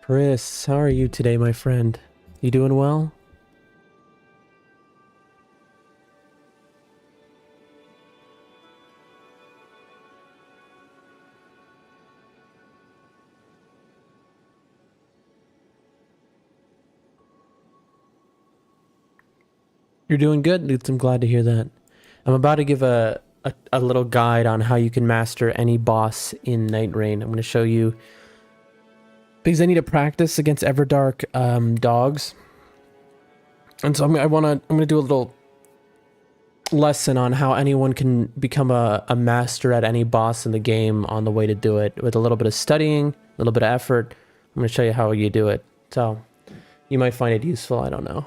Chris, how are you today, my friend? You doing well? You're doing good? I'm glad to hear that. I'm about to give a little guide on how you can master any boss in Night Rain. I'm going to show you because I need to practice against Everdark dogs. And so I'm going to do a little lesson on how anyone can become a master at any boss in the game on the way to do it with a little bit of studying, a little bit of effort. I'm going to show you how you do it. So you might find it useful. I don't know.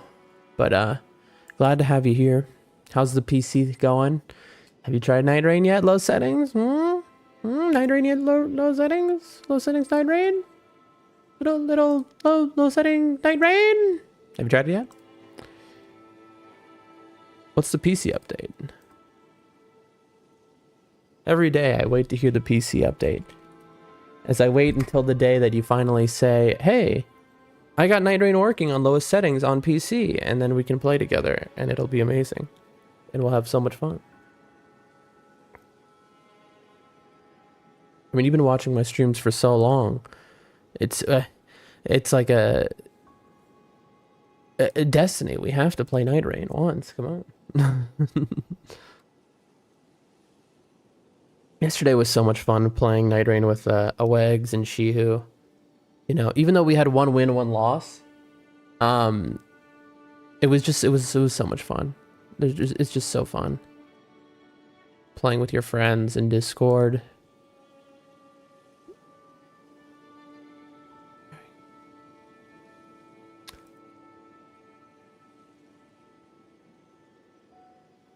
But glad to have you here. How's the PC going? Have you tried Night Rain yet? Low settings? Night Rain yet? Low settings? Low settings Night Rain? Little low setting Night Rain? Have you tried it yet? What's the PC update? Every day I wait to hear the PC update. As I wait until the day that you finally say, hey, I got Night Rain working on lowest settings on PC, and then we can play together, and it'll be amazing. And we'll have so much fun. I mean, you've been watching my streams for so long. It's like a destiny. We have to play Night Rain once. Come on. Yesterday was so much fun playing Night Rain with Awegs and Shihu. You know, even though we had one win, one loss, it was so much fun. It's just so fun playing with your friends in Discord.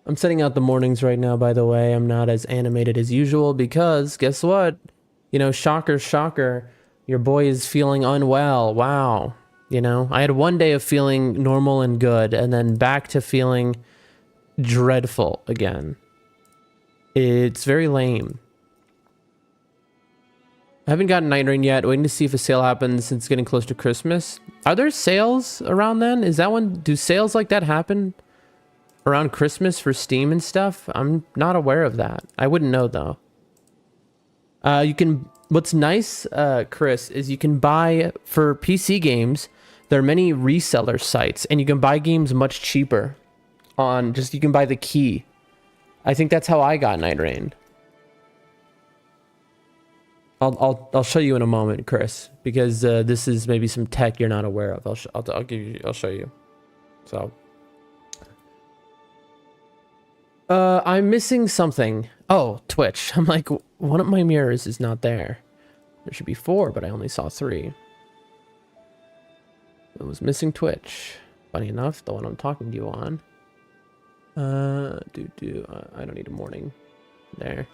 I'm setting out the mornings right now, by the way. I'm not as animated as usual because guess what? You know, shocker, shocker. Your boy is feeling unwell. Wow. You know, I had one day of feeling normal and good and then back to feeling dreadful again. It's very lame. I haven't gotten Night Rain yet. Waiting to see if a sale happens since it's getting close to Christmas. Are there sales around then? Is that when, do sales like that happen around Christmas for Steam and stuff? I'm not aware of that. I wouldn't know though. You can, what's nice, Chris, is you can buy for PC games. There are many reseller sites and you can buy games much cheaper on just, you can buy the key. I think that's how I got Night Rain. I'll show you in a moment, Chris, because this is maybe some tech you're not aware of. I'll show you. So I'm missing something. Oh, Twitch. I'm like, one of my mirrors is not there. There should be 4, but I only saw 3. It was missing Twitch. Funny enough, the one I'm talking to you on. I don't need a morning. There.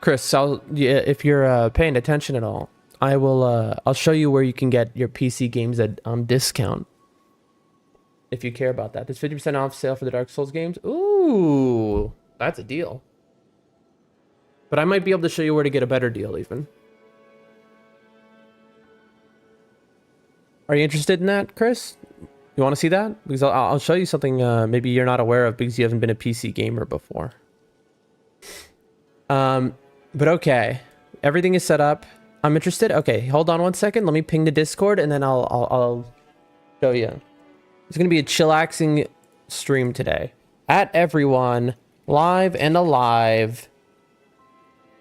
Chris, if you're paying attention at all, I'll show you where you can get your PC games at discount. If you care about that. There's 50% off sale for the Dark Souls games. Ooh, that's a deal. But I might be able to show you where to get a better deal even. Are you interested in that, Chris? You want to see that? Because I'll show you something maybe you're not aware of because you haven't been a PC gamer before. But okay. Everything is set up. I'm interested. Okay, hold on one second. Let me ping the Discord and then I'll show you. It's going to be a chillaxing stream today. At everyone, live and alive.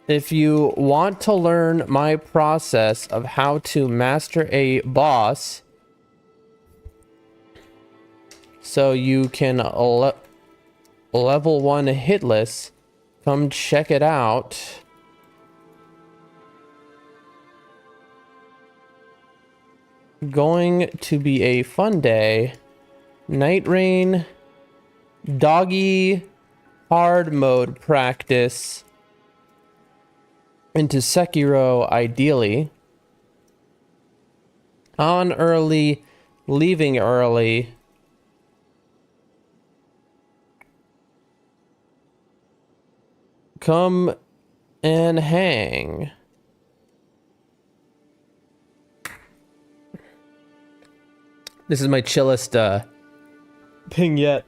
If you want to learn my process of how to master a boss so you can level 1 hitless, come check it out. Going to be a fun day. Night Rain, doggy, hard mode practice into Sekiro ideally. On early, leaving early. Come and hang. This is my chillest ping yet.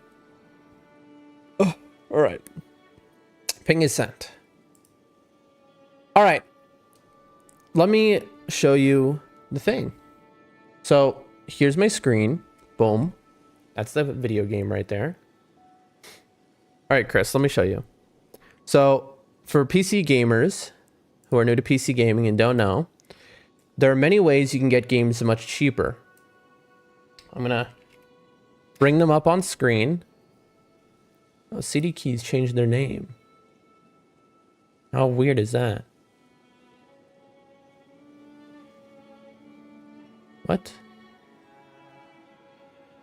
Oh, all right. Ping is sent. All right. Let me show you the thing. So here's my screen. Boom. That's the video game right there. All right, Chris, let me show you. So for PC gamers who are new to PC gaming and don't know, there are many ways you can get games much cheaper. I'm going to bring them up on screen. Oh, CD Keys changed their name. How weird is that? What?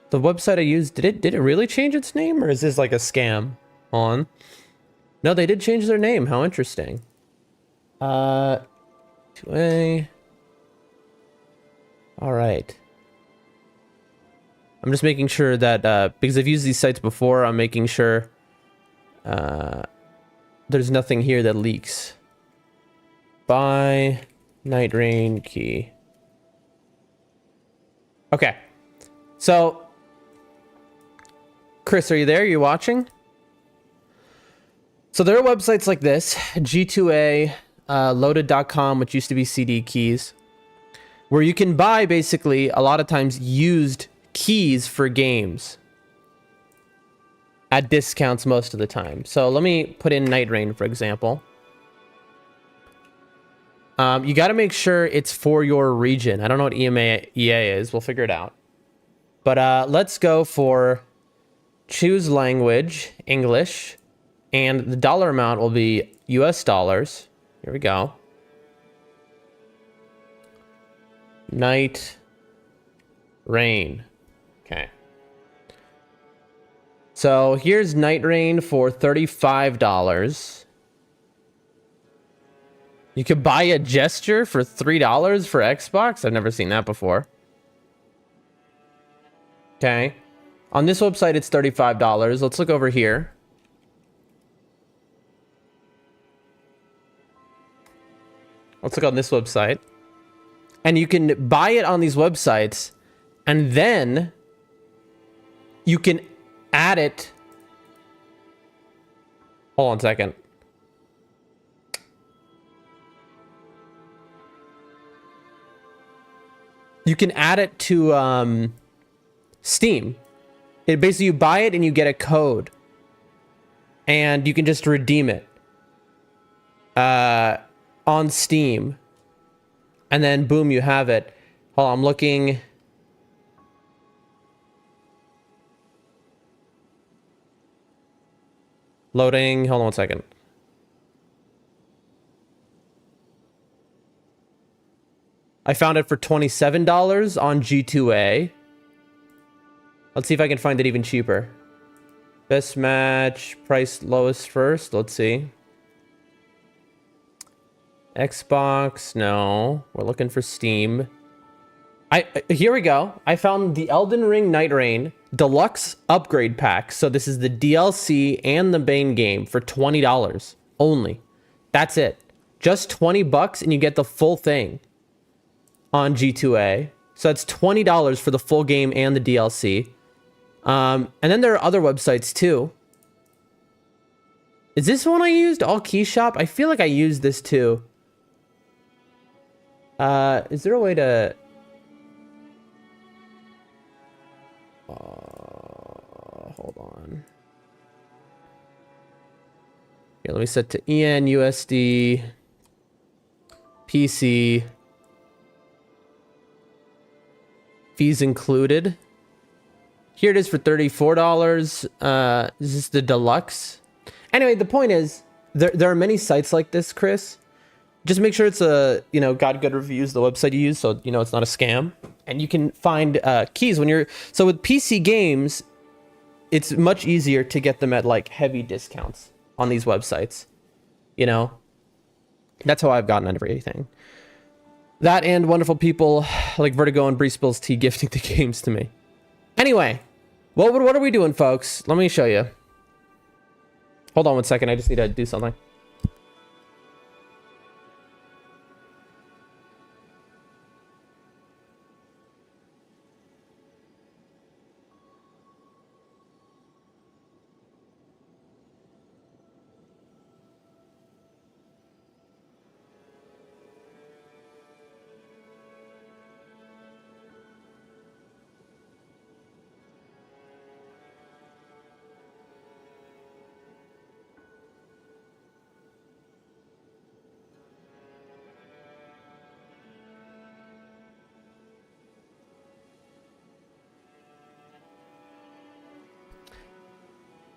The website I used, did it really change its name, or is this like a scam? On? No, they did change their name. How interesting. 2A. All right. I'm just making sure that because I've used these sites before, I'm making sure there's nothing here that leaks. Buy Night Rain key. Okay. So, Chris, are you there? Are you watching? So there are websites like this, G2A, loaded.com, which used to be CD Keys, where you can buy basically a lot of times used keys for games at discounts most of the time. So let me put in Night Rain, for example. You got to make sure it's for your region. I don't know what EMEA is. We'll figure it out. But let's go for choose language, English, and the dollar amount will be US dollars. Here we go. Night Rain. Okay. So here's Night Rain for $35. You could buy a gesture for $3 for Xbox? I've never seen that before. Okay. On this website, it's $35. Let's look over here. Let's look on this website. And you can buy it on these websites, and then you can add it. Hold on a second. You can add it to Steam. It basically, you buy it and you get a code, and you can just redeem it on Steam, and then boom, you have it. Hold on, I'm looking. Loading. Hold on one second. I found it for $27 on G2A. Let's see if I can find it even cheaper. Best match, price lowest first. Let's see. Xbox, no. We're looking for Steam. Here we go. I found the Elden Ring Night Rain Deluxe Upgrade Pack. So this is the DLC and the main game for $20 only. That's it. Just $20 and you get the full thing on G2A. So that's $20 for the full game and the DLC. And then there are other websites too. Is this one I used? All Key Shop? I feel like I used this too. Is there a way to... hold on. Here, let me set to EN, USD, PC. Fees included. Here it is for $34. Is this the deluxe? Anyway, the point is, there are many sites like this, Chris. Just make sure it's got good reviews, the website you use, so it's not a scam. And you can find keys when you're... So with PC games, it's much easier to get them at like heavy discounts on these websites. That's how I've gotten everything. That and wonderful people like Vertigo and Bree Spills Tea gifting the games to me. Anyway, what are we doing, folks? Let me show you. Hold on one second. I just need to do something.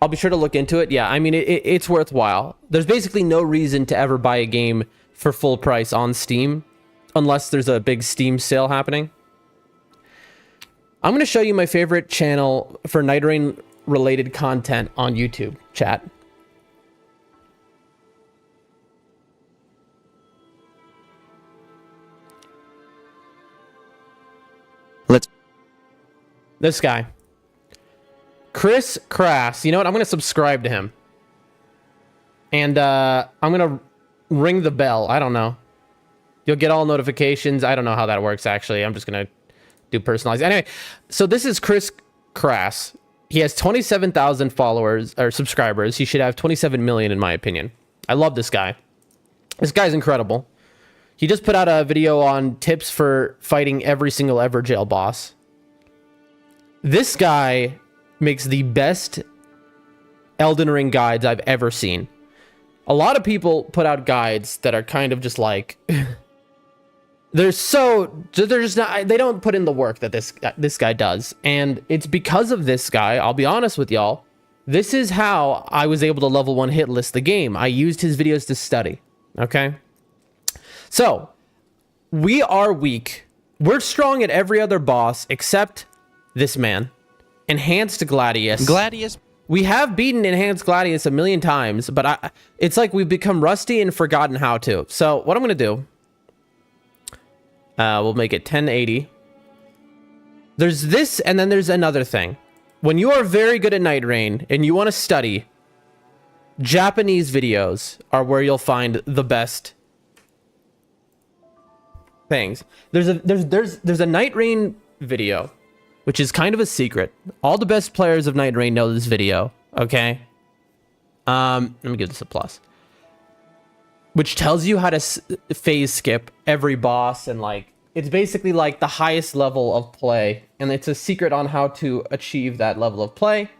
I'll be sure to look into it. Yeah, I mean, it's worthwhile. There's basically no reason to ever buy a game for full price on Steam unless there's a big Steam sale happening. I'm going to show you my favorite channel for Night Rain related content on YouTube, chat. This guy. Chris Crass. You know what? I'm going to subscribe to him. And I'm going to ring the bell. I don't know. You'll get all notifications. I don't know how that works, actually. I'm just going to do personalized. Anyway, so this is Chris Crass. He has 27,000 followers or subscribers. He should have 27 million, in my opinion. I love this guy. This guy's incredible. He just put out a video on tips for fighting every single Everjail boss. This guy makes the best Elden Ring guides I've ever seen. A lot of people put out guides that are kind of just like they're just not, they don't put in the work that this guy does. And it's because of this guy, I'll be honest with y'all, this is how I was able to level 1 hitless the game. I used his videos to study. Okay? So, we are weak. We're strong at every other boss except this man. Enhanced Gladius. We have beaten Enhanced Gladius a million times, but it's like we've become rusty and forgotten how to. So what I'm going to do, we'll make it 1080. There's this, and then there's another thing. When you are very good at Night Rain and you want to study, Japanese videos are where you'll find the best things. There's a Night Rain video, which is kind of a secret. All the best players of Night Rain know this video, okay? Let me give this a plus. Which tells you how to phase skip every boss, and like, it's basically like the highest level of play, and it's a secret on how to achieve that level of play.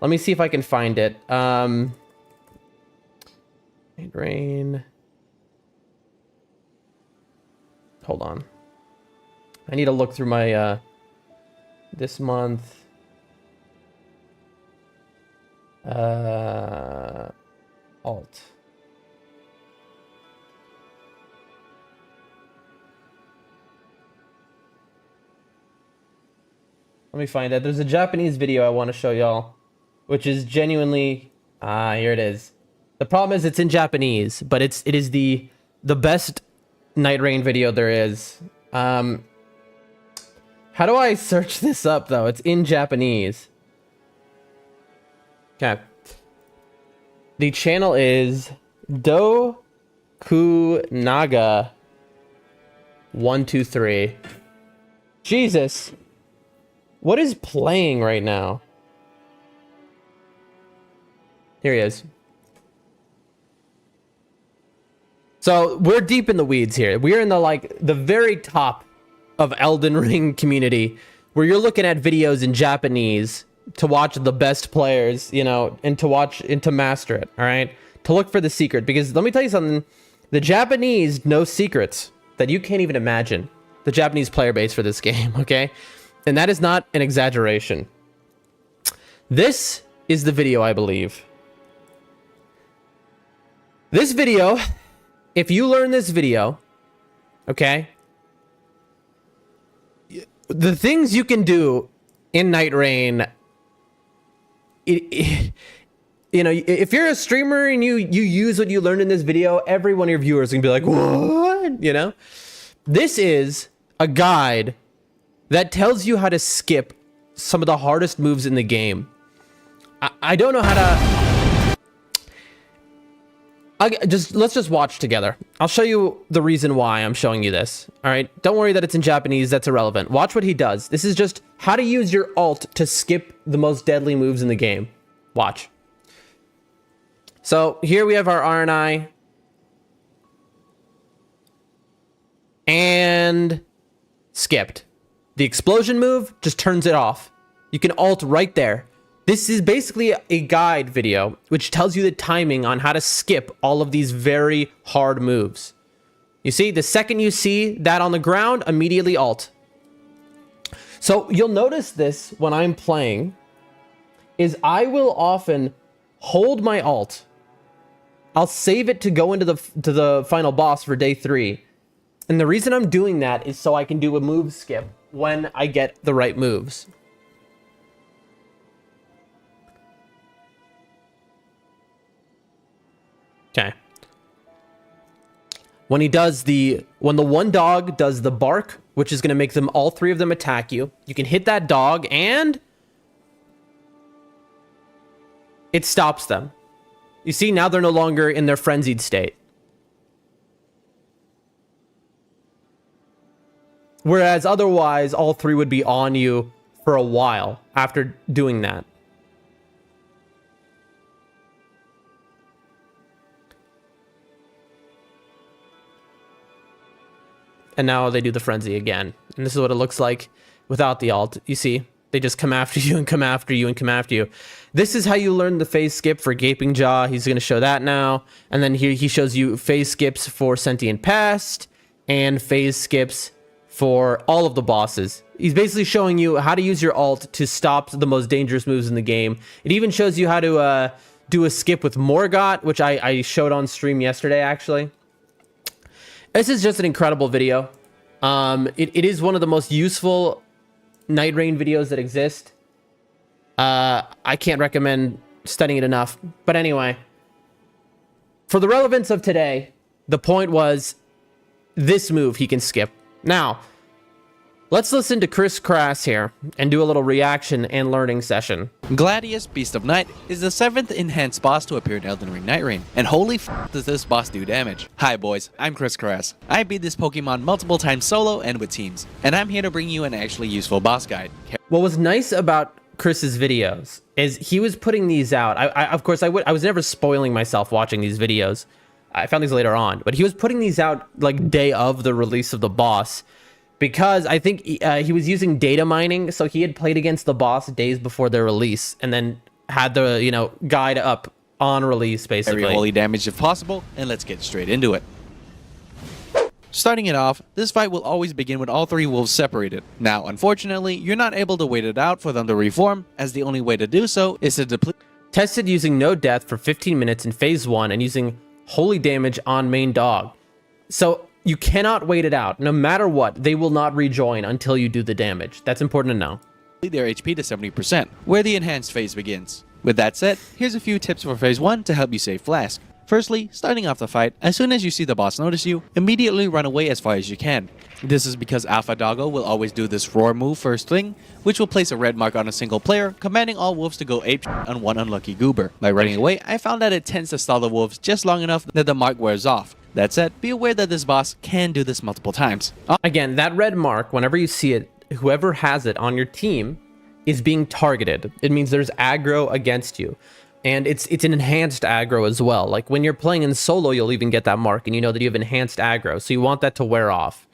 Let me see if I can find it. Night Rain. Hold on. I need to look through my, this month. Alt. Let me find it. There's a Japanese video I want to show y'all, which is genuinely, here it is. The problem is it's in Japanese, but it is the best Night Rain video there is. How do I search this up though? It's in Japanese. Okay. The channel is Dokunaga123. Jesus. What is playing right now? Here he is. So we're deep in the weeds here. We're in the very top of Elden Ring community, where you're looking at videos in Japanese to watch the best players, you know, and to master it, all right? To look for the secret, because let me tell you something, the Japanese know secrets that you can't even imagine. The Japanese player base for this game, okay? And that is not an exaggeration. This is the video, I believe. This video, if you learn this video, okay, the things you can do in Night Rain, you know, if you're a streamer and you use what you learned in this video, every one of your viewers is gonna be like, what? You know? This is a guide that tells you how to skip some of the hardest moves in the game. I don't know how to... let's just watch together. I'll show you the reason why I'm showing you this. All right, don't worry that it's in Japanese. That's irrelevant. Watch what he does. This is just how to use your alt to skip the most deadly moves in the game. Watch. So here we have our RNI. And skipped. The explosion move just turns it off. You can alt right there. This is basically a guide video, which tells you the timing on how to skip all of these very hard moves. You see, the second you see that on the ground, immediately alt. So you'll notice this when I'm playing, is I will often hold my alt. I'll save it to go into the final boss for day 3. And the reason I'm doing that is so I can do a move skip when I get the right moves. Okay. When the one dog does the bark, which is going to make them all 3 of them attack you, you can hit that dog and it stops them. You see, now they're no longer in their frenzied state. Whereas otherwise, all 3 would be on you for a while after doing that. And now they do the frenzy again. And this is what it looks like without the alt. You see, they just come after you and come after you and come after you. This is how you learn the phase skip for Gaping Jaw. He's going to show that now. And then here he shows you phase skips for Sentient Pest and phase skips for all of the bosses. He's basically showing you how to use your alt to stop the most dangerous moves in the game. It even shows you how to do a skip with Morgott, which I showed on stream yesterday, actually. This is just an incredible video. It is one of the most useful Night Rain videos that exist. I can't recommend studying it enough. But anyway, for the relevance of today, the point was this move he can skip. Now, let's listen to Chris Crass here and do a little reaction and learning session. Gladius, Beast of Night, is the 7th enhanced boss to appear in Elden Ring Night Rain, and holy f does this boss do damage. Hi boys, I'm Chris Crass. I beat this Pokemon multiple times solo and with teams, and I'm here to bring you an actually useful boss guide. What was nice about Chris's videos is he was putting these out. Of course, I was never spoiling myself watching these videos. I found these later on, but he was putting these out like day of the release of the boss, because I think he was using data mining. So he had played against the boss days before their release and then had the, guide up on release, basically. Every holy damage if possible, and let's get straight into it. Starting it off, this fight will always begin with all 3 wolves separated. Now, unfortunately, you're not able to wait it out for them to reform, as the only way to do so is to deplete. Tested using no death for 15 minutes in phase 1 and using holy damage on main dog. So you cannot wait it out. No matter what, they will not rejoin until you do the damage. That's important to know. Their HP to 70%, where the enhanced phase begins. With that said, here's a few tips for phase 1 to help you save Flask. Firstly, starting off the fight, as soon as you see the boss notice you, immediately run away as far as you can. This is because Alpha Doggo will always do this roar move first thing, which will place a red mark on a single player, commanding all wolves to go ape on one unlucky goober. By running away, I found that it tends to stall the wolves just long enough that the mark wears off. That said, be aware that this boss can do this multiple times. Again, that red mark, whenever you see it, whoever has it on your team is being targeted. It means there's aggro against you. And it's an enhanced aggro as well. Like when you're playing in solo, you'll even get that mark and you know that you have enhanced aggro. So you want that to wear off.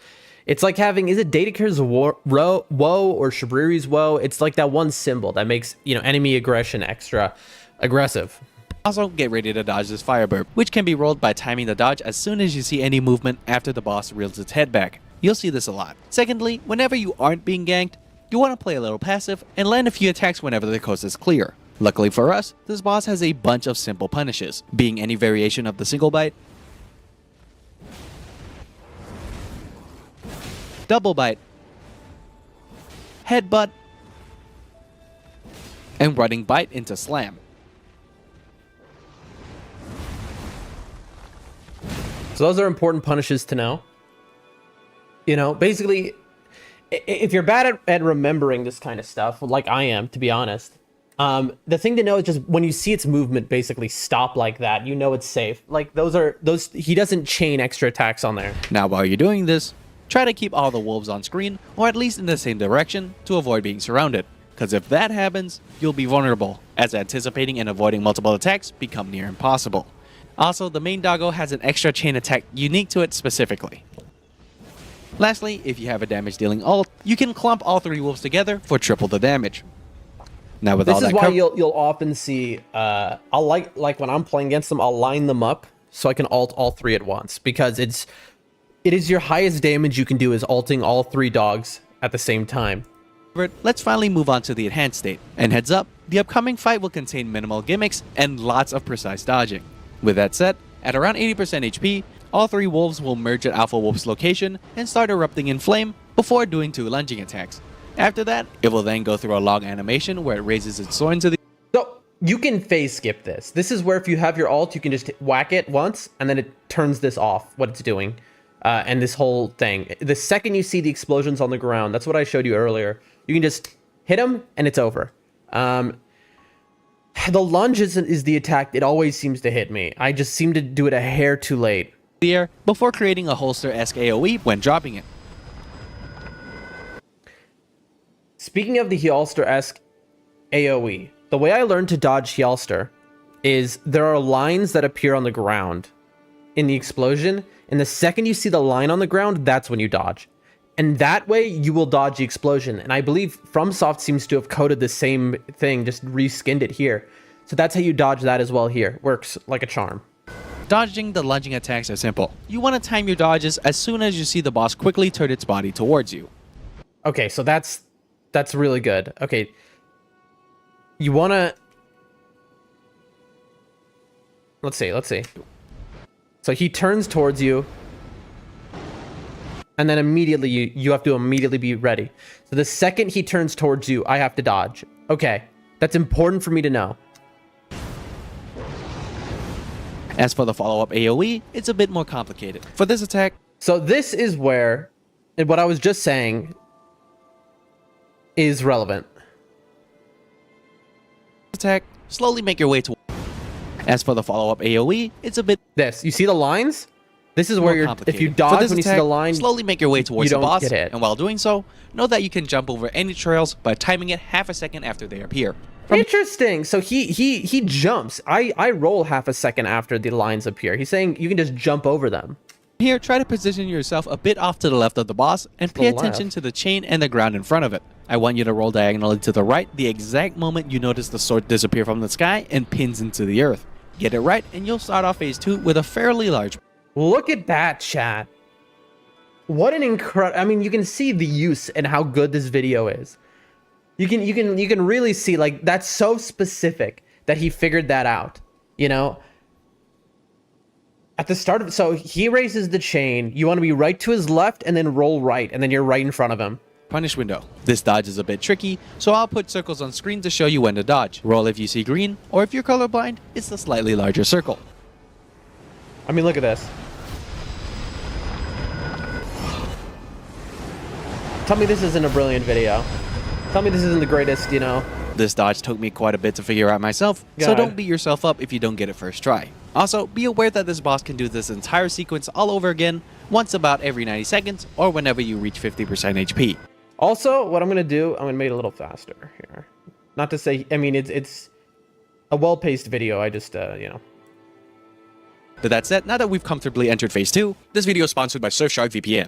It's like having, is it Datacare's woe or Shabriri's woe? It's like that one symbol that makes, enemy aggression extra aggressive. Also, get ready to dodge this Firebird, which can be rolled by timing the dodge as soon as you see any movement after the boss reels its head back. You'll see this a lot. Secondly, whenever you aren't being ganked, you want to play a little passive and land a few attacks whenever the coast is clear. Luckily for us, this boss has a bunch of simple punishes, being any variation of the single bite, double bite, headbutt, and running bite into slam. So those are important punishes to know. Basically, if you're bad at remembering this kind of stuff, like I am, to be honest, the thing to know is just when you see its movement basically stop like that, you know it's safe. Like those he doesn't chain extra attacks on there. Now while you're doing this, try to keep all the wolves on screen, or at least in the same direction, to avoid being surrounded. Because if that happens, you'll be vulnerable, as anticipating and avoiding multiple attacks become near impossible. Also, the main doggo has an extra chain attack unique to it specifically. Lastly, if you have a damage dealing ult, you can clump all 3 wolves together for triple the damage. Now with all that, this is why you'll often see I'll like when I'm playing against them, I'll line them up so I can ult all 3 at once, because it is your highest damage you can do is ulting all 3 dogs at the same time. Let's finally move on to the enhanced state. And heads up, the upcoming fight will contain minimal gimmicks and lots of precise dodging. With that said, at around 80% HP, all 3 wolves will merge at Alpha Wolf's location and start erupting in flame before doing 2 lunging attacks. After that, it will then go through a long animation where it raises its sword into the... So you can phase skip this. This is where if you have your ult, you can just whack it once and then it turns this off, what it's doing. And this whole thing. The second you see the explosions on the ground, that's what I showed you earlier. You can just hit them and it's over. The lunge is the attack. It always seems to hit me. I just seem to do it a hair too late. The air before creating a holster-esque AoE when dropping it. Speaking of the Hjalster-esque AoE, the way I learned to dodge Hjalster is there are lines that appear on the ground in the explosion, and the second you see the line on the ground, that's when you dodge. And that way, you will dodge the explosion. And I believe FromSoft seems to have coded the same thing, just reskinned it here. So that's how you dodge that as well here. Works like a charm. Dodging the lunging attacks are simple. You want to time your dodges as soon as you see the boss quickly turn its body towards you. Okay, so that's really good. Okay. You want to... Let's see. So he turns towards you. And then immediately, you have to immediately be ready. So the second he turns towards you, I have to dodge. Okay, that's important for me to know. As for the follow-up AoE, it's a bit more complicated. For this attack... So this is where, and what I was just saying is relevant. Attack, slowly make your way to... As for the follow-up AoE, it's a bit... This, you see the lines? This is where you're, if you dodge when you see the line, slowly make your way towards the boss, get hit. and while doing so, know that you can jump over any trails by timing it half a second after they appear. Interesting. So he jumps. I roll half a second after the lines appear. He's saying you can just jump over them. Here, try to position yourself a bit off to the left of the boss, and pay attention to the chain and the ground in front of it. I want you to roll diagonally to the right the exact moment you notice the sword disappear from the sky and pins into the earth. Get it right, and you'll start off phase 2 with a fairly large... Look at that, chat. What an incredible... I mean, you can see the use and how good this video is. You can really see, like, that's so specific that he figured that out, you know? At the start of... So he raises the chain. You want to be right to his left and then roll right, and then you're right in front of him. Punish window. This dodge is a bit tricky, so I'll put circles on screen to show you when to dodge. Roll if you see green, or if you're colorblind, it's the slightly larger circle. I mean, look at this. Tell me this isn't a brilliant video. Tell me this isn't the greatest, you know. This dodge took me quite a bit to figure out myself, so don't beat yourself up if you don't get it first try. Also, be aware that this boss can do this entire sequence all over again, once about every 90 seconds, or whenever you reach 50% HP. Also, what I'm going to do, I'm going to make it a little faster here. Not to say, I mean, it's a well-paced video, I just, you know. But that said, now that we've comfortably entered phase 2, this video is sponsored by Surfshark VPN.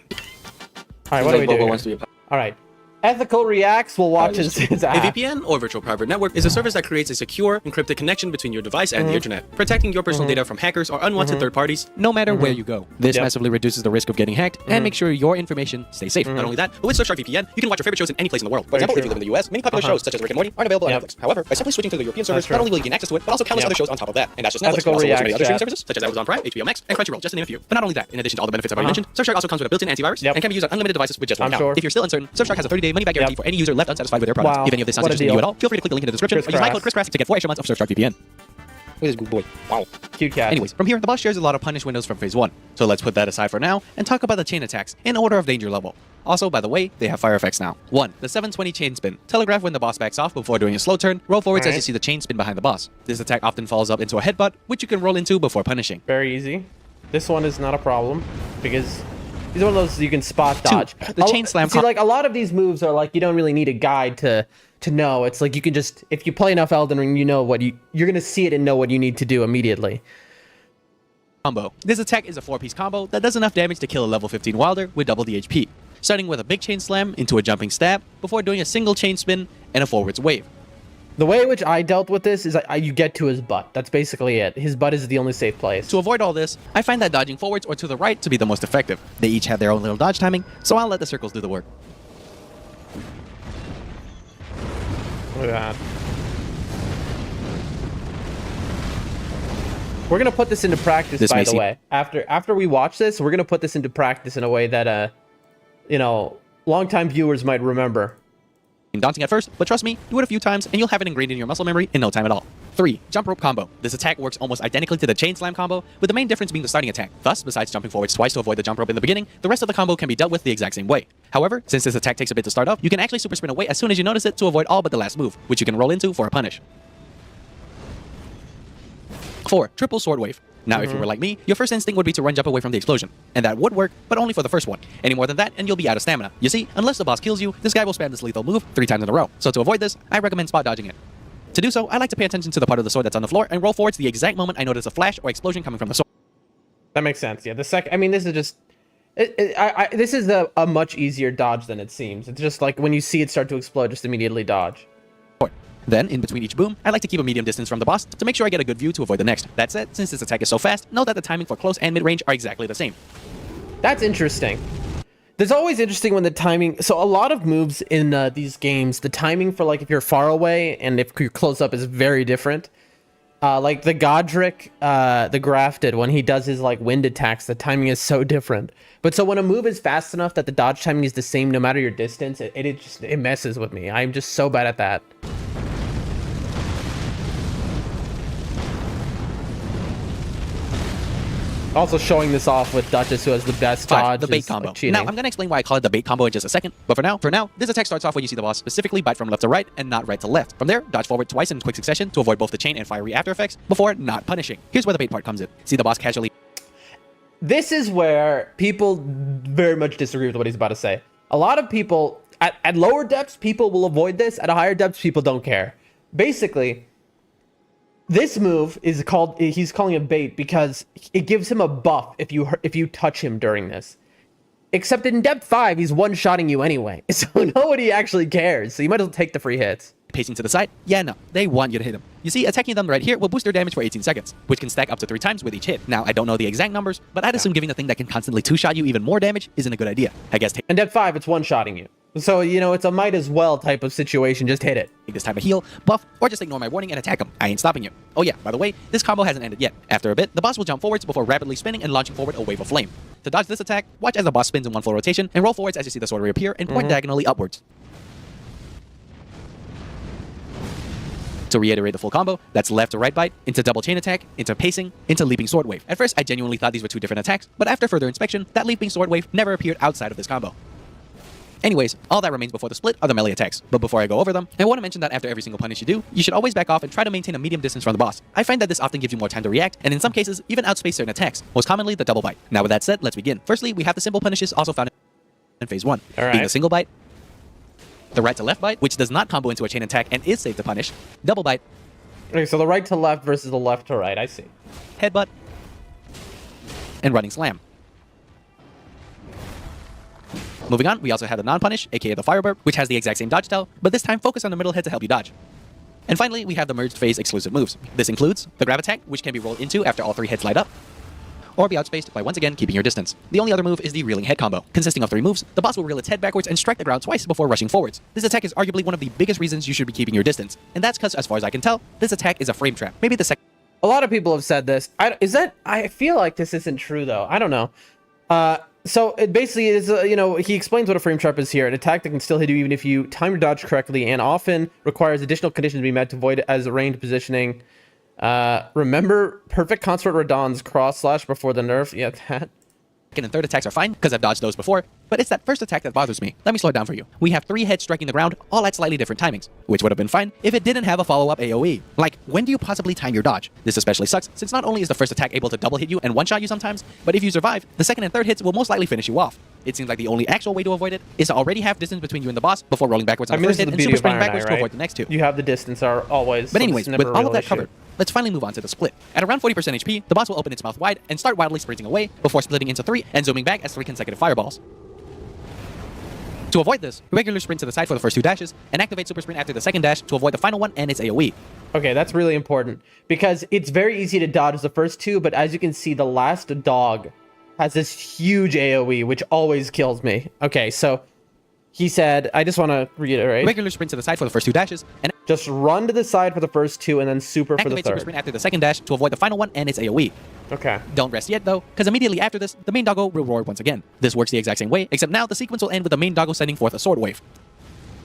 Alright, what do we do here? Alright. Ethical Reacts will watch his app. A VPN, or virtual private network, is a service that creates a secure, encrypted connection between your device and the internet, protecting your personal data from hackers or unwanted third parties, no matter where you go. This massively reduces the risk of getting hacked and makes sure your information stays safe. Not only that, but with Surfshark VPN, you can watch your favorite shows in any place in the world. For example, if you live in the US, many popular shows such as Rick and Morty aren't available on Netflix. However, by simply switching to the European servers, not only will you gain access to it, but also countless other shows on top of that. And that's just Netflix. Ethical Also, many Reacts, other streaming services such as Amazon Prime, HBO Max, and Crunchyroll, just to name a few. But not only that, in addition to all the benefits I've already mentioned, Surfshark also comes with a built-in antivirus and can be used on unlimited devices with just one account. If you're still uncertain, Surfshark has a 30-day money-back guarantee for any user left unsatisfied with their products. Wow. If any of this sounds interesting to you at all, feel free to click the link in the description or use my code ChrisCraft to get 4 extra months of Surfshark VPN. Look at this good boy. Wow. Cute cat. Anyways, from here, the boss shares a lot of punish windows from phase 1. So let's put that aside for now and talk about the chain attacks in order of danger level. Also, by the way, they have fire effects now. 1. The 720 chain spin. Telegraph when the boss backs off before doing a slow turn. Roll forwards as you see the chain spin behind the boss. This attack often follows up into a headbutt, which you can roll into before punishing. Very easy. This one is not a problem because he's one of those you can spot dodge. 2. The chain slam. See, like a lot of these moves are like you don't really need a guide to know. It's like you can just, if you play enough Elden Ring, you know what you're gonna see it and know what you need to do immediately. Combo. This attack is a 4-piece combo that does enough damage to kill a level 15 Wilder with double the HP. Starting with a big chain slam into a jumping stab before doing a single chain spin and a forwards wave. The way in which I dealt with this is you get to his butt. That's basically it. His butt is the only safe place. To avoid all this, I find that dodging forwards or to the right to be the most effective. They each have their own little dodge timing, so I'll let the circles do the work. Look at that. We're gonna put this into practice, by the way. After we watch this, we're gonna put this into practice in a way that you know, longtime viewers might remember. Daunting at first, but trust me, do it a few times and you'll have it ingrained in your muscle memory in no time at all. 3. Jump rope combo. This attack works almost identically to the chain slam combo, with the main difference being the starting attack. Thus, besides jumping forwards twice to avoid the jump rope in the beginning, the rest of the combo can be dealt with the exact same way. However, since this attack takes a bit to start off, you can actually super sprint away as soon as you notice it to avoid all but the last move, which you can roll into for a punish. 4. Triple sword wave. Now, if you were like me, your first instinct would be to run jump away from the explosion. And that would work, but only for the first one. Any more than that, and you'll be out of stamina. You see, unless the boss kills you, this guy will spam this lethal move 3 times in a row. So to avoid this, I recommend spot dodging it. To do so, I like to pay attention to the part of the sword that's on the floor and roll forwards the exact moment I notice a flash or explosion coming from the sword. That makes sense. Yeah, I mean, this is just... this is a much easier dodge than it seems. It's just like when you see it start to explode, just immediately dodge. Then, in between each boom, I like to keep a medium distance from the boss to make sure I get a good view to avoid the next. That said, since this attack is so fast, know that the timing for close and mid-range are exactly the same. That's interesting. There's always interesting when the timing... So a lot of moves in these games, the timing for like if you're far away and if you're close up is very different. Like the Godric, the Grafted, when he does his like wind attacks, the timing is so different. But so when a move is fast enough that the dodge timing is the same no matter your distance, it messes with me. I'm just so bad at that. Also showing this off with Duchess, who has the best dodge. The bait combo. Now, I'm going to explain why I call it the bait combo in just a second. But for now, this attack starts off when you see the boss specifically bite from left to right and not right to left. From there, dodge forward twice in quick succession to avoid both the chain and fiery after effects before not punishing. Here's where the bait part comes in. See the boss casually. This is where people very much disagree with what he's about to say. A lot of people, at lower depths, people will avoid this. At higher depths, people don't care. Basically... This move is called, he's calling it bait because it gives him a buff if you touch him during this. Except in depth 5, he's one-shotting you anyway. So nobody actually cares. So you might as well take the free hits. Pacing to the side? Yeah, no. They want you to hit them. You see, attacking them right here will boost their damage for 18 seconds, which can stack up to 3 times with each hit. Now, I don't know the exact numbers, but I'd assume giving the thing that can constantly 2-shot you even more damage isn't a good idea. I guess in depth 5, it's one-shotting you. So, you know, it's a might as well type of situation. Just hit it. Take this time to heal, buff, or just ignore my warning and attack him. I ain't stopping you. Oh yeah, by the way, this combo hasn't ended yet. After a bit, the boss will jump forwards before rapidly spinning and launching forward a wave of flame. To dodge this attack, watch as the boss spins in one full rotation and roll forwards as you see the sword reappear and point diagonally upwards. To reiterate the full combo, that's left to right bite, into double chain attack, into pacing, into leaping sword wave. At first, I genuinely thought these were 2 different attacks, but after further inspection, that leaping sword wave never appeared outside of this combo. Anyways, all that remains before the split are the melee attacks. But before I go over them, I want to mention that after every single punish you do, you should always back off and try to maintain a medium distance from the boss. I find that this often gives you more time to react, and in some cases, even outspace certain attacks, most commonly the double bite. Now with that said, let's begin. Firstly, we have the simple punishes also found in phase 1, being the single bite, the right to left bite, which does not combo into a chain attack and is safe to punish, double bite. Okay, so the right to left versus the left to right, I see. Headbutt, and running slam. Moving on, we also have the non-punish, aka the Firebird, which has the exact same dodge style, but this time focus on the middle head to help you dodge. And finally, we have the merged phase exclusive moves. This includes the grab attack, which can be rolled into after all 3 heads light up, or be outspaced by once again keeping your distance. The only other move is the reeling head combo. Consisting of 3 moves, the boss will reel its head backwards and strike the ground twice before rushing forwards. This attack is arguably one of the biggest reasons you should be keeping your distance, and that's because, as far as I can tell, this attack is a frame trap. Maybe the second. A lot of people have said this. I feel like this isn't true though. I don't know. So it basically is, you know, he explains what a frame trap is here. An attack that can still hit you even if you time your dodge correctly and often requires additional conditions to be met to avoid as ranged positioning. Remember perfect consort Radon's cross slash before the nerf? Yeah, that. Second and third attacks are fine, because I've dodged those before, but it's that first attack that bothers me. Let me slow it down for you. We have 3 heads striking the ground, all at slightly different timings, which would have been fine if it didn't have a follow-up AoE. Like, when do you possibly time your dodge? This especially sucks, since not only is the first attack able to double hit you and one-shot you sometimes, but if you survive, the second and third hits will most likely finish you off. It seems like the only actual way to avoid it is to already have distance between you and the boss before rolling backwards on the first hit and super sprinting backwards to avoid the next 2. You have the distance are always. But anyways, with all of that covered, let's finally move on to the split. At around 40% HP, the boss will open its mouth wide and start wildly sprinting away before splitting into 3 and zooming back as 3 consecutive fireballs. To avoid this, regular sprint to the side for the first 2 dashes and activate super sprint after the second dash to avoid the final one and its AoE. Okay, that's really important because it's very easy to dodge the first 2, but as you can see, the last dog has this huge AoE, which always kills me. Okay, so He said, I just want to reiterate. Regular sprint to the side for the first 2 dashes, and Just run to the side for the first 2 and then super for the activate super third. sprint after the second dash to avoid the final one and its AoE. Okay. Don't rest yet though, because immediately after this, the main doggo will roar once again. This works the exact same way, except now the sequence will end with the main doggo sending forth a sword wave.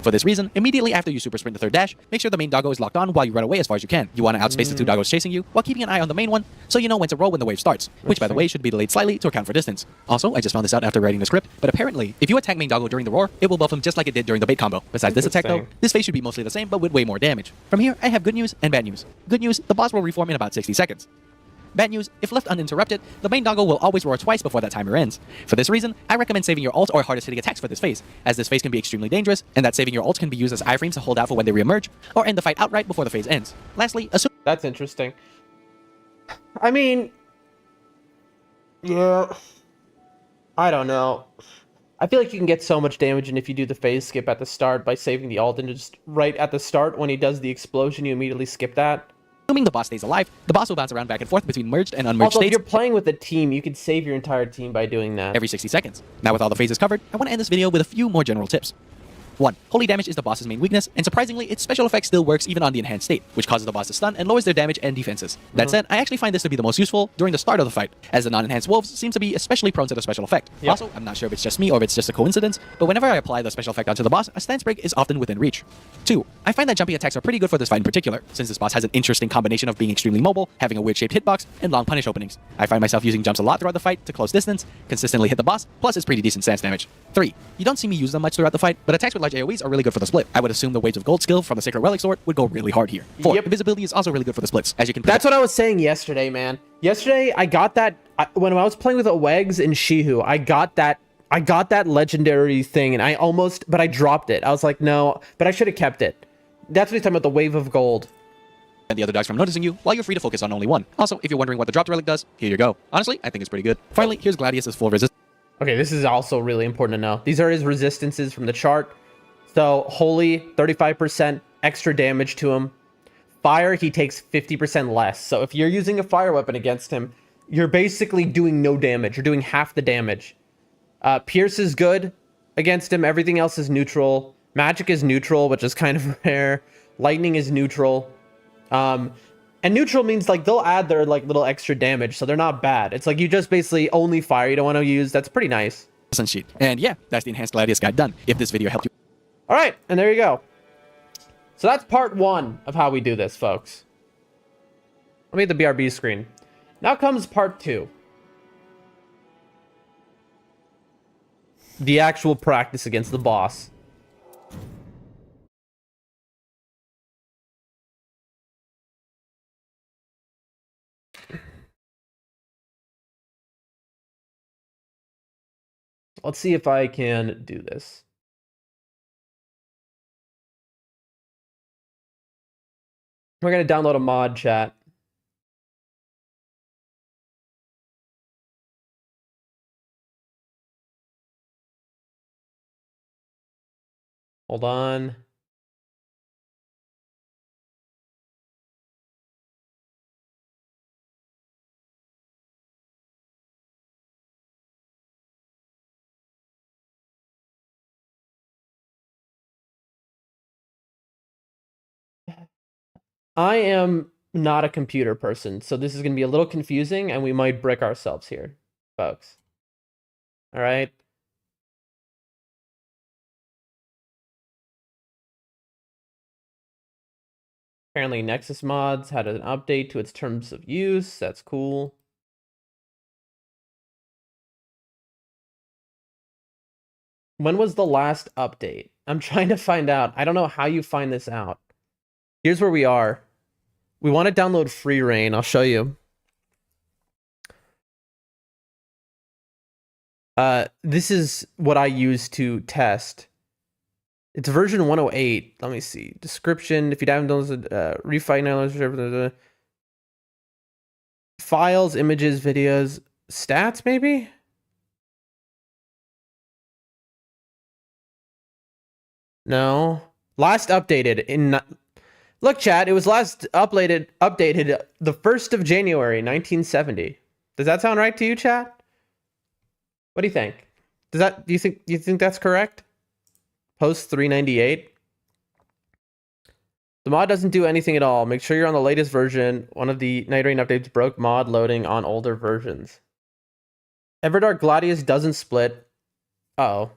For this reason, immediately after you super sprint the third dash, make sure the main doggo is locked on while you run away as far as you can. You want to outspace the 2 doggos chasing you, while keeping an eye on the main one, so you know when to roll when the wave starts, which by the way should be delayed slightly to account for distance. Also, I just found this out after writing the script, but apparently, if you attack main doggo during the roar, it will buff him just like it did during the bait combo. Besides this attack though, this phase should be mostly the same, but with way more damage. From here, I have good news and bad news. Good news, the boss will reform in about 60 seconds. Bad news, if left uninterrupted, the main doggo will always roar twice before that timer ends. For this reason, I recommend saving your ult or hardest hitting attacks for this phase, as this phase can be extremely dangerous, and that saving your ult can be used as iframes to hold out for when they reemerge, or end the fight outright before the phase ends. Lastly, assume That's interesting. I mean, yeah, I don't know. I feel like you can get so much damage, and if you do the phase skip at the start by saving the ult and just right at the start when he does the explosion, you immediately skip that. assuming the boss stays alive, the boss will bounce around back and forth between merged and unmerged Also, if states you're playing with a team, you can save your entire team by doing that. every 60 seconds. Now with all the phases covered, I want to end this video with a few more general tips. 1. Holy damage is the boss's main weakness, and surprisingly, its special effect still works even on the enhanced state, which causes the boss to stun and lowers their damage and defenses. That said, I actually find this to be the most useful during the start of the fight, as the non-enhanced wolves seem to be especially prone to the special effect. Yep. Also, I'm not sure if it's just me or if it's just a coincidence, but whenever I apply the special effect onto the boss, a stance break is often within reach. 2. I find that jumping attacks are pretty good for this fight in particular, since this boss has an interesting combination of being extremely mobile, having a weird-shaped hitbox, and long punish openings. I find myself using jumps a lot throughout the fight to close distance, consistently hit the boss, plus it's pretty decent stance damage. 3. You don't see me use them much throughout the fight, but attacks with large AoEs are really good for the split. I would assume the Waves of Gold skill from the Sacred Relic Sword would go really hard here. 4. Yep. Invisibility is also really good for the splits, as you can That's what I was saying yesterday, man. Yesterday, I got that when I was playing with Awegs and Shihu. I got that legendary thing, and but I dropped it. I was like, no, but I should have kept it. That's what he's talking about, the Wave of Gold. and the other dogs from noticing you, while you're free to focus on only one. Also, if you're wondering what the dropped relic does, here you go. Honestly, I think it's pretty good. Finally, here's Gladius's full resist. Okay, this is also really important to know. These are his resistances from the chart. So, Holy, 35% extra damage to him. Fire, he takes 50% less. So if you're using a fire weapon against him, you're basically doing no damage. You're doing half the damage. Pierce is good against him. Everything else is neutral. Magic is neutral, which is kind of rare. Lightning is neutral. And neutral means like they'll add their like little extra damage, so they're not bad. It's like you just basically only fire you don't want to use. That's pretty nice. Sheet. And yeah, that's the enhanced Gladius guide done. If this video helped you. All right, and there you go. So that's part 1 of how we do this, folks. Let me hit the BRB screen. Now comes part 2. The actual practice against the boss. Let's see if I can do this. We're going to download a mod, chat. Hold on. I am not a computer person, so this is going to be a little confusing, and we might brick ourselves here, folks. All right. Apparently, Nexus Mods had an update to its terms of use. That's cool. When was the last update? I'm trying to find out. I don't know how you find this out. Here's where we are. We want to download Free Reign. I'll show you. This is what I use to test. It's version 108. Let me see. Description. If you haven't downloaded refight files, images, videos, stats, maybe? No. Last updated in... Look, chat, it was last updated the 1st of January, 1970. Does that sound right to you, chat? What do you think? Do you think that's correct? Post 398. The mod doesn't do anything at all. Make sure you're on the latest version. One of the Night Rain updates broke mod loading on older versions. Everdark Gladius doesn't split. Uh-oh.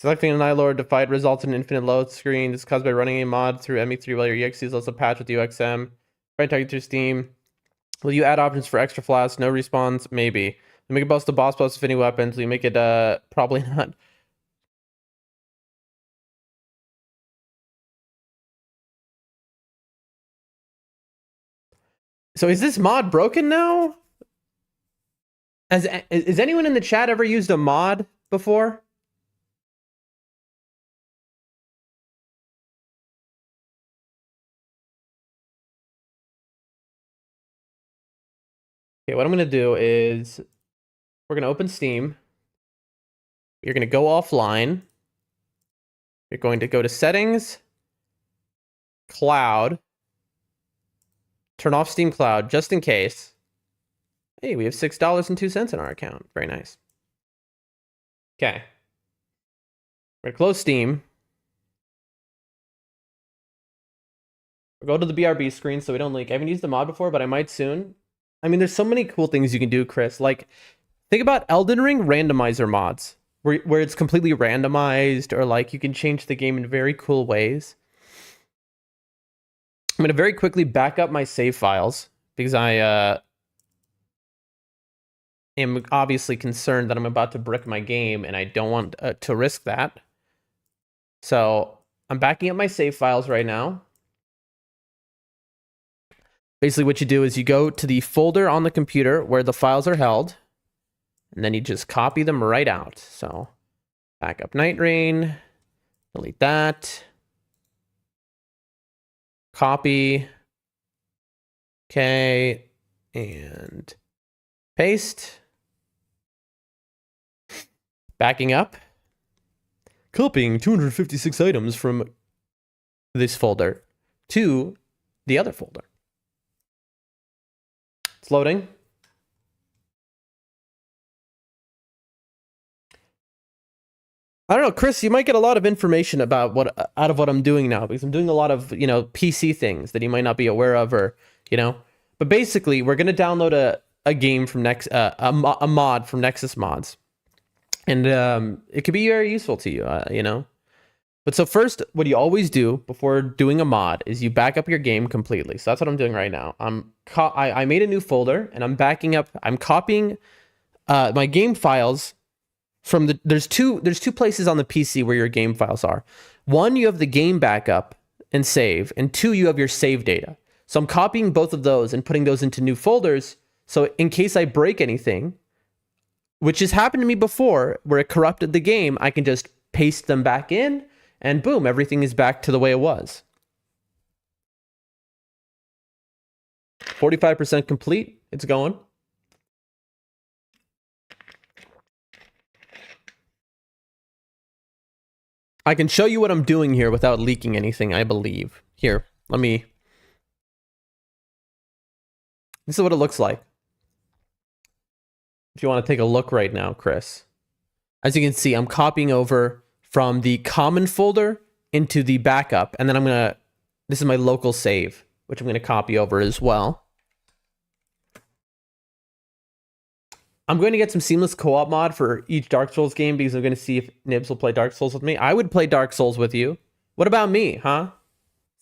Selecting a Night Lord to fight results in an infinite load screen. This is caused by running a mod through ME3 while your EXE is also patched with UXM. Try target through Steam. Will you add options for extra flasks? No respawns? Maybe. Make it boss the boss plus with any weapons. Will you make it probably not? So is this mod broken now? Is anyone in the chat ever used a mod before? Okay, what I'm going to do is we're going to open Steam. You're going to go offline. You're going to go to settings, cloud, turn off Steam Cloud just in case. Hey, we have $6.02 in our account. Very nice. Okay. We're going to close Steam. We'll go to the BRB screen so we don't leak. I haven't used the mod before, but I might soon. I mean, there's so many cool things you can do, Chris. Like, think about Elden Ring randomizer mods, where it's completely randomized, or like you can change the game in very cool ways. I'm gonna very quickly back up my save files because I am obviously concerned that I'm about to brick my game, and I don't want to risk that. So I'm backing up my save files right now. Basically, what you do is you go to the folder on the computer where the files are held, and then you just copy them right out. So, backup Night Rain, delete that, copy, okay, and paste. Backing up, copying 256 items from this folder to the other folder. It's loading. I don't know, Chris, you might get a lot of information about out of what I'm doing now, because I'm doing a lot of, PC things that you might not be aware of, or, but basically we're going to download a game from a mod from Nexus Mods. And it could be very useful to you, But so first, what you always do before doing a mod is you back up your game completely. So that's what I'm doing right now. I made a new folder, and I'm backing up. I'm copying my game files from there's two places on the PC where your game files are. One, you have the game backup and save, and two, you have your save data. So I'm copying both of those and putting those into new folders. So in case I break anything, which has happened to me before, where it corrupted the game, I can just paste them back in, and boom, everything is back to the way it was. 45% complete. It's going. I can show you what I'm doing here without leaking anything, I believe. Here, this is what it looks like. If you want to take a look right now, Chris. As you can see, I'm copying over from the common folder into the backup, and then this is my local save, which I'm going to copy over as well. I'm going to get some seamless co-op mod for each Dark Souls game, because I'm going to see if Nibs will play Dark Souls with me. I would play Dark Souls with you. What about me, huh?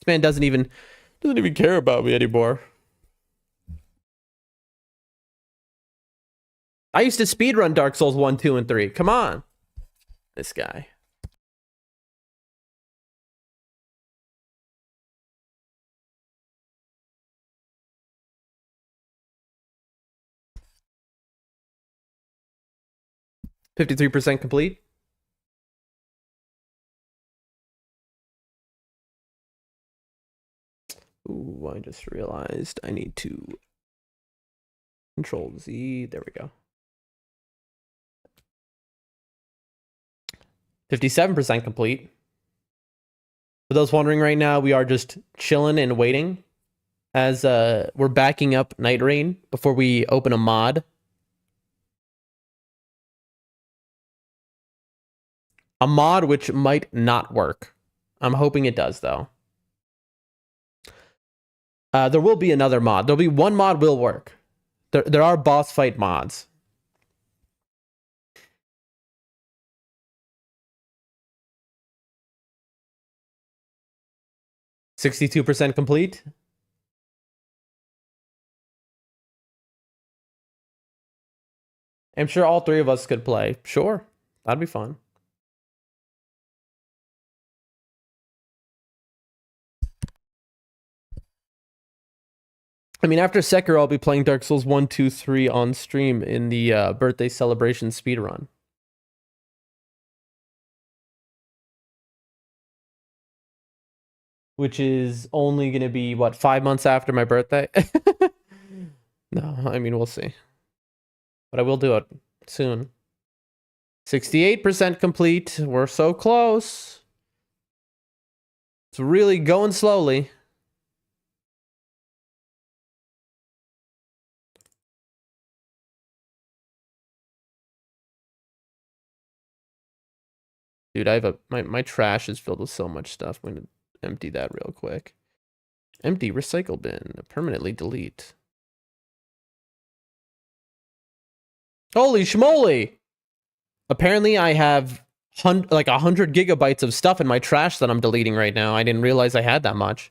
This man doesn't even care about me anymore. I used to speedrun Dark Souls 1, 2, and 3. Come on. This guy. %53 complete. Ooh, I just realized I need to Control Z. There we go. 57% complete. For those wondering right now, we are just chilling and waiting as we're backing up Night Rain before we open a mod. A mod which might not work. I'm hoping it does, though. There will be another mod. There'll be one mod will work. There are boss fight mods. %62 complete. I'm sure all three of us could play. Sure, that'd be fun. I mean, after Sekiro, I'll be playing Dark Souls 1, 2, 3 on stream in the birthday celebration speedrun. Which is only going to be, what, 5 months after my birthday? No, I mean, we'll see. But I will do it soon. 68% complete. We're so close. It's really going slowly. Dude, I have my trash is filled with so much stuff. I'm gonna empty that real quick. Empty recycle bin. Permanently delete. Holy schmoly! Apparently I have like 100 gigabytes of stuff in my trash that I'm deleting right now. I didn't realize I had that much.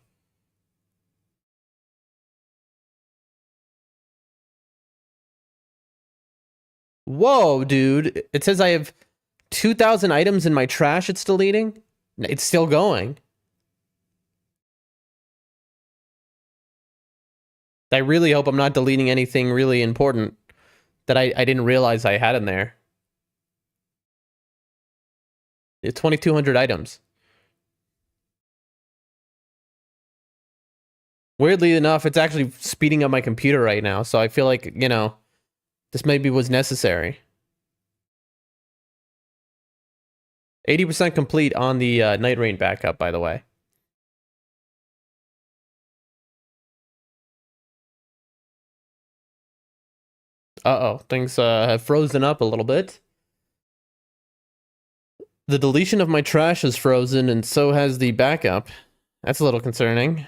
Whoa, dude. It says I have 2,000 items in my trash it's deleting. It's still going. I really hope I'm not deleting anything really important that I didn't realize I had in there. It's 2,200 items. Weirdly enough, it's actually speeding up my computer right now, so I feel like, you know, this maybe was necessary. 80% complete on the Night Rain backup, by the way. Uh-oh, things have frozen up a little bit. The deletion of my trash is frozen, and so has the backup. That's a little concerning.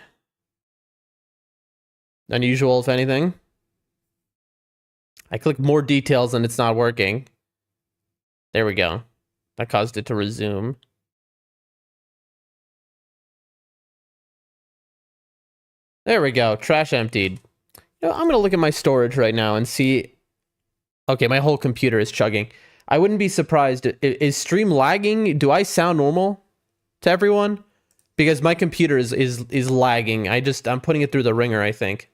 Unusual, if anything. I click more details and it's not working. There we go. That caused it to resume. There we go. Trash emptied. You know, I'm going to look at my storage right now and see. Okay, my whole computer is chugging. I wouldn't be surprised. Is stream lagging? Do I sound normal to everyone? Because my computer is lagging. I'm putting it through the ringer, I think.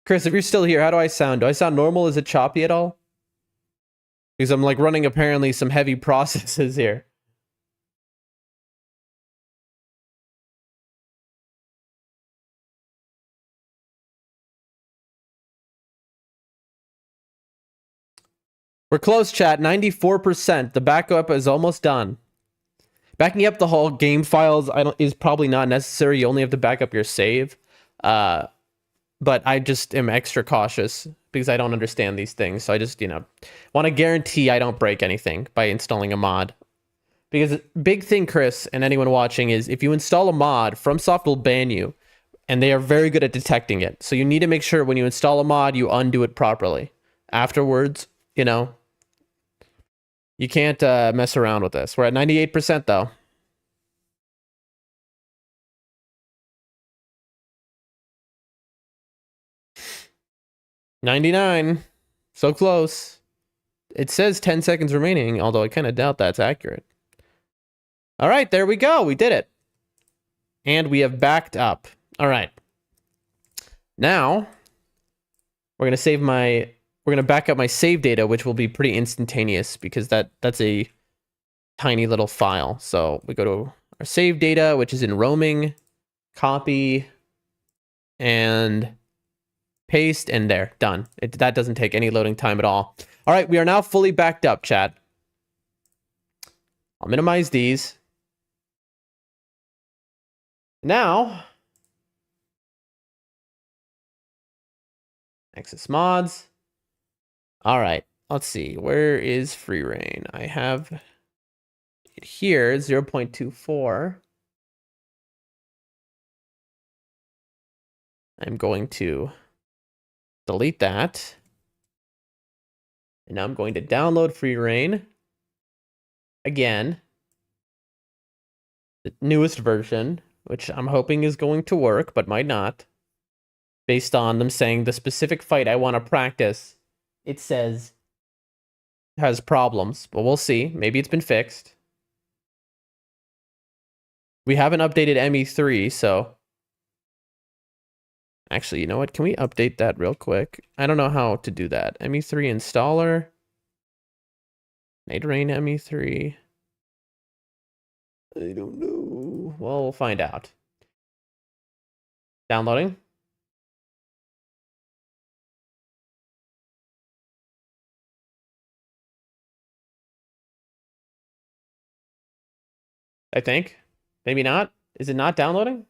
Chris, if you're still here, how do I sound? Do I sound normal? Is it choppy at all? Because I'm like running apparently some heavy processes here. We're close, chat. 94%. The backup is almost done. Backing up the whole game files is probably not necessary. You only have to back up your save. But I just am extra cautious because I don't understand these things. So I just, you know, want to guarantee I don't break anything by installing a mod. Because big thing, Chris, and anyone watching, is if you install a mod, FromSoft will ban you. And they are very good at detecting it. So you need to make sure when you install a mod, you undo it properly. Afterwards, you know, you can't mess around with this. We're at 98% though. $99. So close. It says 10 seconds remaining, although I kind of doubt that's accurate. All right, there we go. We did it. And we have backed up. All right. Now, we're going to back up my save data, which will be pretty instantaneous because that's a tiny little file. So we go to our save data, which is in roaming, copy, and paste, and there, done. That doesn't take any loading time at all. All right, we are now fully backed up, chat. I'll minimize these. Now, access mods. All right, let's see. Where is free reign? I have it here, 0.24. I'm going to delete that. And now I'm going to download free reign. Again, the newest version, which I'm hoping is going to work, but might not. Based on them saying the specific fight I want to practice, it says has problems, but we'll see. Maybe it's been fixed. We haven't updated ME3, so... Actually, you know what? Can we update that real quick? I don't know how to do that. ME3 installer. Night Rain ME3. I don't know. Well, we'll find out. Downloading. I think. Maybe not. Is it not downloading?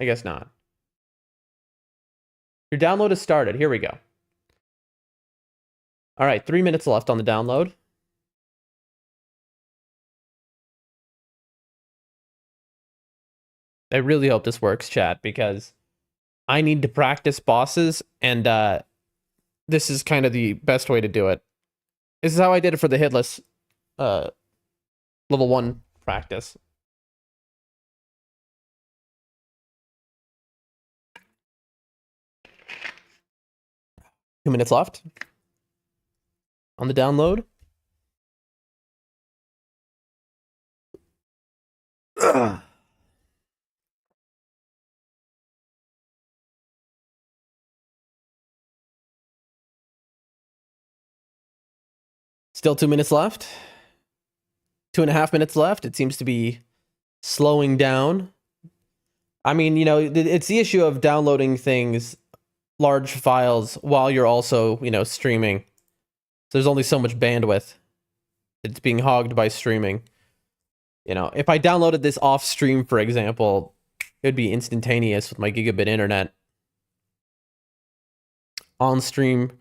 I guess not. Your download has started. Here we go. All right, 3 minutes left on the download. I really hope this works, chat, because I need to practice bosses, and this is kind of the best way to do it. This is how I did it for the hitless level 1 practice. Two minutes left on the download. Ugh. Still 2 minutes left. 2.5 minutes left. It seems to be slowing down. I mean, you know, it's the issue of downloading things, large files, while you're also, you know, streaming. So there's only so much bandwidth. It's being hogged by streaming. You know, if I downloaded this off stream, for example, it would be instantaneous with my gigabit internet. On stream,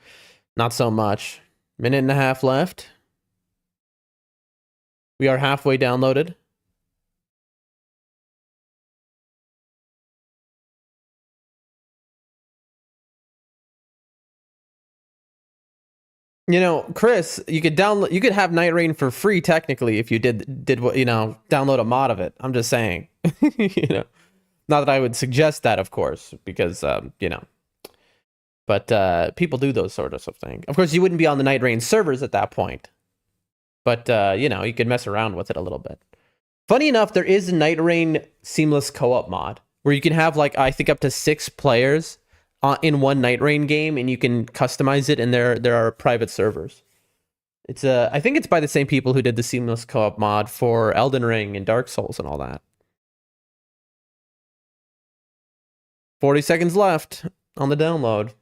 not so much. 1.5 minutes left. We are halfway downloaded. You know, Chris, you could have Night Rain for free technically if you did what, you know, download a mod of it. I'm just saying. You know. Not that I would suggest that, of course, because you know. But people do those sort of things. Of course, you wouldn't be on the Night Rain servers at that point. But you know, you could mess around with it a little bit. Funny enough, there is a Night Rain seamless co-op mod where you can have, like, I think up to 6 players in one Night Rain game, and you can customize it, and there are private servers. It's I think it's by the same people who did the seamless co-op mod for Elden Ring and Dark Souls and all that. 40 seconds left on the download.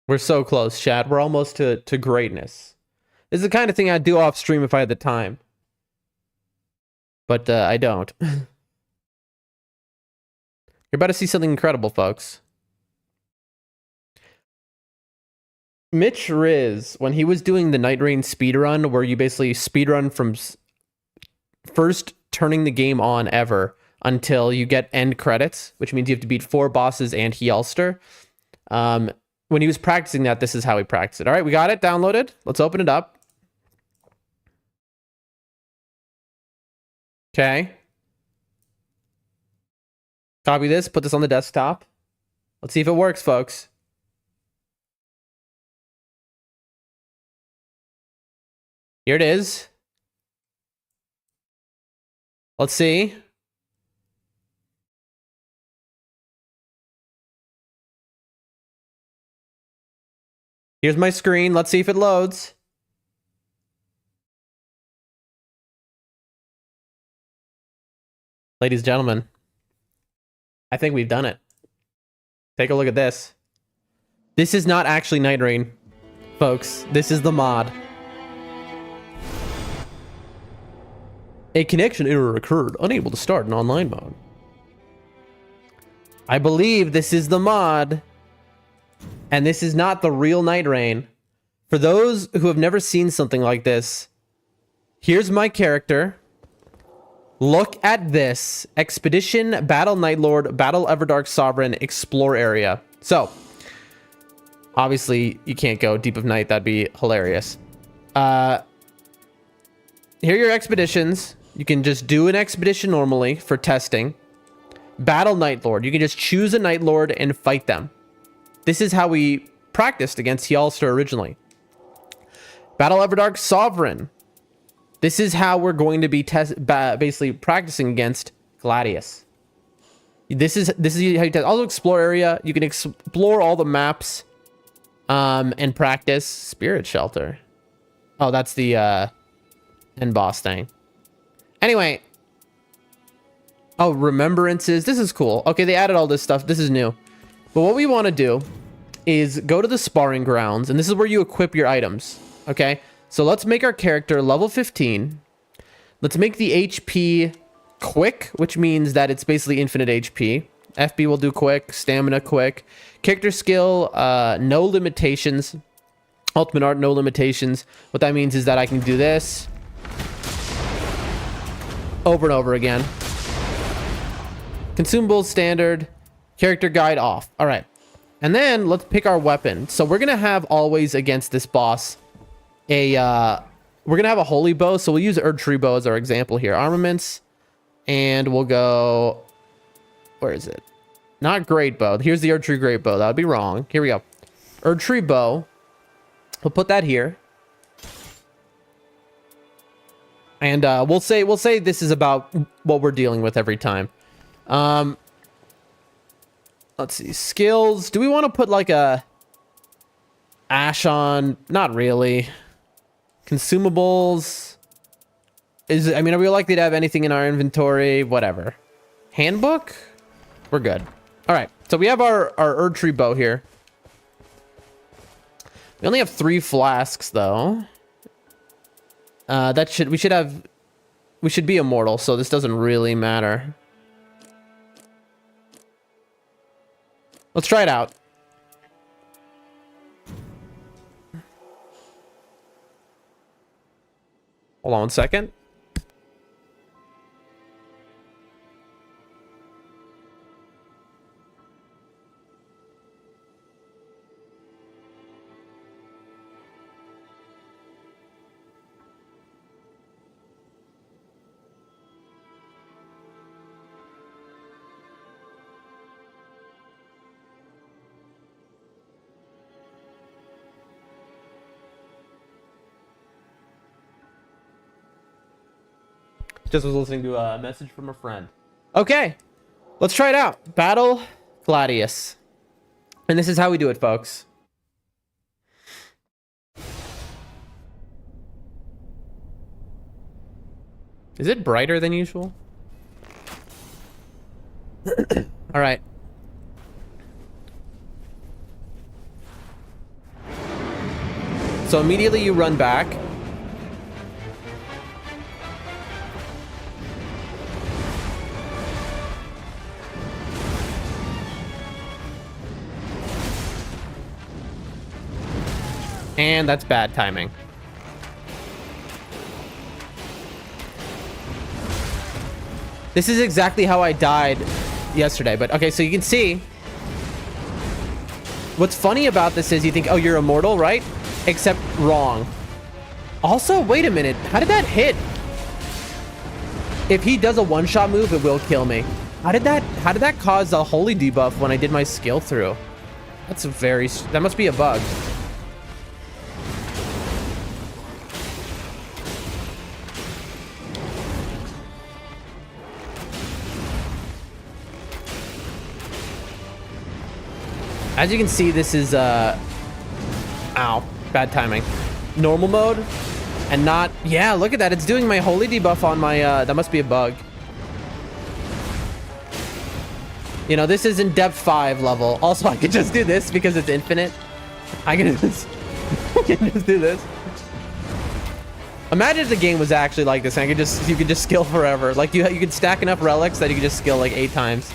We're so close, chat. We're almost to greatness. This is the kind of thing I'd do off stream if I had the time. But I don't. You're about to see something incredible, folks. Mitch Riz, when he was doing the Night Rain speedrun, where you basically speedrun from first turning the game on ever until you get end credits, which means you have to beat 4 bosses and Healster. When he was practicing that, this is how he practiced it. All right, we got it downloaded. Let's open it up. Okay. Copy this, put this on the desktop. Let's see if it works, folks. Here it is. Let's see. Here's my screen. Let's see if it loads. Ladies and gentlemen, I think we've done it. Take a look at this. This is not actually Night Rain, folks. This is the mod. A connection error occurred. Unable to start in online mode. I believe this is the mod. And this is not the real Night Rain. For those who have never seen something like this, here's my character. Look at this. Expedition, Battle Nightlord, Battle Everdark Sovereign, Explore Area. So, obviously, you can't go Deep of Night. That'd be hilarious. Here are your expeditions. You can just do an expedition normally for testing. Battle Nightlord. You can just choose a Nightlord and fight them. This is how we practiced against Hjalster originally. Battle Everdark Sovereign. This is how we're going to be basically practicing against Gladius. This is how you test. Also, Explore Area. You can explore all the maps and practice. Spirit Shelter. Oh, that's the end boss thing. Anyway. Oh, Remembrances. This is cool. Okay, they added all this stuff. This is new. But what we want to do is go to the sparring grounds, and this is where you equip your items. Okay, so let's make our character level 15. Let's make the HP quick, which means that it's basically infinite HP. FB will do quick, stamina quick. Character skill, no limitations. Ultimate art, no limitations. What that means is that I can do this over and over again. Consumables, standard. Character guide off. All right. And then let's pick our weapon. So we're going to have always against this boss we're going to have a holy bow. So we'll use Erdtree bow as our example here. Armaments. And we'll go, where is it? Not great bow. Here's the Erdtree great bow. That would be wrong. Here we go. Erdtree bow. We'll put that here. And we'll say this is about what we're dealing with every time. Let's see. Skills. Do we want to put like a Ash on? Not really. Consumables. Are we likely to have anything in our inventory? Whatever. Handbook? We're good. All right. So we have our Erdtree bow here. We only have 3 flasks though. We should be immortal, so this doesn't really matter. Let's try it out. Hold on 1 second. Just was listening to a message from a friend. Okay, let's try it out. Battle Gladius. And this is how we do it, folks. Is it brighter than usual? All right. So immediately you run back. And that's bad timing. This is exactly how I died yesterday. But okay, so you can see. What's funny about this is you think, oh, you're immortal, right? Except wrong. Also, wait a minute. How did that hit? If he does a one-shot move, it will kill me. How did that cause a holy debuff when I did my skill through? That must be a bug. As you can see, this is, ow, bad timing. Normal mode, and not, yeah, look at that. It's doing my holy debuff on my, that must be a bug. You know, this isn't depth 5 level. Also, I could just do this because it's infinite. I can just, I can just do this. Imagine if the game was actually like this and you could just skill forever. Like you could stack enough relics that you could just skill like 8 times.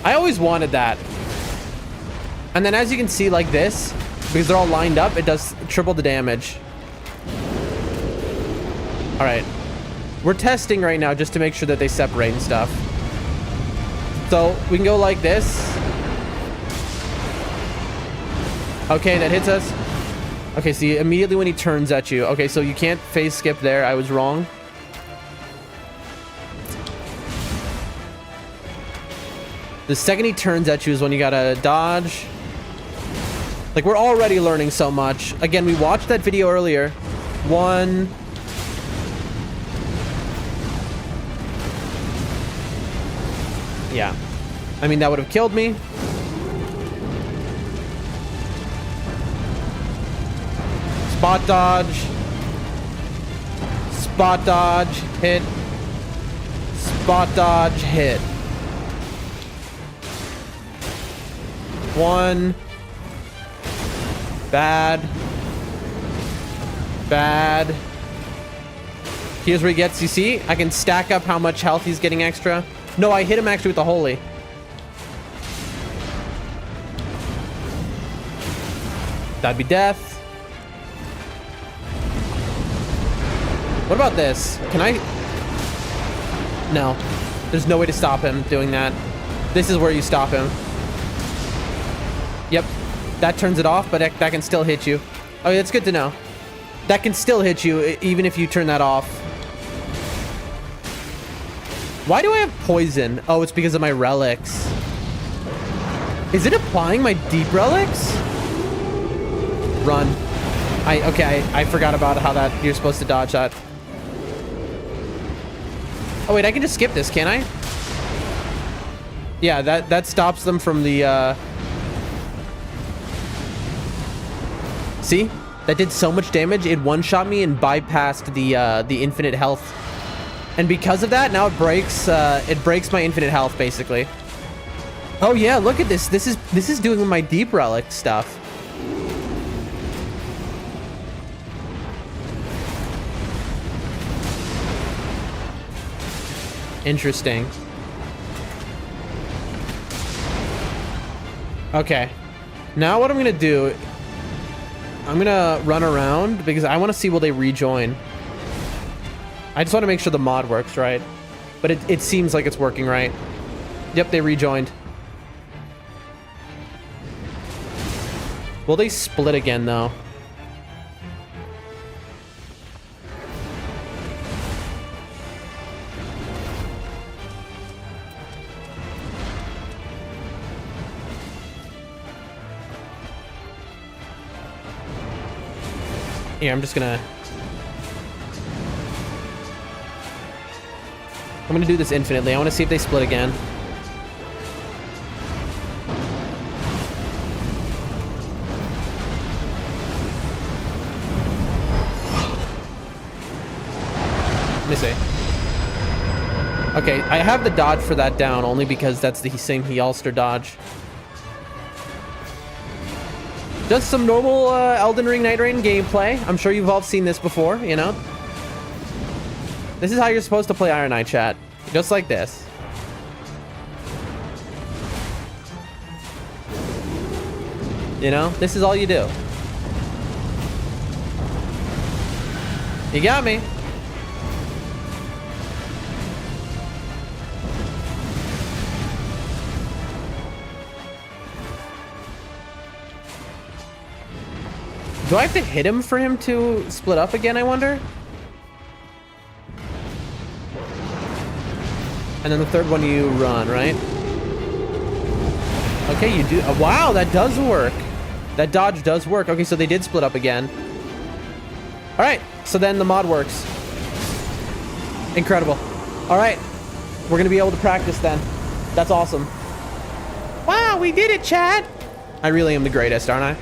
I always wanted that. And then as you can see like this, because they're all lined up, it does triple the damage. All right. We're testing right now just to make sure that they separate and stuff. So we can go like this. Okay, that hits us. Okay, see, immediately when he turns at you. Okay, so you can't phase skip there. I was wrong. The second he turns at you is when you gotta dodge. Like, we're already learning so much. Again, we watched that video earlier. 1. Yeah. I mean, that would have killed me. Spot dodge. Spot dodge. Hit. Spot dodge. Hit. 1. Bad. Bad. Here's where he gets, you see? I can stack up how much health he's getting extra. No, I hit him actually with the holy. That'd be death. What about this? Can I? No. There's no way to stop him doing that. This is where you stop him. Yep. That turns it off, but that can still hit you. Oh, that's good to know. That can still hit you even if you turn that off. Why do I have poison? Oh, it's because of my relics. Is it applying my deep relics? Run. Okay, I forgot about how that you're supposed to dodge that. Oh wait, I can just skip this, can't I? Yeah, that stops them from the See? That did so much damage, it one-shot me and bypassed the infinite health. And because of that, now it breaks my infinite health, basically. Oh yeah, look at this. This is doing my deep relic stuff. Interesting. Okay. Now what I'm gonna do, I'm gonna run around because I want to see will they rejoin. I just want to make sure the mod works right. But it seems like it's working right. Yep, they rejoined. Will they split again, though? Here, I'm gonna do this infinitely. I want to see if they split again. Let me see. Okay, I have the dodge for that down only because that's the same Healster dodge. Just some normal Elden Ring Night Rain gameplay. I'm sure you've all seen this before, you know? This is how you're supposed to play Iron Knight, chat. Just like this. You know? This is all you do. You got me. Do I have to hit him for him to split up again, I wonder? And then the third one you run, right? Okay, you do. Wow, that does work. That dodge does work. Okay, so they did split up again. All right, so then the mod works. Incredible. All right, we're going to be able to practice then. That's awesome. Wow, we did it, Chad. I really am the greatest, aren't I?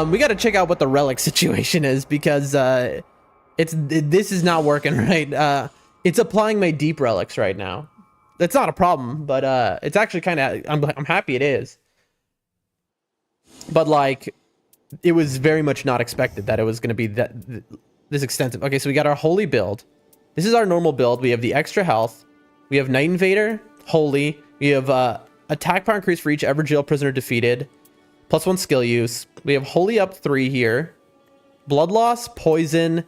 We got to check out what the relic situation is because this is not working right. It's applying my deep relics right now. It's not a problem, but it's actually kind of, I'm happy it is. But like, it was very much not expected that it was going to be this extensive. Okay, so we got our holy build. This is our normal build. We have the extra health. We have Night Invader, holy. We have attack power increase for each ever jail prisoner defeated. +1 skill use. We have holy up 3 here. Blood loss, poison.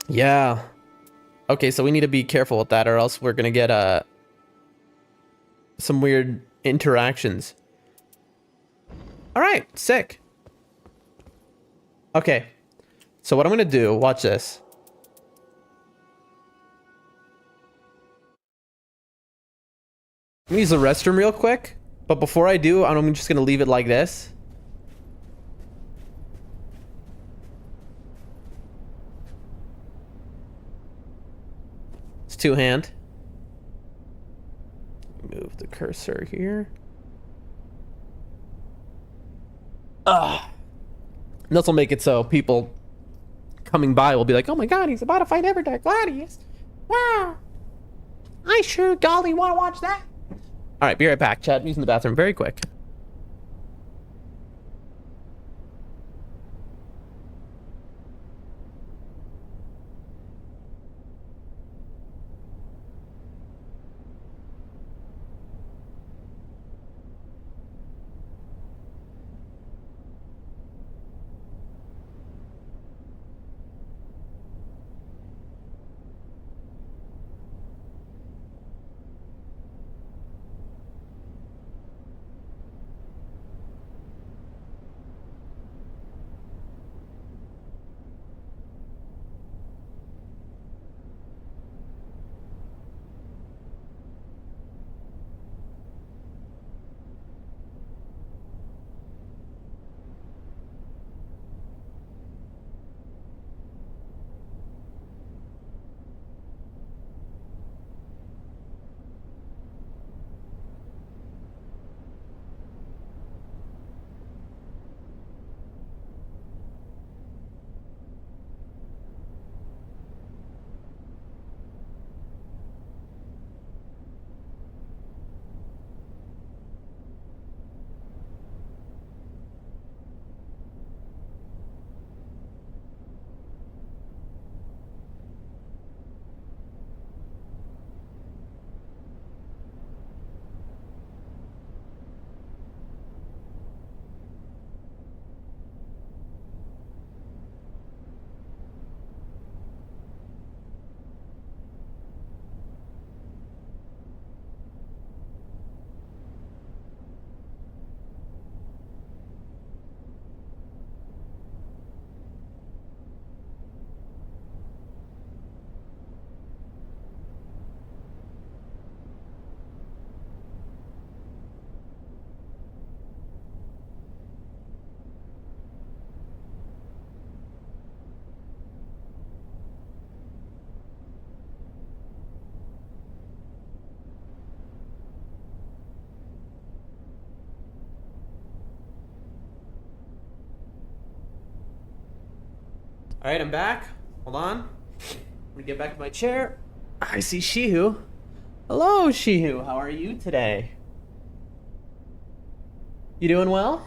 Yeah. Okay, so we need to be careful with that, or else we're gonna get some weird interactions. All right, sick. Okay, so what I'm gonna do, watch this. I'm gonna use the restroom real quick, but before I do, I'm just gonna leave it like this. It's 2-hand. Move the cursor here. This will make it so people coming by will be like, oh my god, he's about to fight Everdark Gladius. Wow. I sure golly want to watch that. All right, be right back, chat. I'm using the bathroom very quick. All right, I'm back. Hold on. Let me get back to my chair. I see Shihu. Hello, Shihu. How are you today? You doing well?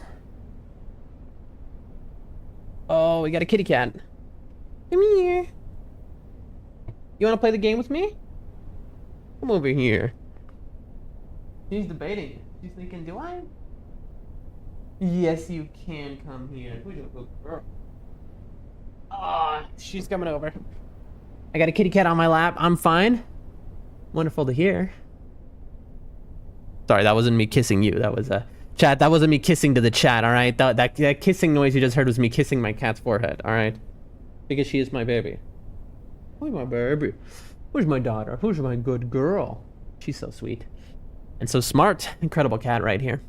Oh, we got a kitty cat. Come here. You want to play the game with me? Come over here. She's debating. She's thinking, do I? Yes, you can come here. Who's your good girl? She's coming over. I got a kitty cat on my lap. I'm fine. Wonderful to hear. Sorry, that wasn't me kissing you. That was chat. That wasn't me kissing to the chat. All right. That kissing noise you just heard was me kissing my cat's forehead. All right. Because she is my baby. Who's my baby? Who's my daughter? Who's my good girl? She's so sweet and so smart. Incredible cat right here.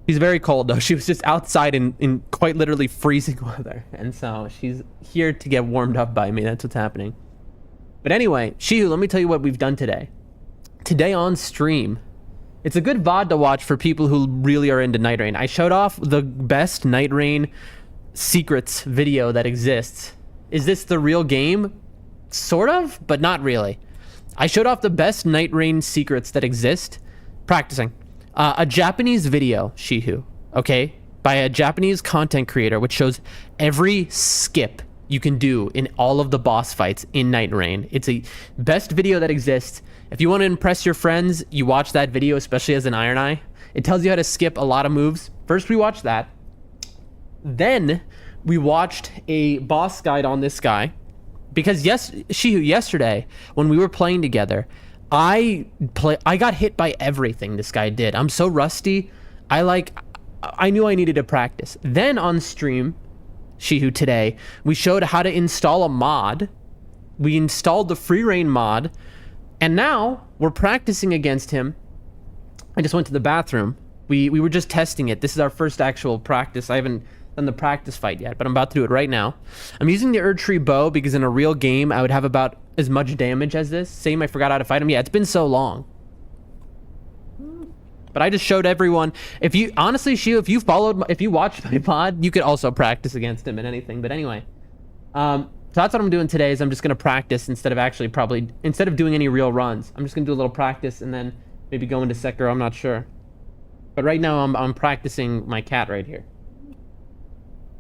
She's very cold though. She was just outside in quite literally freezing weather. And so she's here to get warmed up by me. That's what's happening. But anyway, Shihu, let me tell you what we've done today. Today on stream, it's a good VOD to watch for people who really are into Night Rain. I showed off the best Night Rain secrets video that exists. Is this the real game? Sort of, but not really. I showed off the best Night Rain secrets that exist practicing. A Japanese video, Shihu, okay, by a Japanese content creator, which shows every skip you can do in all of the boss fights in Night Rain. It's a best video that exists. If you want to impress your friends, you watch that video, especially as an Iron Eye. It tells you how to skip a lot of moves. First, we watched that. Then we watched a boss guide on this guy. Because Shihu, yesterday, when we were playing together, I got hit by everything this guy did. I'm so rusty. I knew I needed to practice. Then on stream, Shihu, today, we showed how to install a mod. We installed the free reign mod, and now we're practicing against him. I just went to the bathroom. We were just testing it. This is our first actual practice. I haven't done the practice fight yet, but I'm about to do it right now. I'm using the Erdtree bow because in a real game, I would have about as much damage as this. Same, I forgot how to fight him. Yeah, it's been so long. But I just showed everyone. If you, honestly, Shiu, if you watched my pod, you could also practice against him and anything. But anyway, so that's what I'm doing today is I'm just going to practice instead of doing any real runs. I'm just going to do a little practice and then maybe go into Sekiro. I'm not sure. But right now I'm practicing my cat right here.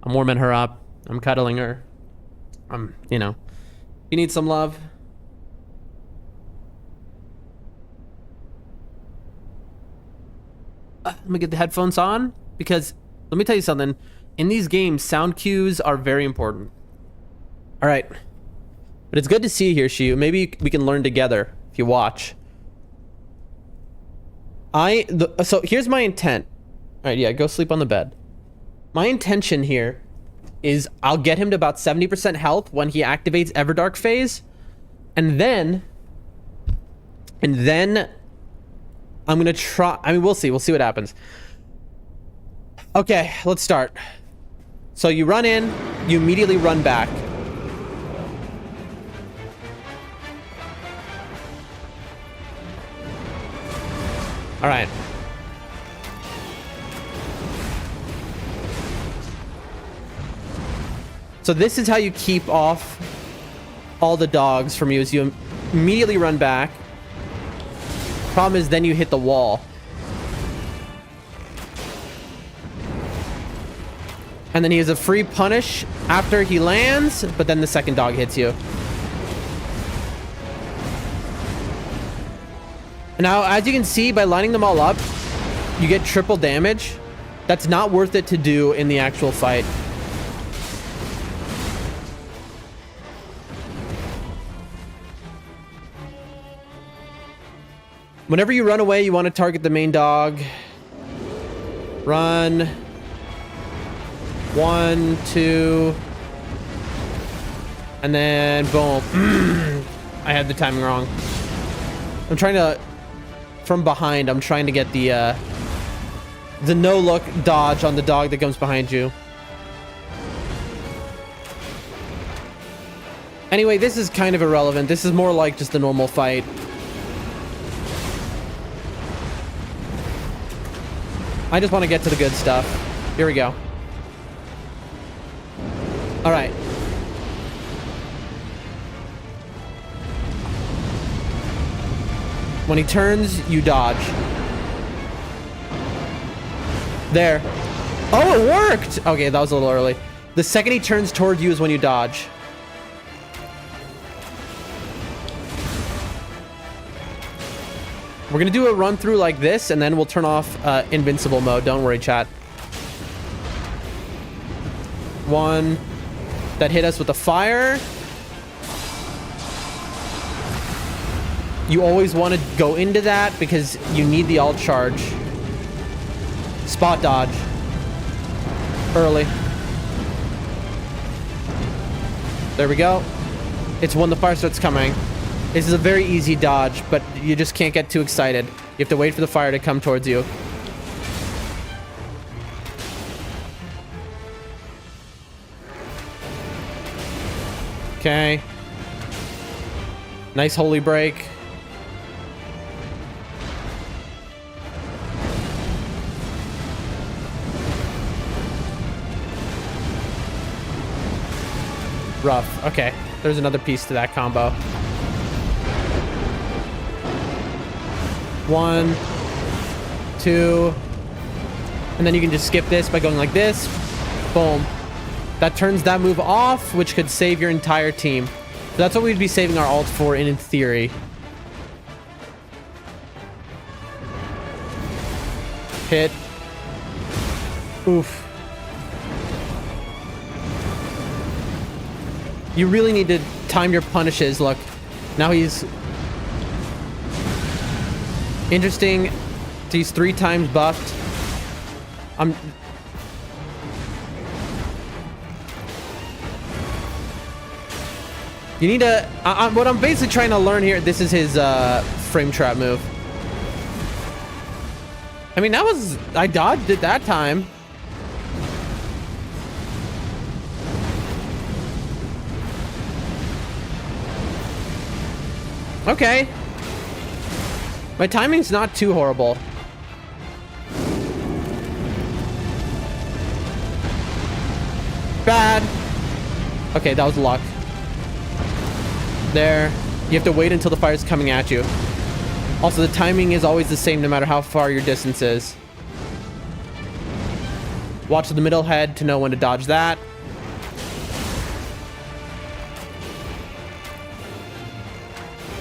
I'm warming her up. I'm cuddling her. You know, you need some love. Let me get the headphones on because let me tell you something. In these games, sound cues are very important. All right. But it's good to see you here, Shiu. Maybe we can learn together if you watch. So here's my intent. All right, yeah, go sleep on the bed. My intention here is I'll get him to about 70% health when he activates Everdark phase. And then I'm going to try. I mean, we'll see. We'll see what happens. Okay, let's start. So you run in, you immediately run back. All right. So this is how you keep off all the dogs from you, is you immediately run back. Problem is then you hit the wall. And then he has a free punish after he lands, but then the second dog hits you. Now, as you can see, by lining them all up, you get triple damage. That's not worth it to do in the actual fight. Whenever you run away, you want to target the main dog. Run. 1, 2. And then boom. I had the timing wrong. I'm trying to, from behind, I'm trying to get the no-look dodge on the dog that comes behind you. Anyway, this is kind of irrelevant. This is more like just a normal fight. I just want to get to the good stuff. Here we go. All right. When he turns, you dodge. There. Oh, it worked! Okay, that was a little early. The second he turns toward you is when you dodge. We're gonna do a run through like this, and then we'll turn off invincible mode. Don't worry, chat. One that hit us with the fire. You always want to go into that because you need the alt charge. Spot dodge. Early. There we go. It's when the fire starts coming. This is a very easy dodge, but you just can't get too excited. You have to wait for the fire to come towards you. Okay. Nice holy break. Rough. Okay. There's another piece to that combo. 1, 2, and then you can just skip this by going like this. Boom. That turns that move off, which could save your entire team. So that's what we'd be saving our ult for in theory. Hit. Oof. You really need to time your punishes. Look, now he's interesting. He's 3 times buffed. You need to. What I'm basically trying to learn here. This is his frame trap move. I mean, that was. I dodged it that time. Okay. My timing's not too horrible. Bad. Okay, that was luck. There. You have to wait until the fire's coming at you. Also, the timing is always the same no matter how far your distance is. Watch the middle head to know when to dodge that.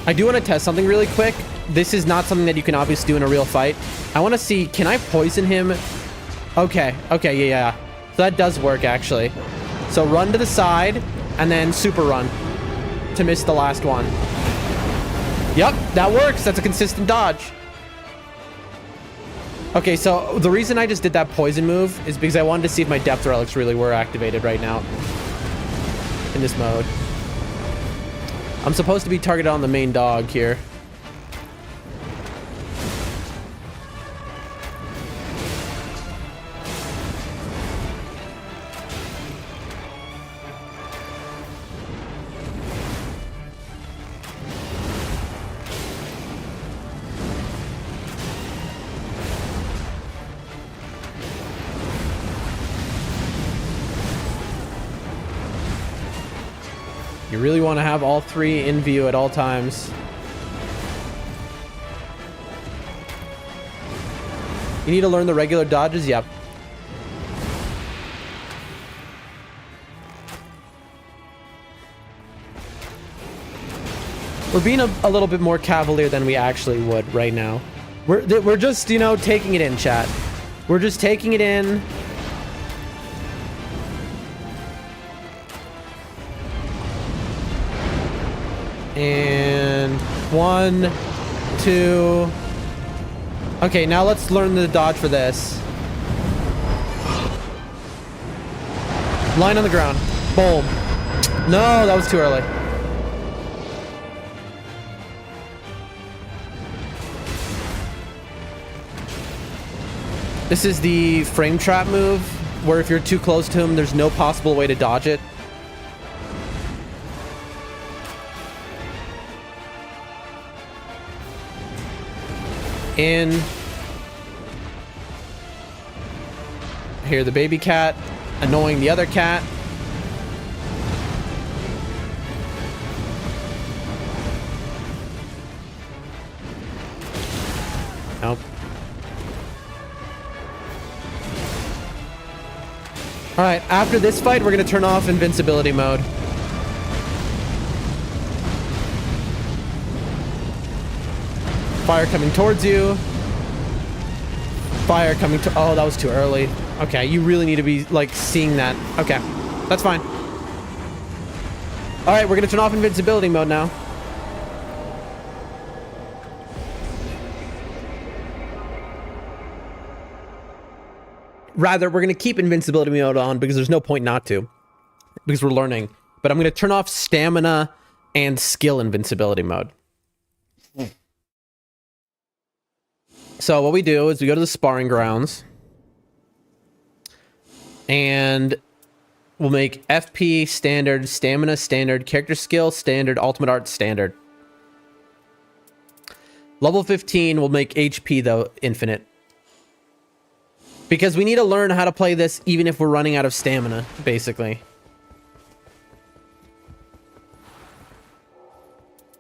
I do want to test something really quick. This is not something that you can obviously do in a real fight. I want to see, can I poison him? Okay, yeah. So that does work, actually. So run to the side, and then super run to miss the last one. Yep, that works. That's a consistent dodge. Okay, so the reason I just did that poison move is because I wanted to see if my depth relics really were activated right now in this mode. I'm supposed to be targeted on the main dog here. You really want to have all 3 in view at all times. You need to learn the regular dodges? Yep. We're being a little bit more cavalier than we actually would right now. We're just, you know, taking it in, chat. We're just taking it in. And 1, 2. Okay, now let's learn the dodge for this. Line on the ground. Boom. No, that was too early. This is the frame trap move, where if you're too close to him, there's no possible way to dodge it. In. Here, the baby cat annoying the other cat. Nope. Alright, after this fight, we're going to turn off invincibility mode. Fire coming towards you. Fire coming to... Oh, that was too early. Okay, you really need to be, like, seeing that. Okay, that's fine. Alright, we're going to turn off invincibility mode now. Rather, we're going to keep invincibility mode on because there's no point not to. Because we're learning. But I'm going to turn off stamina and skill invincibility mode. So what we do is we go to the sparring grounds. And we'll make FP standard, stamina standard, character skill standard, ultimate art standard. Level 15 will make HP, though, infinite. Because we need to learn how to play this even if we're running out of stamina, basically.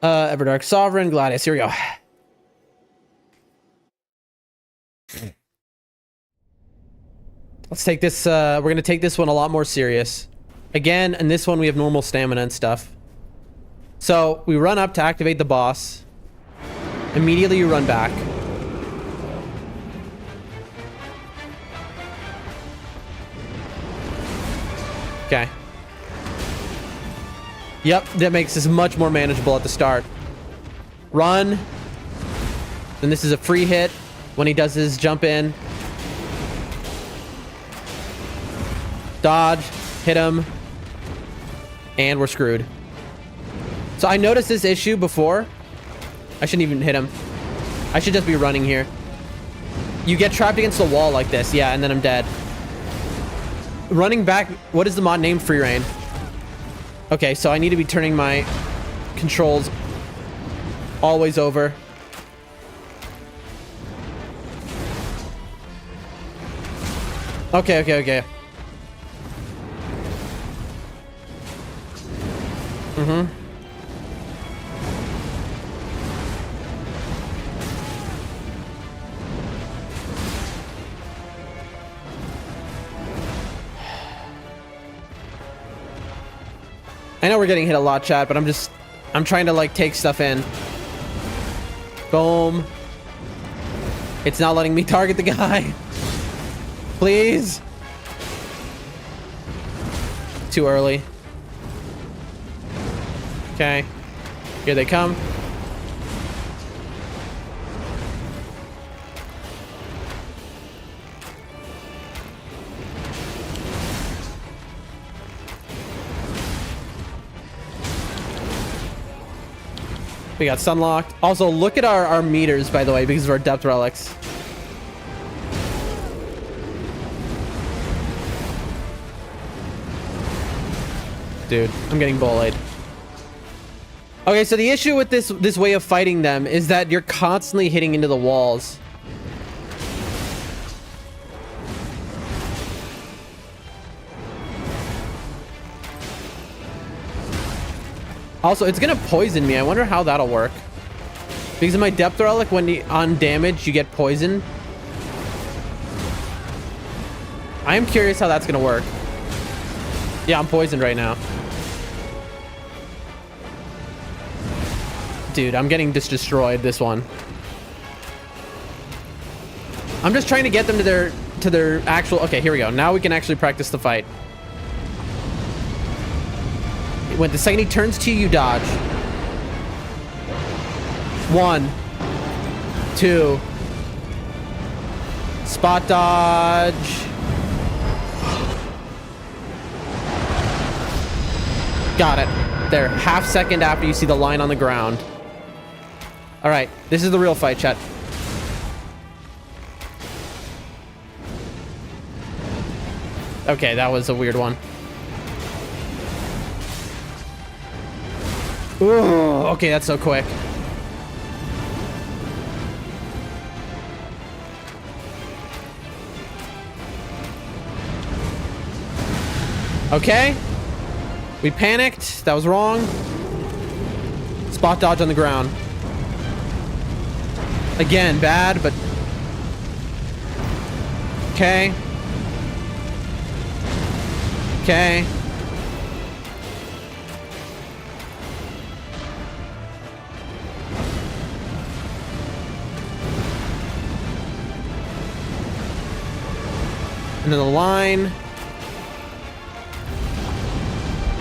Everdark Sovereign, Gladius, here we go. Let's take this, we're gonna take this one a lot more serious. Again, in this one we have normal stamina and stuff. So, we run up to activate the boss. Immediately you run back. Okay. Yep, that makes this much more manageable at the start. Run. Then this is a free hit when he does his jump in. Dodge, hit him, and we're screwed. So I noticed this issue before. I shouldn't even hit him. I should just be running here. You get trapped against the wall like this, yeah, and then I'm dead. Running back, what is the mod name? Free reign. Okay, so I need to be turning my controls always over. Okay. Mm-hmm. I know we're getting hit a lot, chat, but I'm trying to like take stuff in. Boom. It's not letting me target the guy. Please. Too early. Okay. Here they come. We got sunlocked. Also, look at our meters, by the way, because of our depth relics. Dude, I'm getting bullied. Okay, so the issue with this way of fighting them is that you're constantly hitting into the walls. Also, it's gonna poison me. I wonder how that'll work. Because of my depth relic, when on damage, you get poisoned. I am curious how that's gonna work. Yeah, I'm poisoned right now. Dude, I'm getting destroyed, this one. I'm just trying to get them to their actual... Okay, here we go. Now we can actually practice the fight. When the second he turns to you, you dodge. 1, 2. Spot dodge. Got it. There, half second after you see the line on the ground. All right, this is the real fight, chat. Okay, that was a weird one. Ooh, okay, that's so quick. Okay. We panicked. That was wrong. Spot dodge on the ground. Again, bad, but... Okay. Okay. And then the line.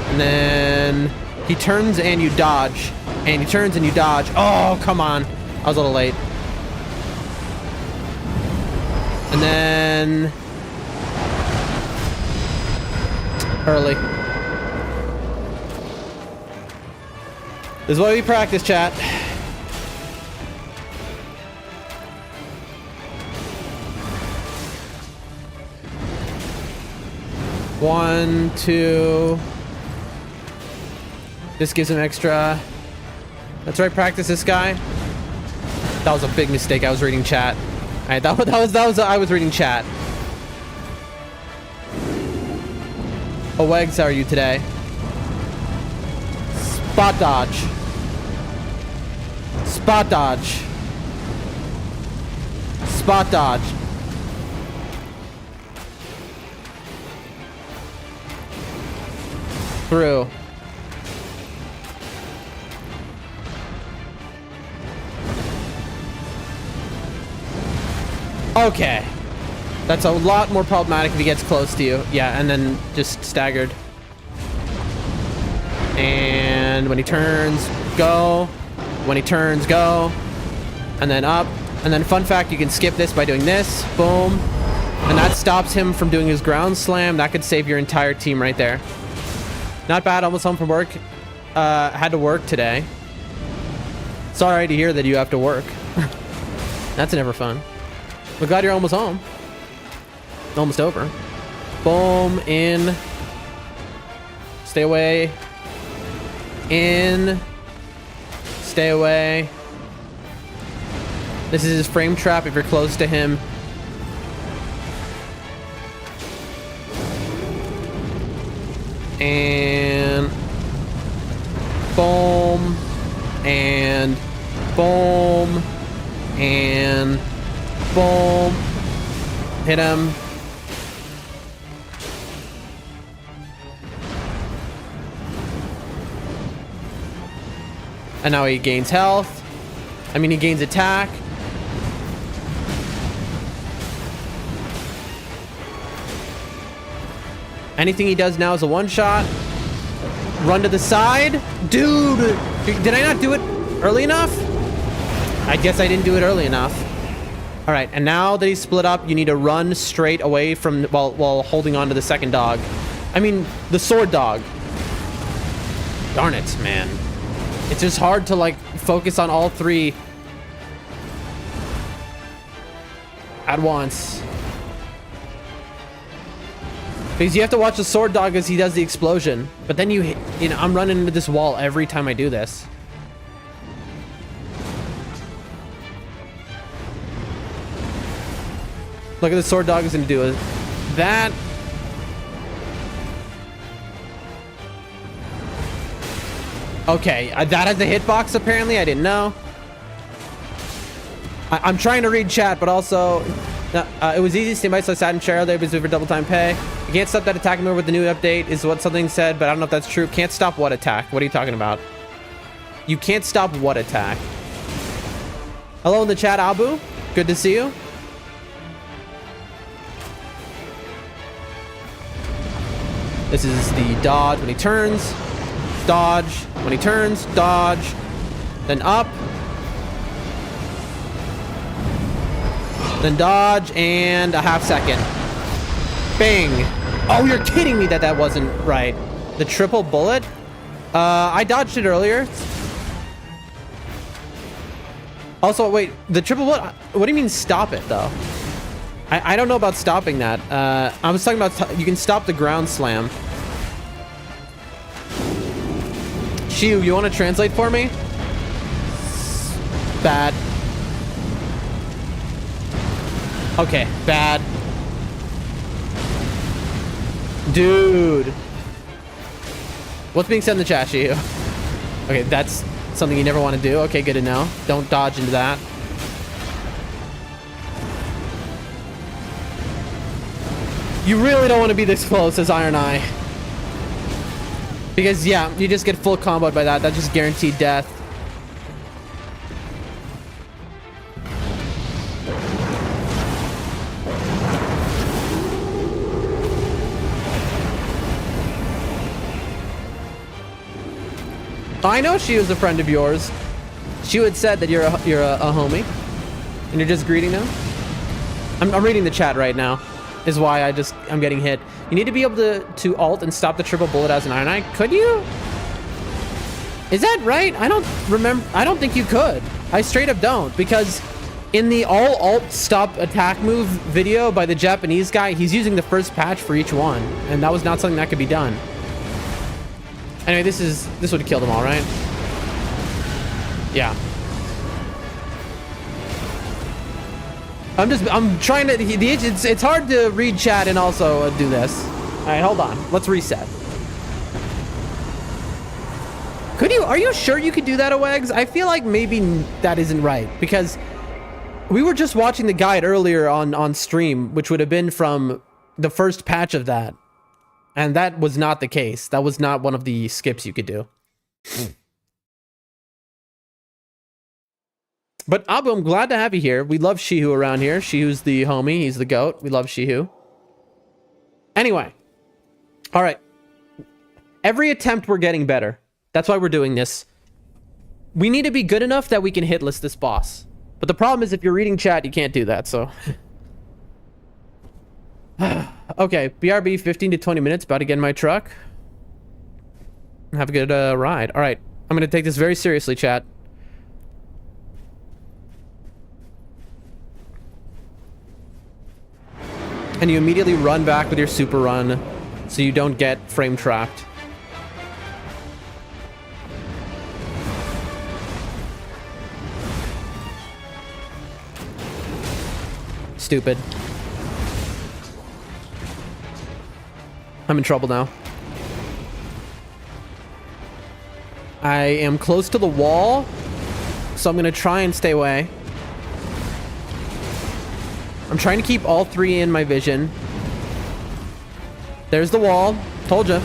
And then he turns and you dodge. And he turns and you dodge. Oh, come on. I was a little late. And then... early. This is why we practice, chat. One, two. This gives him extra. That's right, practice this guy. That was a big mistake. I was reading chat. All right, that was I was reading chat. Oh, Wags, how are you today? Spot dodge. Spot dodge. Spot dodge. through. Okay. That's a lot more problematic if he gets close to you. Yeah, and then just staggered. And when he turns, go. When he turns, go. And then up. And then fun fact, you can skip this by doing this. Boom. And that stops him from doing his ground slam. That could save your entire team right there. Not bad. Almost home from work. Had to work today. Sorry to hear that you have to work. That's never fun. But glad you're almost home. Almost over. Boom. In. Stay away. In. Stay away. This is his frame trap if you're close to him. And boom. And boom. And boom. Hit him. And now he gains health. I mean, he gains attack. Anything he does now is a one-shot. Run to the side. Dude, did I not do it early enough? I guess I didn't do it early enough. All right, and now that he's split up, you need to run straight away from while holding on to the second dog. I mean, the sword dog. Darn it, man. It's just hard to, like, focus on all three at once. Because you have to watch the sword dog as he does the explosion. But then you know, I'm running into this wall every time I do this. Look at the sword dog is going to do it. That. Okay, that has a hitbox apparently. I didn't know. I'm trying to read chat, but also it was easy to stay by, so I sat in chair there busy for double time pay. You can't stop that attack move with the new update is what something said, but I don't know if that's true. Can't stop what attack? What are you talking about? You can't stop what attack? Hello in the chat, Abu. Good to see you. This is the dodge when he turns. Dodge when he turns. Dodge. Then up. Then dodge and a half second. Bang. Oh, you're kidding me that wasn't right. The triple bullet? I dodged it earlier. Also, wait, the triple bullet, what do you mean stop it though? I don't know about stopping that. I was talking about, you can stop the ground slam. Shiu, you want to translate for me? Bad. Okay, bad. Dude. What's being said in the chat, Shiu? Okay, that's something you never want to do. Okay, good to know. Don't dodge into that. You really don't want to be this close as Iron Eye. Because, yeah, you just get full comboed by that. That's just guaranteed death. I know she was a friend of yours. She had said that you're a homie. And you're just greeting them. I'm reading the chat right now. Is why I'm getting hit. You need to be able to alt and stop the triple bullet as an Iron Eye. Could you? Is that right? I don't remember. I don't think you could. I straight up don't, because in the all alt stop attack move video by the Japanese guy, he's using the first patch for each one, and that was not something that could be done. Anyway, this would have killed them all, right? Yeah. I'm trying to, it's hard to read chat and also do this. All right, hold on. Let's reset. Are you sure you could do that, Oegs? I feel like maybe that isn't right, because we were just watching the guide earlier on stream, which would have been from the first patch of that. And that was not the case. That was not one of the skips you could do. But Abu, I'm glad to have you here. We love Shihu around here. Shihu's the homie. He's the goat. We love Shihu. Anyway. All right. Every attempt, we're getting better. That's why we're doing this. We need to be good enough that we can hitless this boss. But the problem is if you're reading chat, you can't do that, so... Okay, BRB 15 to 20 minutes. About to get in my truck. Have a good ride. All right. I'm going to take this very seriously, chat. And you immediately run back with your super run so you don't get frame trapped. Stupid. I'm in trouble now. I am close to the wall, so I'm going to try and stay away. I'm trying to keep all three in my vision. There's the wall. Told ya.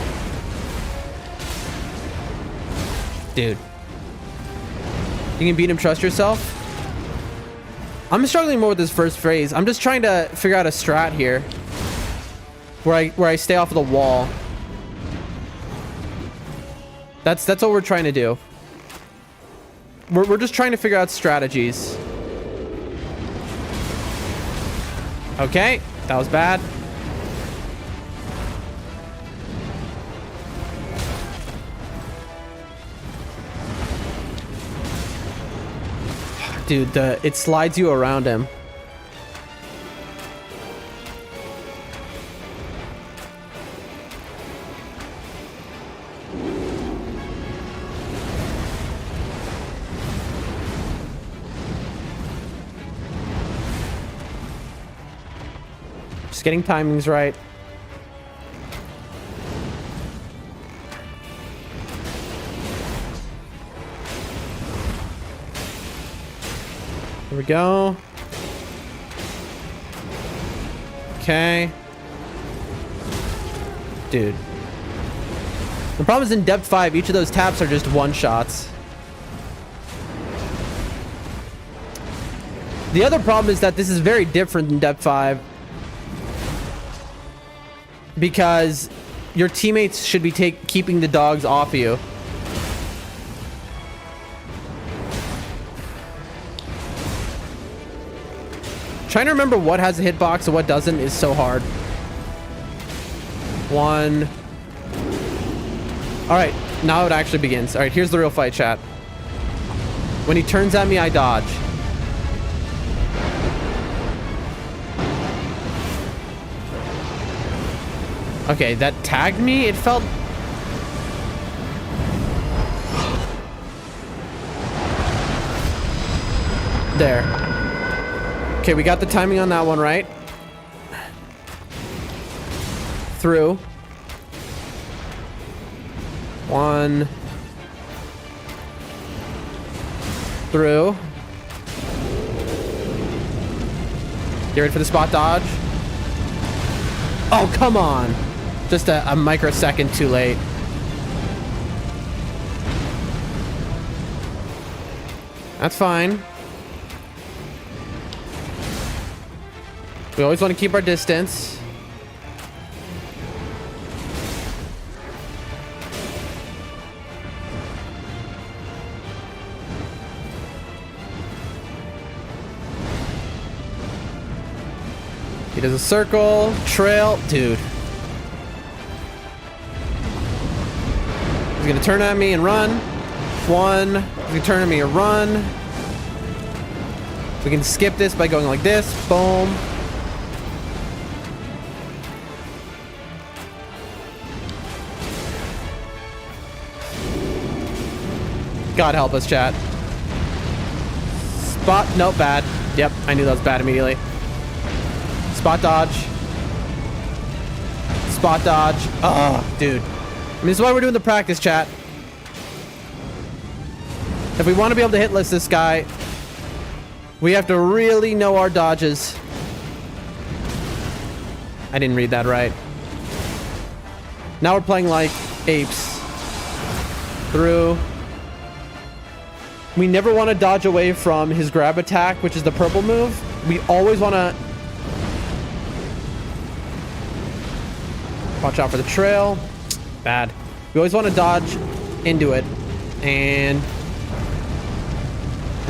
Dude. You can beat him, trust yourself? I'm struggling more with this first phrase. I'm just trying to figure out a strat here. Where I stay off of the wall. That's what we're trying to do. We're just trying to figure out strategies. Okay, that was bad. Dude, it slides you around him. Just getting timings right. Here we go. Okay. Dude. The problem is in depth 5, each of those taps are just one-shots. The other problem is that this is very different than depth 5. Because your teammates should be keeping the dogs off you. Trying to remember what has a hitbox and what doesn't is so hard. One. Alright, now it actually begins. Alright, here's the real fight, chat. When he turns at me, I dodge. Okay, that tagged me. It felt... There. Okay, we got the timing on that one right. Through. One. Through. Get ready for the spot dodge. Oh, come on. Just a microsecond too late. That's fine. We always want to keep our distance. He does a circle, trail, dude. He's gonna turn at me and run. One. He's gonna turn at me and run. We can skip this by going like this. Boom. God help us, chat. Spot. Nope, bad. Yep, I knew that was bad immediately. Spot dodge. Spot dodge. Oh, dude. I mean, this is why we're doing the practice, chat. If we want to be able to hit list this guy, we have to really know our dodges. I didn't read that right. Now we're playing like apes. Through. We never want to dodge away from his grab attack, which is the purple move. We always want to watch out for the trail. Bad. We always want to dodge into it and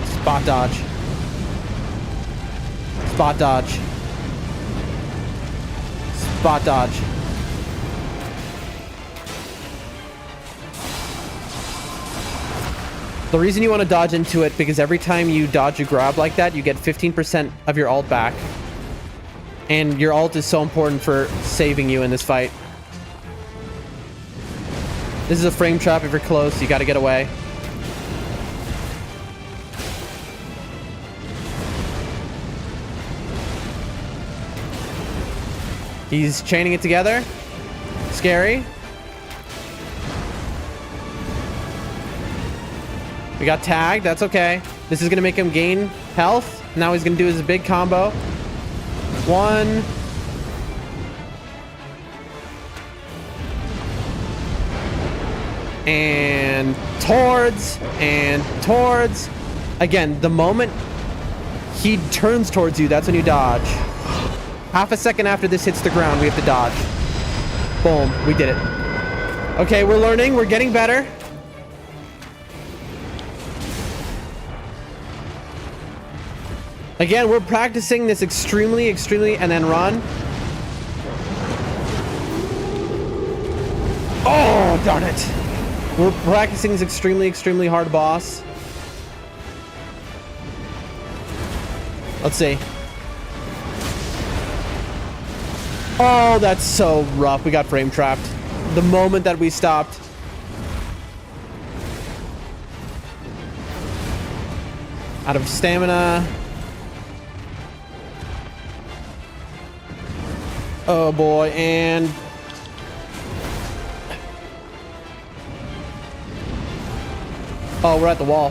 spot dodge. Spot dodge. Spot dodge. The reason you want to dodge into it, because every time you dodge a grab like that, you get 15% of your ult back. And your ult is so important for saving you in this fight. This is a frame trap. If you're close, you got to get away. He's chaining it together. Scary. We got tagged. That's okay. This is going to make him gain health. Now he's going to do his big combo. 1. And towards. And towards. Again, the moment he turns towards you, that's when you dodge. Half a second after this hits the ground, we have to dodge. Boom. We did it. Okay, we're learning. We're getting better. Again, we're practicing this extremely, and then run. Oh, darn it. We're practicing this extremely hard boss. Let's see. Oh, that's so rough. We got frame trapped. The moment that we stopped. Out of stamina. Oh boy, and oh, we're at the wall.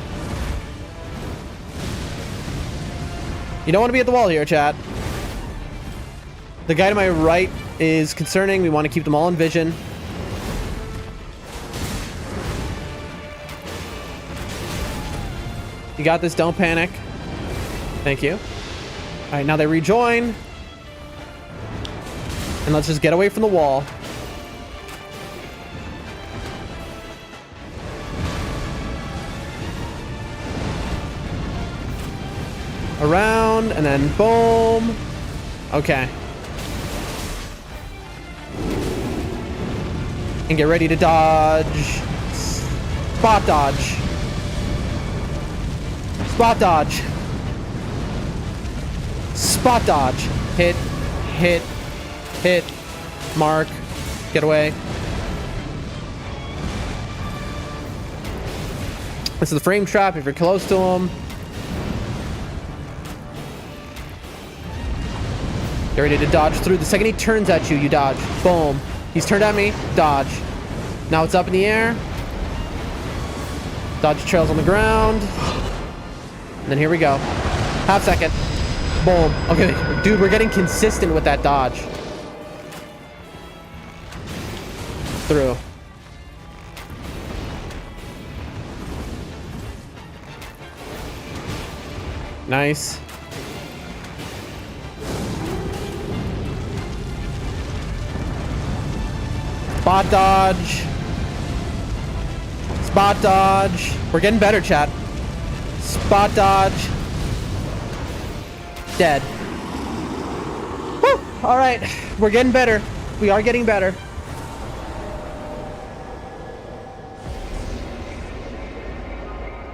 You don't want to be at the wall here, chat. The guy to my right is concerning. We want to keep them all in vision. You got this, don't panic. Thank you. All right, now they rejoin. And let's just get away from the wall. Around, and then boom. Okay. And get ready to dodge. Spot dodge. Spot dodge. Spot dodge. Hit. Hit. Hit. Mark. Get away. This is the frame trap if you're close to him. Get ready to dodge through. The second he turns at you, you dodge. Boom. He's turned at me. Dodge. Now it's up in the air. Dodge trails on the ground. And then here we go. Half second. Boom. Okay, dude, we're getting consistent with that dodge. Through. Nice. Spot dodge. Spot dodge. We're getting better, chat. Spot dodge. Dead. Woo! All right, we're getting better. We are getting better.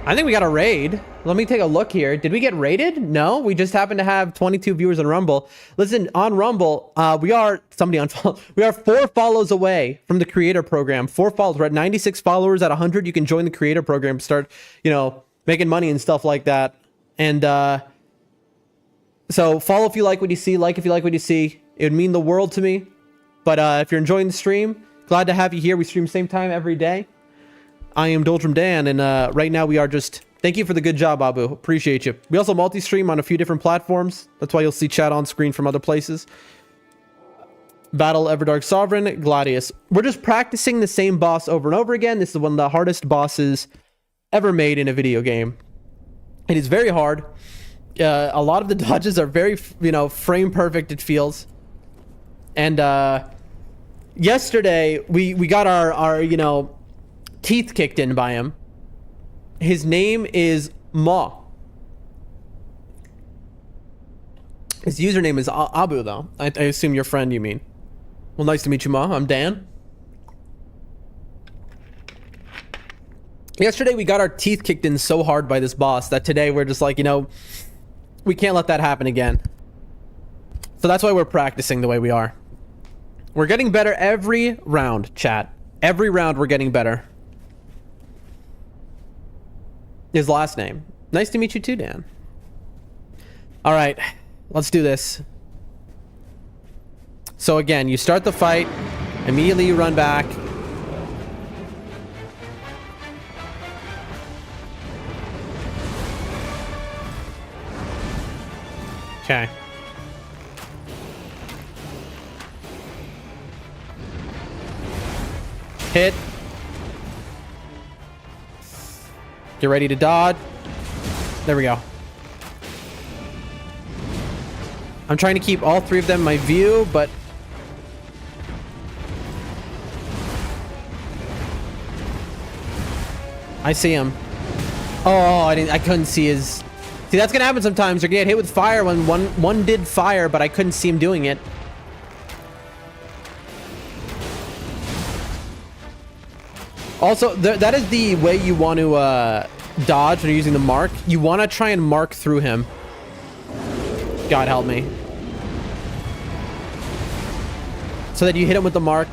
I think we got a raid. Let me take a look here. Did we get raided? No, we just happen to have 22 viewers on Rumble. Listen, on Rumble, we are 4 follows away from the creator program. 4 follows. We're at 96 followers. At 100, you can join the creator program, start, making money and stuff like that. And so follow if you like what you see, like if you like what you see. It would mean the world to me. But if you're enjoying the stream, glad to have you here. We stream same time every day. I am Doldrum Dan, and right now we are just... Thank you for the good job, Abu. Appreciate you. We also multi-stream on a few different platforms. That's why you'll see chat on screen from other places. Battle Everdark Sovereign, Gladius. We're just practicing the same boss over and over again. This is one of the hardest bosses ever made in a video game. It is very hard. A lot of the dodges are very, frame perfect, it feels. And yesterday, we got our teeth kicked in by him. His name is Ma. His username is Abu, though. I assume your friend, you mean. Well, nice to meet you, Ma. I'm Dan. Yesterday, we got our teeth kicked in so hard by this boss that today we're just like, we can't let that happen again. So that's why we're practicing the way we are. We're getting better every round, chat. Every round, we're getting better. His last name. Nice to meet you too, Dan. All right. Let's do this. So again, you start the fight, immediately you run back. Okay. Hit. Get ready to dodge. There we go. I'm trying to keep all three of them in my view, but I see him. Oh, I couldn't see his. See, that's gonna happen sometimes. You're gonna get hit with fire when one did fire, but I couldn't see him doing it. Also, that is the way you want to dodge when you're using the mark. You want to try and mark through him. God help me. So that you hit him with the mark.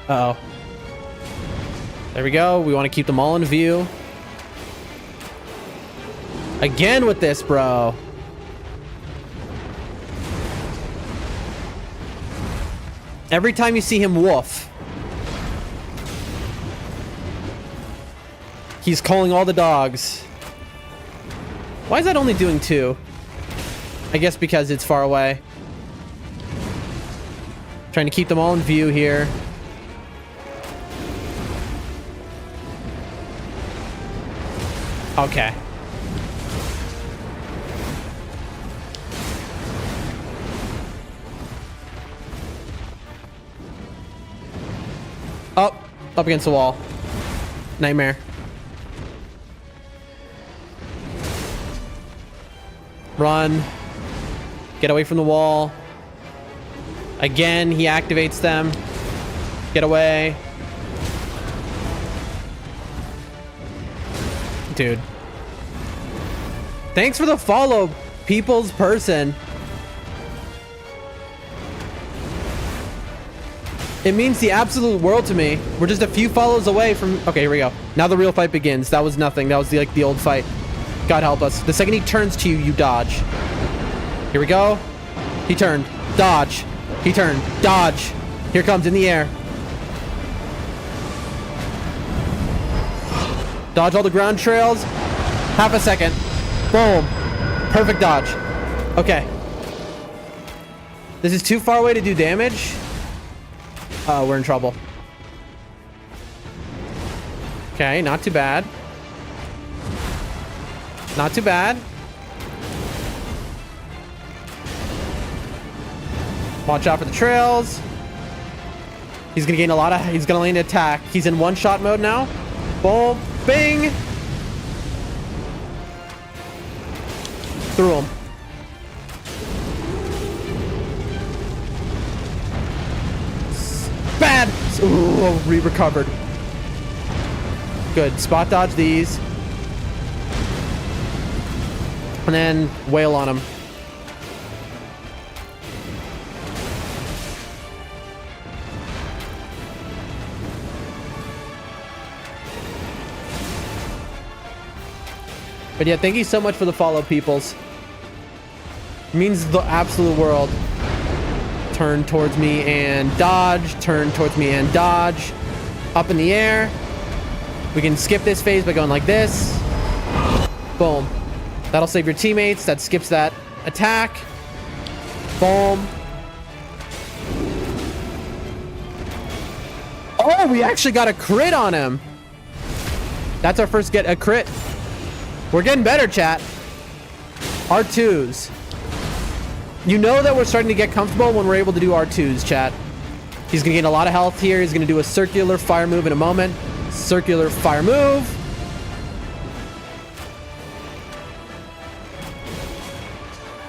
Uh-oh. There we go. We want to keep them all in view. Again with this, bro. Every time you see him woof, he's calling all the dogs. Why is that only doing 2? I guess because it's far away. Trying to keep them all in view here. Okay. Up against the wall. Nightmare. Run. Get away from the wall. Again, he activates them. Get away. Dude. Thanks for the follow, people's person. It means the absolute world to me. We're just a few follows away from... Okay, here we go. Now the real fight begins. That was nothing. That was the old fight. God help us. The second he turns to you, you dodge. Here we go. He turned. Dodge. He turned. Dodge. Here comes in the air. Dodge all the ground trails. Half a second. Boom. Perfect dodge. Okay. This is too far away to do damage. We're in trouble. Okay, not too bad. Not too bad. Watch out for the trails. He's gonna gain a lot of... He's gonna land an attack. He's in one-shot mode now. Boom. Bing. Through him. Bad. Ooh, recovered. Good. Spot dodge these. And then wail on him. But yeah, thank you so much for the follow, peoples. It means the absolute world turn towards me and dodge, turn towards me and dodge, up in the air. We can skip this phase by going like this. Boom. That'll save your teammates. That skips that attack. Boom. Oh, we actually got a crit on him. That's our first get a crit. We're getting better, chat. R2s. You know that we're starting to get comfortable when we're able to do R2s, chat. He's going to gain a lot of health here. He's going to do a circular fire move in a moment. Circular fire move.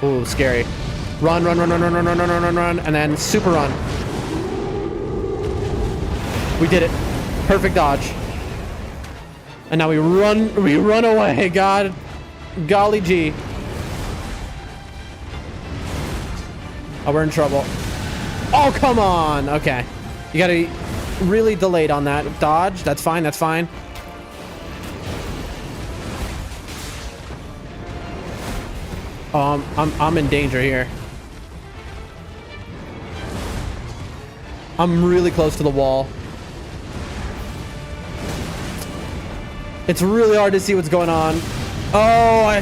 Ooh, scary. Run, run, run, run, run, run, run, run, run, run, and then super run. We did it. Perfect dodge. And now we run away. God, golly gee. Oh, we're in trouble. Oh, come on. Okay. You gotta be really delayed on that. Dodge. That's fine. That's fine. Oh, I'm in danger here. I'm really close to the wall. It's really hard to see what's going on. Oh,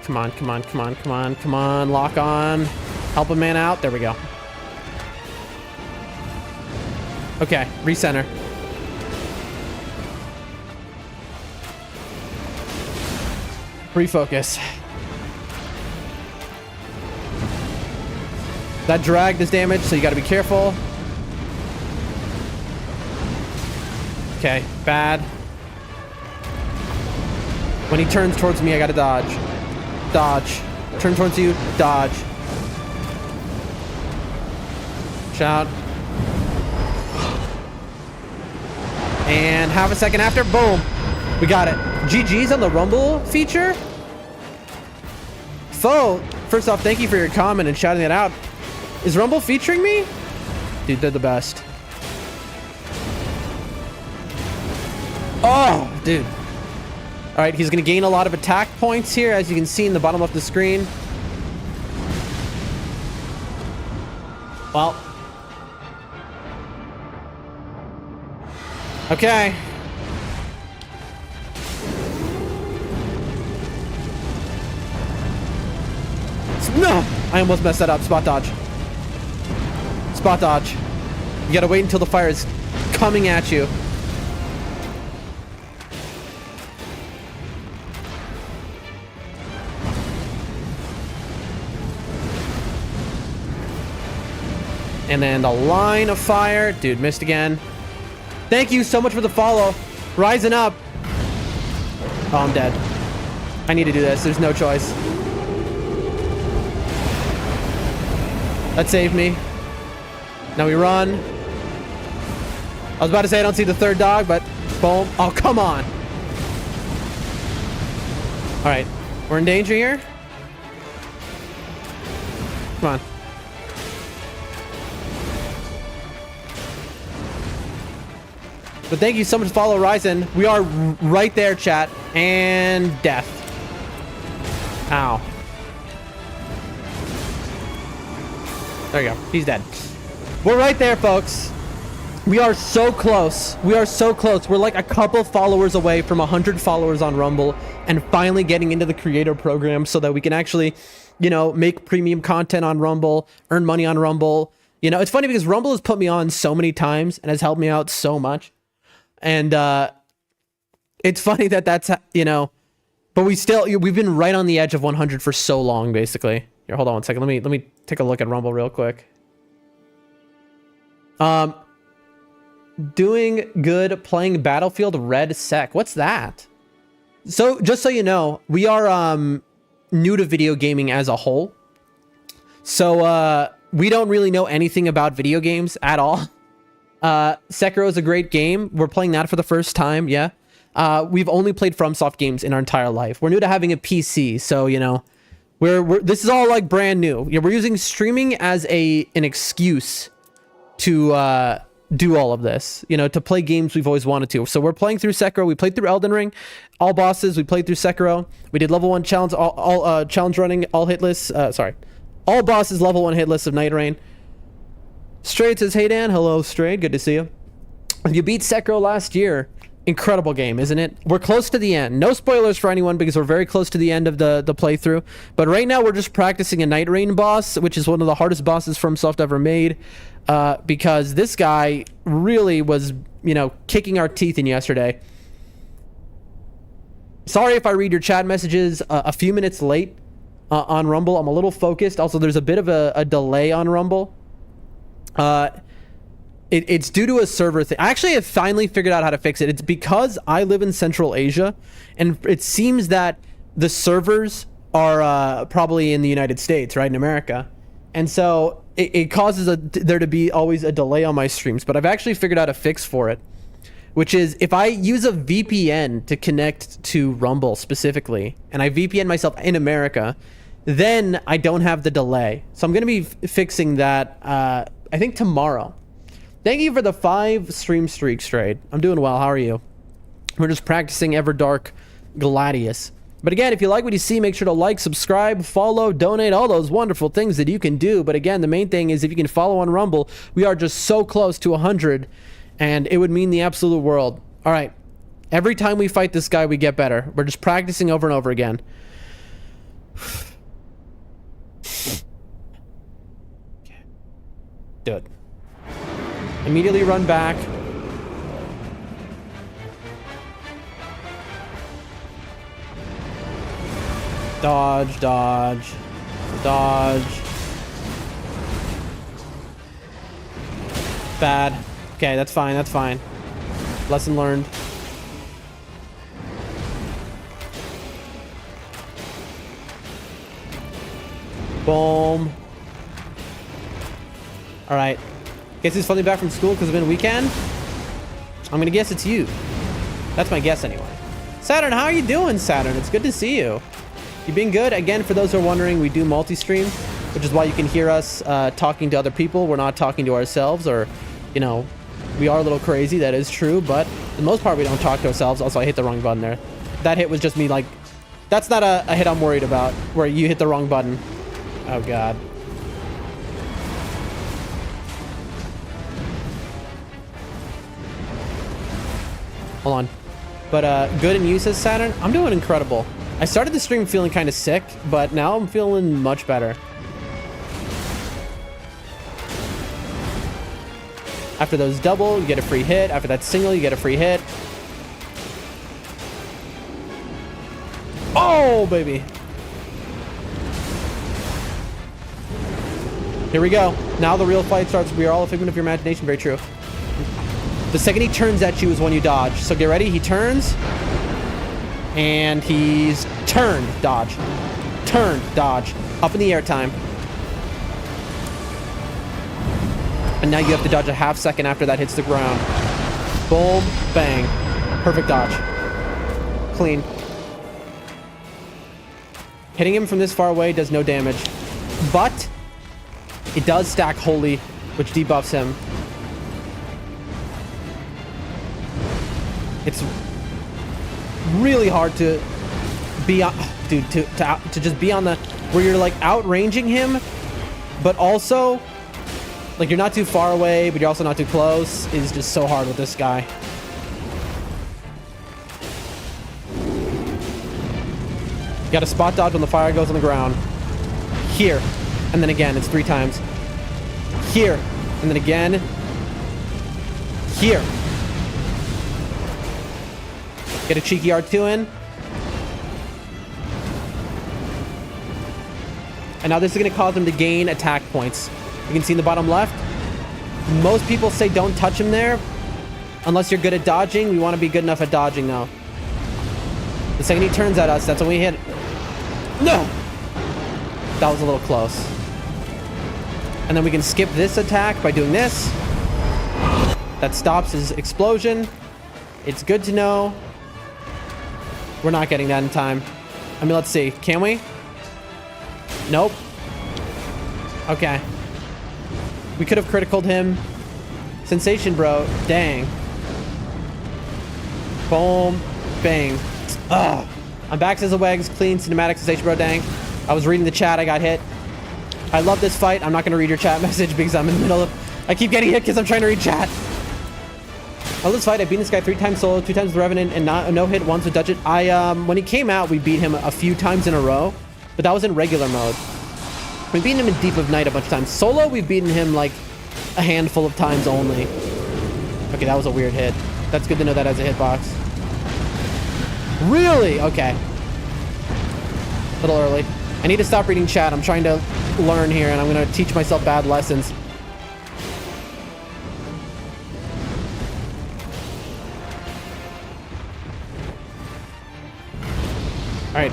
come on, come on, come on, come on, come on. Lock on. Help a man out. There we go. Okay, recenter. Refocus. That drag does damage, so you gotta be careful. Okay, bad. When he turns towards me, I gotta dodge. Dodge. Turn towards you, dodge. Shout. And half a second after, boom. We got it. GG's on the Rumble feature? Foe, first off, thank you for your comment and shouting it out. Is Rumble featuring me? Dude, they're the best. Oh, dude. All right, he's going to gain a lot of attack points here, as you can see in the bottom left of the screen. Well. Okay. No! I almost messed that up. Spot dodge. Spot dodge. You gotta wait until the fire is coming at you. And then the line of fire. Dude, missed again. Thank you so much for the follow. Rising up. Oh, I'm dead. I need to do this. There's no choice. That saved me. Now we run. I was about to say I don't see the third dog, but boom. Oh, come on. All right. We're in danger here. Come on. But thank you so much for follow Ryzen. We are right there, chat. And death. Ow. There you go. He's dead. We're right there, folks. We are so close. We are so close. We're like a couple followers away from 100 followers on Rumble and finally getting into the creator program so that we can actually, you know, make premium content on Rumble, earn money on Rumble. You know, it's funny because Rumble has put me on so many times and has helped me out so much. And it's funny that that's, you know, but we've been right on the edge of 100 for so long, basically. Here, hold on one second. Let me take a look at Rumble real quick. Doing good playing Battlefield Red Sec. What's that? So just so you know, we are new to video gaming as a whole. So we don't really know anything about video games at all. Sekiro is a great game. We're playing that for the first time. Yeah. We've only played FromSoft games in our entire life. We're new to having a PC, so you know, this is all like brand new. Yeah, we're using streaming as an excuse to do all of this, you know, to play games we've always wanted to. So we're playing through Sekiro. We played through Elden Ring, all bosses. We played through Sekiro. We did level 1 challenge, all challenge running, all hitless. All bosses level 1 hitless of Night Rain. Strayed says, hey Dan, hello Strayed, good to see you. You beat Sekiro last year. Incredible game, isn't it? We're close to the end. No spoilers for anyone because we're very close to the end of the playthrough. But right now we're just practicing a Night Rain boss, which is one of the hardest bosses FromSoft ever made. Because this guy really was, you know, kicking our teeth in yesterday. Sorry if I read your chat messages a few minutes late on Rumble. I'm a little focused. Also, there's a bit of a delay on Rumble. It's due to a server thing. I actually have finally figured out how to fix it. It's because I live in Central Asia, and it seems that the servers are probably in the United States, right, in America. And so it causes there to be always a delay on my streams. But I've actually figured out a fix for it, which is if I use a VPN to connect to Rumble specifically, and I VPN myself in America, then I don't have the delay. So I'm going to be fixing that, I think, tomorrow. Thank you for the 5 stream streak straight. I'm doing well. How are you? We're just practicing Everdark Gladius. But again, if you like what you see, make sure to like, subscribe, follow, donate, all those wonderful things that you can do. But again, the main thing is if you can follow on Rumble, we are just so close to 100, and it would mean the absolute world. All right. Every time we fight this guy, we get better. We're just practicing over and over again. Okay. Do it. Immediately run back. Dodge, dodge, dodge. Bad. Okay, that's fine, that's fine. Lesson learned. Boom. Alright. Guess he's finally back from school because it's been a weekend? I'm gonna guess it's you. That's my guess anyway. Saturn, how are you doing, Saturn? It's good to see you. You been good? Again, for those who are wondering, we do multi-stream, which is why you can hear us talking to other people. We're not talking to ourselves, or, you know, we are a little crazy, that is true, but for the most part, we don't talk to ourselves. Also, I hit the wrong button there. That hit was just me, like, that's not a hit I'm worried about, where you hit the wrong button. Oh, God. Hold on. But good, and you, says Saturn? I'm doing incredible. I started the stream feeling kind of sick, but now I'm feeling much better. After those double, you get a free hit. After that single, you get a free hit. Oh, baby. Here we go. Now the real fight starts. We are all a figment of your imagination. Very true. The second he turns at you is when you dodge. So get ready. He turns. And he's turned, dodge. Turned, dodge. Up in the air time. And now you have to dodge a half second after that hits the ground. Boom, bang. Perfect dodge. Clean. Hitting him from this far away does no damage. But it does stack Holy, which debuffs him. It's really hard to be on, dude, to just be on the, where you're like outranging him, but also like you're not too far away, but you're also not too close, is just so hard with this guy. You gotta spot dodge when the fire goes on the ground. Here, and then again, it's 3 times. Here, and then again. Here. Get a cheeky R2 in. And now this is going to cause him to gain attack points. You can see in the bottom left. Most people say don't touch him there. Unless you're good at dodging. We want to be good enough at dodging now. The second he turns at us, that's when we hit. No! That was a little close. And then we can skip this attack by doing this. That stops his explosion. It's good to know. We're not getting that in time. I mean, let's see. Can we? Nope. Okay. We could have criticaled him. Sensation, bro. Dang. Boom. Bang. Ugh. I'm back to the legs. Clean cinematic sensation, bro. Dang. I was reading the chat. I got hit. I love this fight. I'm not going to read your chat message because I'm in the middle of... I keep getting hit because I'm trying to read chat. I love this fight. I beat this guy 3 times solo, 2 times with Revenant, and not a no-hit once with Dutch It. When he came out, we beat him a few times in a row, but that was in regular mode. We've beaten him in Deep of Night a bunch of times. Solo, we've beaten him like a handful of times only. Okay, that was a weird hit. That's good to know that as a hitbox. Really? Okay. A little early. I need to stop reading chat. I'm trying to learn here, and I'm going to teach myself bad lessons. All right.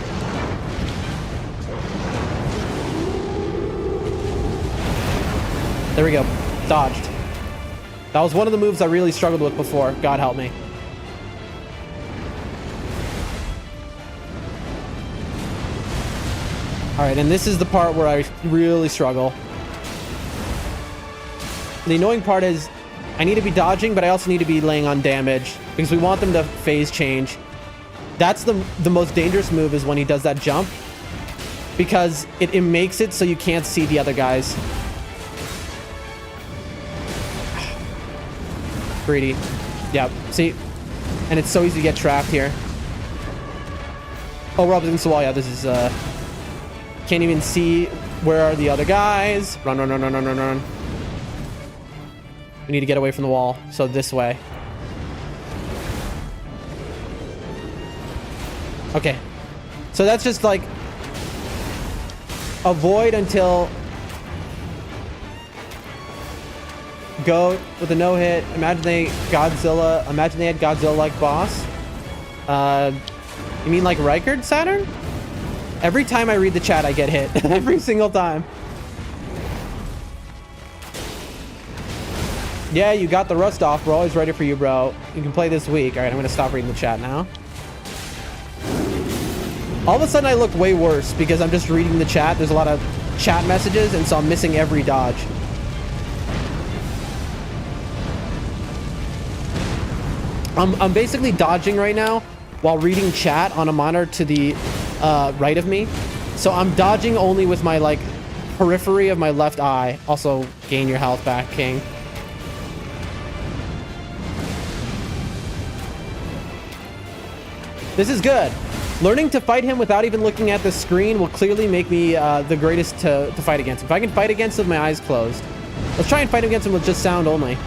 There we go. Dodged. That was one of the moves I really struggled with before. God help me. All right, and this is the part where I really struggle. The annoying part is I need to be dodging, but I also need to be laying on damage because we want them to phase change. That's the most dangerous move is when he does that jump because it makes it so you can't see the other guys. Greedy. Yep. See? And it's so easy to get trapped here. Oh, we're up against the wall. Yeah, this is... Can't even see where are the other guys. Run, run, run, run, run, run, run. We need to get away from the wall. So this way. Okay. So that's just like... Avoid until... Go with a no-hit. Imagine they had Godzilla-like boss. You mean like Reichard Saturn? Every time I read the chat, I get hit. Every single time. Yeah, you got the rust off. We're always ready for you, bro. You can play this week. All right, I'm going to stop reading the chat now. All of a sudden, I look way worse because I'm just reading the chat. There's a lot of chat messages, and so I'm missing every dodge. I'm basically dodging right now while reading chat on a monitor to the right of me. So I'm dodging only with my like periphery of my left eye. Also gain your health back, King. This is good. Learning to fight him without even looking at the screen will clearly make me the greatest to fight against. If I can fight against him with my eyes closed. Let's try and fight against him with just sound only.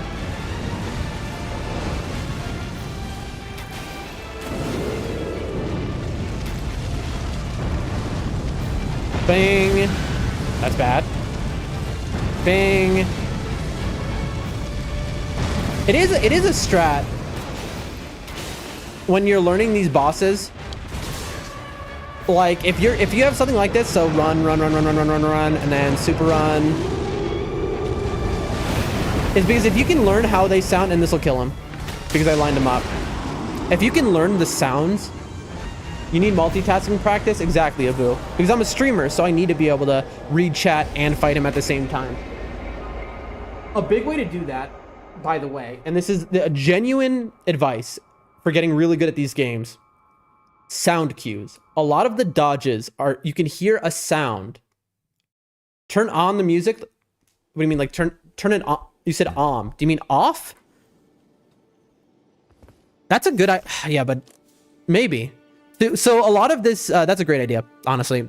Bang. That's bad. Bang. It is a strat when you're learning these bosses. Like if you have something like this, so run, and then super run. It's because if you can learn how they sound, and this will kill him because I lined him up. If you can learn the sounds. You need multitasking practice? Exactly, Abu. Because I'm a streamer, so I need to be able to read chat and fight him at the same time. A big way to do that, by the way, and this is a genuine advice for getting really good at these games. Sound cues. A lot of the dodges are, you can hear a sound. Turn on the music. What do you mean, like turn it on? You said on. Do you mean off? That's a good idea. Yeah, but maybe. So a lot of this, that's a great idea, honestly.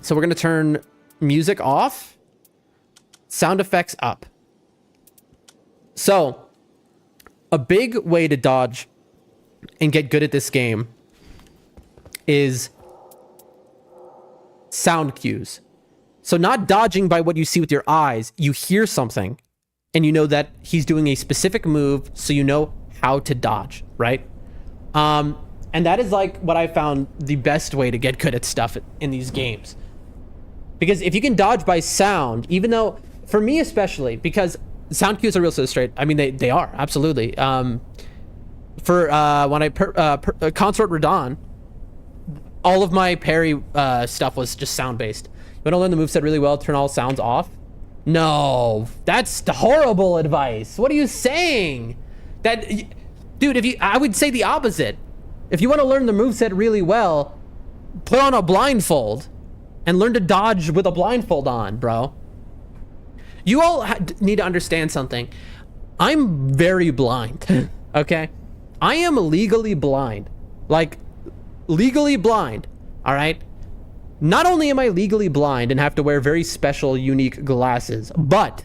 So we're going to turn music off, sound effects up. So a big way to dodge and get good at this game is sound cues. So not dodging by what you see with your eyes. You hear something and you know that he's doing a specific move, so you know how to dodge, right? And that is like what I found the best way to get good at stuff in these games. Because if you can dodge by sound, even though, for me especially, because sound cues are real so straight. I mean, they are, absolutely. For when I Consort Radon, all of my parry stuff was just sound-based. You want to learn the moveset really well, turn all sounds off. No, that's horrible advice. What are you saying? Dude, I would say the opposite. If you want to learn the moveset really well, put on a blindfold and learn to dodge with a blindfold on, bro. You all need to understand something. I'm very blind, okay? I am legally blind. Like, legally blind, all right? Not only am I legally blind and have to wear very special, unique glasses, but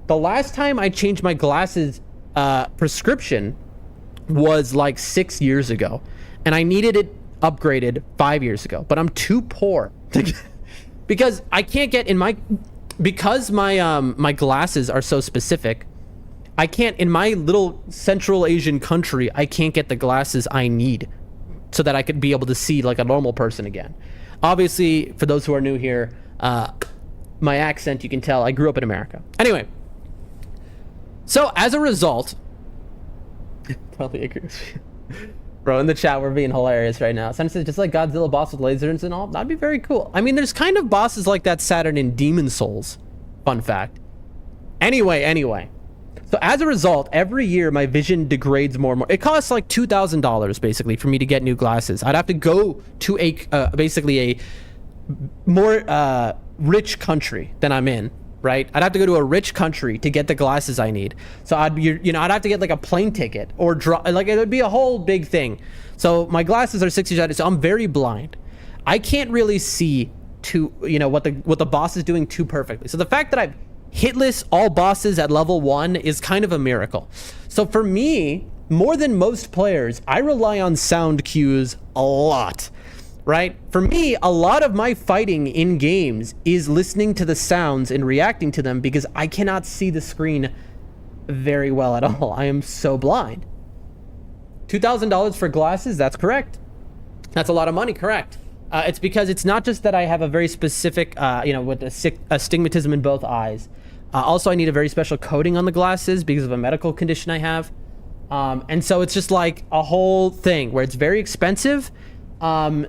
the last time I changed my glasses prescription was like 6 years ago, and I needed it upgraded 5 years ago, but I'm too poor because I can't get in my, because my glasses are so specific. I can't, in my little Central Asian country, I can't get the glasses I need so that I could be able to see like a normal person again. Obviously, for those who are new here, my accent, you can tell I grew up in America. Anyway, so as a result, probably agree with you. Bro, in the chat, we're being hilarious right now. Someone says, just like Godzilla boss with lasers and all, that'd be very cool. I mean, there's kind of bosses like that Saturn in Demon Souls. Fun fact. Anyway. So as a result, every year my vision degrades more and more. It costs like $2,000 basically for me to get new glasses. I'd have to go to basically a more rich country than I'm in, right? I'd have to go to a rich country to get the glasses I need. So I'd have to get like a plane ticket or like it would be a whole big thing. So my glasses are $60, so I'm very blind. I can't really see what the boss is doing too perfectly. So the fact that I've hitless all bosses at level 1 is kind of a miracle. So for me, more than most players, I rely on sound cues a lot, right? For me, a lot of my fighting in games is listening to the sounds and reacting to them because I cannot see the screen very well at all. I am so blind. $2,000 for glasses, that's correct. That's a lot of money, correct. It's because it's not just that I have a very specific, with astigmatism in both eyes. Also, I need a very special coating on the glasses because of a medical condition I have. And so it's just like a whole thing where it's very expensive. And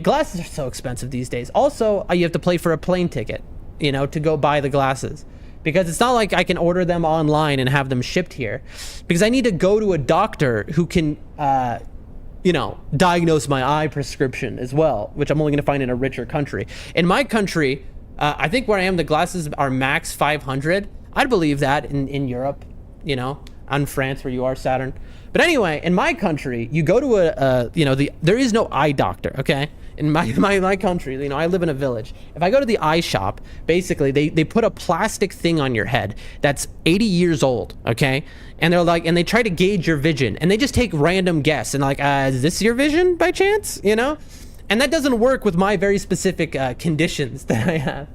glasses are so expensive these days. Also, you have to pay for a plane ticket, to go buy the glasses. Because it's not like I can order them online and have them shipped here. Because I need to go to a doctor who can, diagnose my eye prescription as well, which I'm only going to find in a richer country. In my country, I think where I am, the glasses are max 500. I'd believe that in Europe, on France where you are, Saturn. But anyway, in my country, you go to there is no eye doctor, okay? In my country, I live in a village. If I go to the eye shop, basically they put a plastic thing on your head that's 80 years old, okay? And they're like, and they try to gauge your vision, and they just take random guess and like, is this your vision by chance? And that doesn't work with my very specific conditions that I have.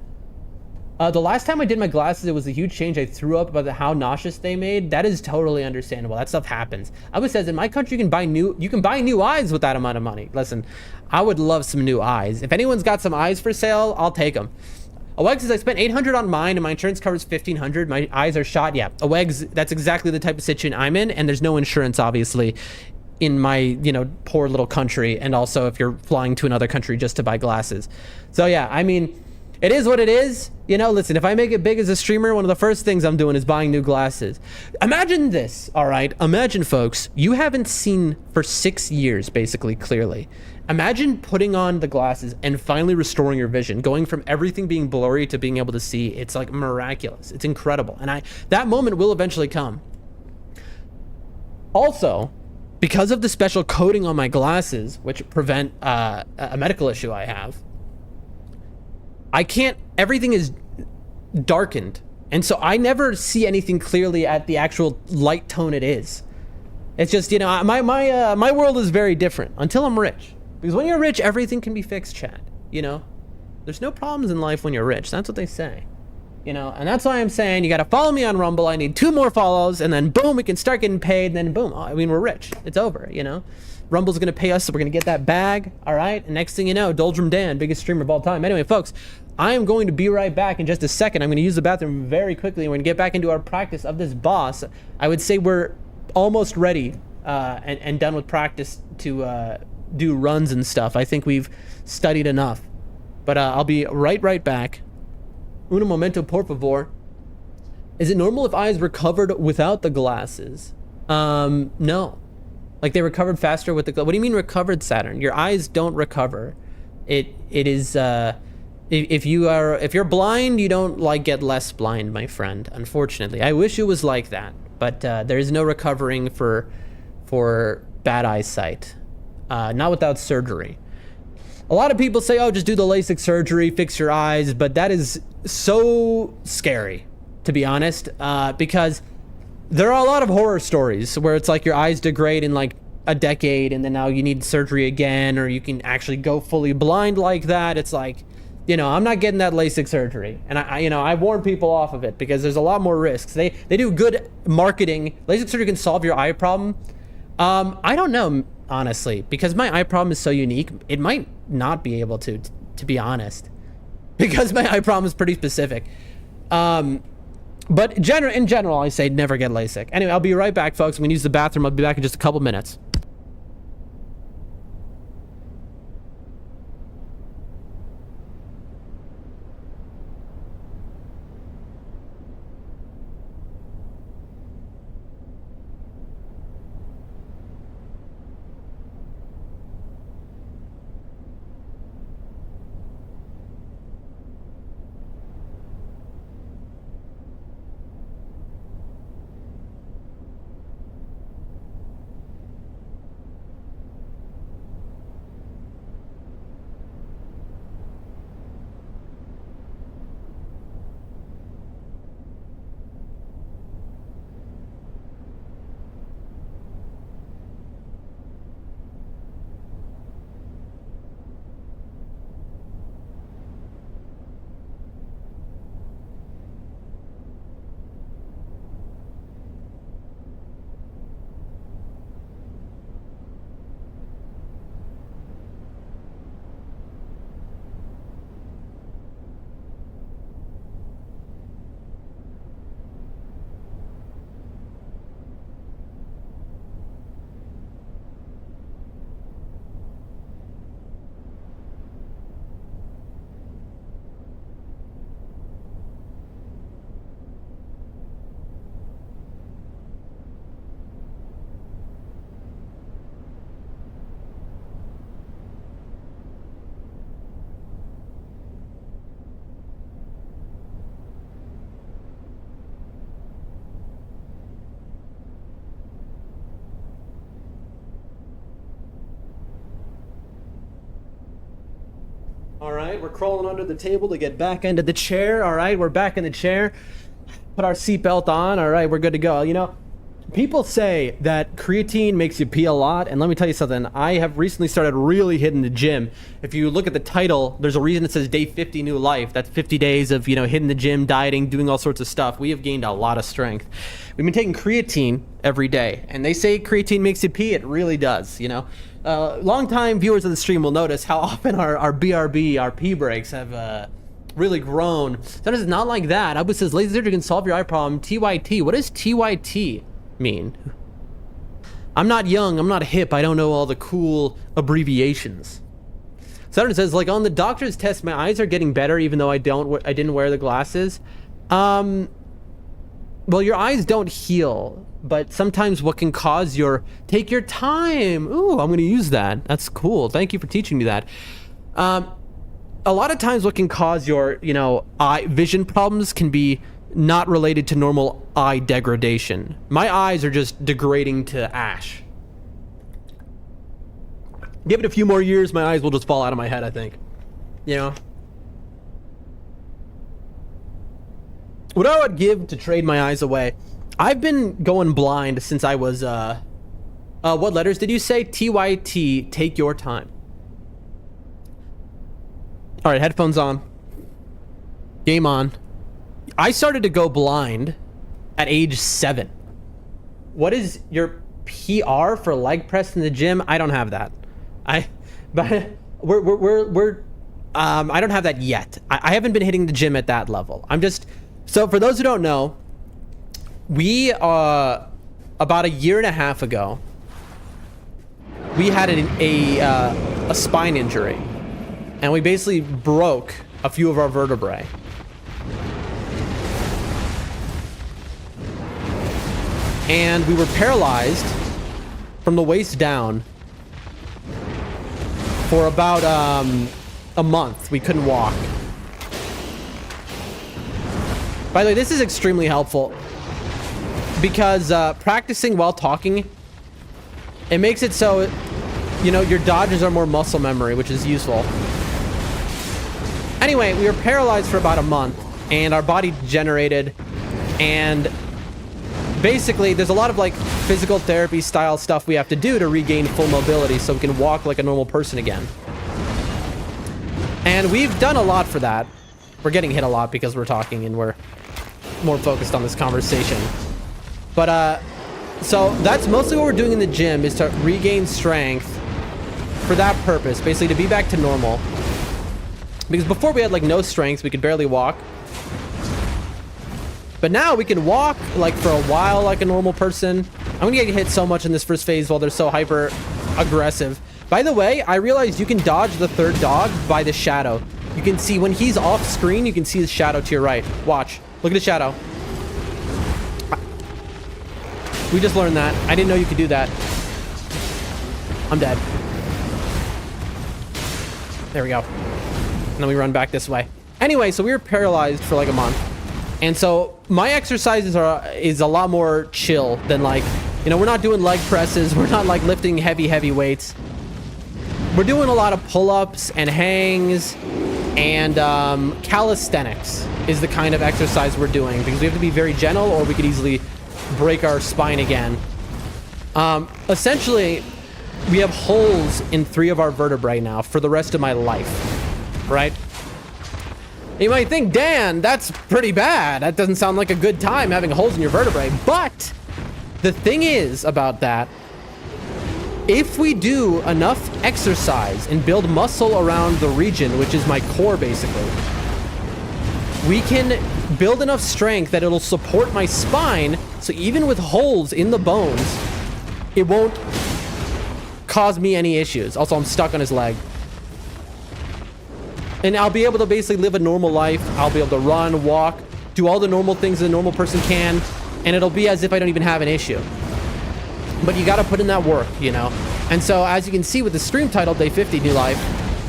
The last time I did my glasses, it was a huge change. I threw up about how nauseous they made. That is totally understandable. That stuff happens. I would say in my country, you can buy new eyes with that amount of money. Listen, I would love some new eyes. If anyone's got some eyes for sale, I'll take them. Awegs says, I spent $800 on mine and my insurance covers $1,500. My eyes are shot. Yeah, Awegs, that's exactly the type of situation I'm in, and there's no insurance, obviously, in my, poor little country, and also if you're flying to another country just to buy glasses. So yeah, I mean, it is what it is. Listen, if I make it big as a streamer, one of the first things I'm doing is buying new glasses. Imagine this, all right? Imagine, folks, you haven't seen for 6 years, basically, clearly. Imagine putting on the glasses and finally restoring your vision, going from everything being blurry to being able to see. It's like miraculous. It's incredible. And that moment will eventually come. Also, because of the special coating on my glasses, which prevent a medical issue I have, everything is darkened. And so I never see anything clearly at the actual light tone it is. It's just, my world is very different until I'm rich. Because when you're rich, everything can be fixed, Chad. There's no problems in life when you're rich. That's what they say. And that's why I'm saying you got to follow me on Rumble. I need 2 more follows, and then boom, we can start getting paid, and then boom, we're rich. It's over, Rumble's going to pay us, so we're going to get that bag, all right? And next thing you know, Doldrum Dan, biggest streamer of all time. Anyway, folks, I am going to be right back in just a second. I'm going to use the bathroom very quickly, and we're going to get back into our practice of this boss. I would say we're almost ready and done with practice to do runs and stuff. I think we've studied enough. But I'll be right back. Uno momento, por favor. Is it normal if eyes recovered without the glasses? No. Like they recovered faster with the what do you mean recovered, Saturn? Your eyes don't recover. It is if you're blind, you don't like get less blind, my friend. Unfortunately, I wish it was like that, but there is no recovering for bad eyesight, not without surgery. A lot of people say, "Oh, just do the LASIK surgery, fix your eyes," but that is so scary, to be honest, because there are a lot of horror stories where it's like your eyes degrade in like a decade and then now you need surgery again, or you can actually go fully blind like that. It's like, you know, I'm not getting that LASIK surgery. And I warn people off of it because there's a lot more risks. They do good marketing. LASIK surgery can solve your eye problem. I don't know, honestly, because my eye problem is so unique. It might not be able to be honest, because my eye problem is pretty specific. But in general, I say never get LASIK. Anyway, I'll be right back, folks. I'm gonna use the bathroom. I'll be back in just a couple minutes. All right, we're crawling under the table to get back into the chair. All right, we're back in the chair. Put our seatbelt on. All right, we're good to go. You know, people say that creatine makes you pee a lot, and let me tell you something. I have recently started really hitting the gym. If you look at the title, there's a reason it says Day 50 New Life. That's 50 days of, you know, hitting the gym, dieting, doing all sorts of stuff. We have gained a lot of strength. We've been taking creatine every day, and they say creatine makes you pee. It really does, you know. Long-time viewers of the stream will notice how often our BRB, our pee breaks have really grown. That is not like that. Abu says, laser surgery can solve your eye problem. TYT. What does TYT mean? I'm not young. I'm not hip. I don't know all the cool abbreviations. Saturn says, like on the doctor's test, my eyes are getting better even though I didn't wear the glasses. Well, your eyes don't heal, but sometimes what can cause take your time. Ooh, I'm going to use that. That's cool. Thank you for teaching me that. A lot of times what can cause your, you know, eye vision problems can be not related to normal eye degradation. My eyes are just degrading to ash. Give it a few more years, my eyes will just fall out of my head, I think. You know? What I would give to trade my eyes away. I've been going blind since I was, what letters did you say? TYT, take your time. All right, headphones on. Game on. I started to go blind at age 7. What is your PR for leg press in the gym? I don't have that. I don't have that yet. I haven't been hitting the gym at that level. So for those who don't know, we about a year and a half ago, we had a spine injury, and we basically broke a few of our vertebrae. and we were paralyzed from the waist down for about a month. We couldn't walk. By the way, this is extremely helpful because practicing while talking, it makes it so, you know, your dodges are more muscle memory, which is useful. Anyway, we were paralyzed for about a month, and our body degenerated, and basically there's a lot of like physical therapy style stuff we have to do to regain full mobility so we can walk like a normal person again. And we've done a lot for that. We're getting hit a lot because we're talking and we're more focused on this conversation. But so that's mostly what we're doing in the gym, is to regain strength for that purpose, basically to be back to normal. Because before we had like no strength, we could barely walk. But now we can walk like for a while like a normal person. I'm gonna get hit so much in this first phase while they're so hyper aggressive. By the way, I realized you can dodge the third dog by the shadow. You can see when he's off screen, you can see the shadow to your right. Watch. Look at the shadow. We just learned that. I didn't know you could do that. I'm dead. There we go. And then we run back this way. Anyway, so we were paralyzed for like a month. And so my exercises is a lot more chill than like, you know, we're not doing leg presses. We're not like lifting heavy weights. We're doing a lot of pull-ups and hangs, and calisthenics is the kind of exercise we're doing because we have to be very gentle or we could easily break our spine again. Essentially, we have holes in 3 of our vertebrae now for the rest of my life, right? You might think, Dan, that's pretty bad. That doesn't sound like a good time having holes in your vertebrae. But the thing is about that, if we do enough exercise and build muscle around the region, which is my core basically, we can build enough strength that it'll support my spine, so even with holes in the bones, it won't cause me any issues. Also, I'm stuck on his leg. And I'll be able to basically live a normal life. I'll be able to run, walk, do all the normal things a normal person can, and it'll be as if I don't even have an issue. But you gotta put in that work, you know? And so, as you can see with the stream title, Day 50 New Life,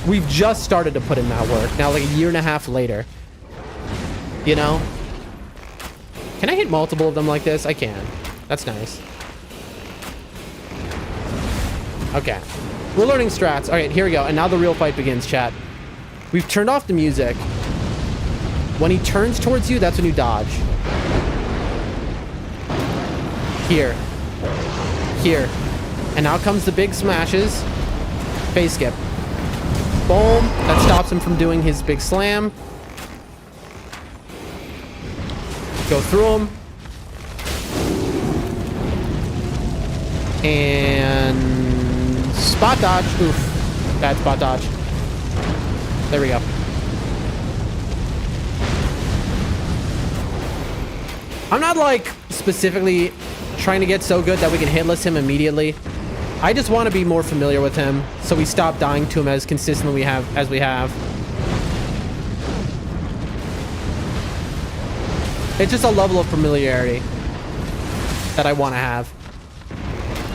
we've just started to put in that work. Now, like a year and a half later. You know? Can I hit multiple of them like this? I can. That's nice. Okay. We're learning strats. Alright, here we go. And now the real fight begins, chat. We've turned off the music. When he turns towards you, that's when you dodge. Here. Here. And now comes the big smashes. Phase skip. Boom. That stops him from doing his big slam. Go through him. And spot dodge. Oof. Bad spot dodge. There we go. I'm not like specifically trying to get so good that we can hitless him immediately. I just want to be more familiar with him so we stop dying to him as consistently as we have. It's just a level of familiarity that I want to have.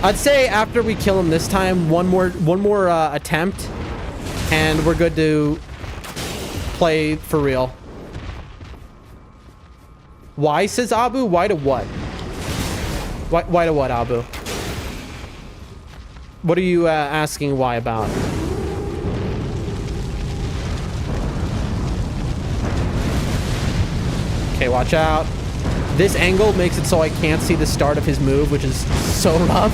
I'd say after we kill him this time, one more attempt, and we're good to play for real. Why, says Abu? Why to what? Why to what, Abu? What are you asking why about? Okay, watch out. This angle makes it so I can't see the start of his move, which is so rough.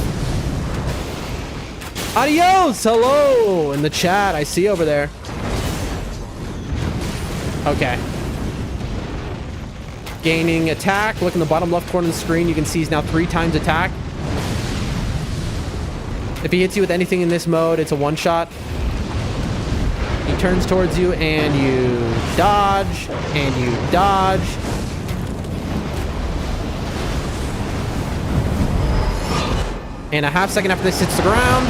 Adios! Hello! In the chat, I see over there. Okay. Gaining attack. Look in the bottom left corner of the screen. You can see he's now 3 times attack. If he hits you with anything in this mode, it's a one-shot. He turns towards you, and you dodge, and you dodge. And a half second after this hits the ground,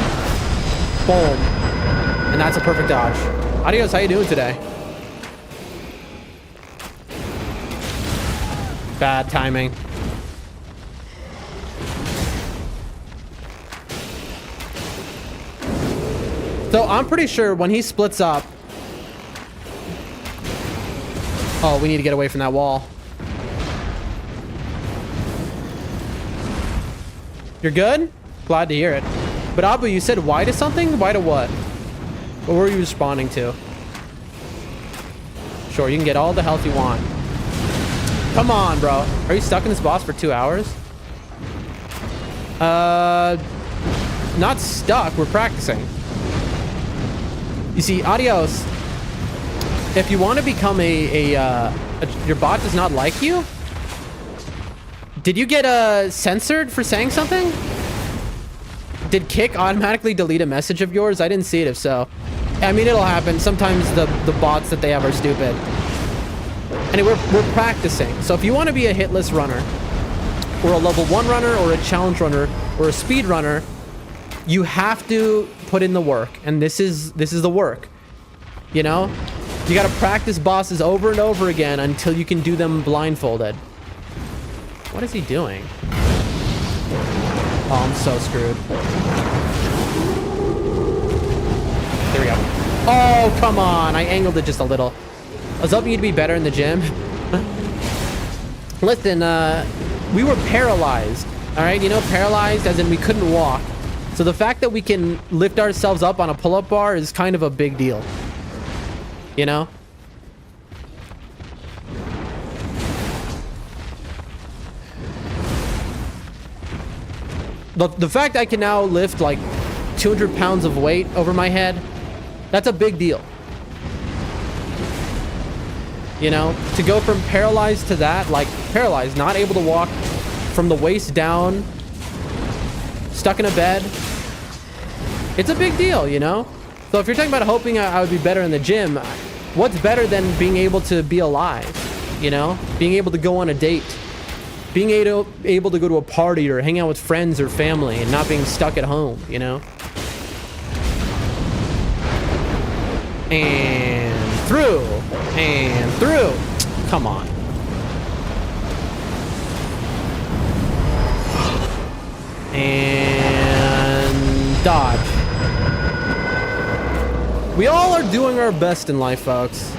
boom. And that's a perfect dodge. Adios, how you doing today? Bad timing. So I'm pretty sure when he splits up... Oh, we need to get away from that wall. You're good? Glad to hear it. But Abu, you said why to something? Why to what? What were you responding to? Sure, you can get all the health you want. Come on, bro. Are you stuck in this boss for 2 hours? Not stuck. We're practicing. You see, Adios, if you want to become your bot does not like you? Did you get censored for saying something? Did Kick automatically delete a message of yours? I didn't see it if so. I mean, it'll happen. Sometimes the bots that they have are stupid. Anyway, we're practicing. So if you want to be a hitless runner, or a level 1 runner, or a challenge runner, or a speed runner, you have to put in the work. And this is the work. You know? You gotta practice bosses over and over again until you can do them blindfolded. What is he doing? Oh, I'm so screwed. There we go. Oh, come on. I angled it just a little. I was hoping you'd be better in the gym. Listen, we were paralyzed. All right? You know, paralyzed as in we couldn't walk. So the fact that we can lift ourselves up on a pull-up bar is kind of a big deal. You know? The fact I can now lift like 200 pounds of weight over my head, that's a big deal. You know, to go from paralyzed to that, like paralyzed, not able to walk from the waist down, stuck in a bed, it's a big deal, you know? So if you're talking about hoping I would be better in the gym, what's better than being able to be alive, you know? Being able to go on a date. Being able to go to a party or hang out with friends or family and not being stuck at home, you know? And through. And through. Come on. And dodge. We all are doing our best in life, folks.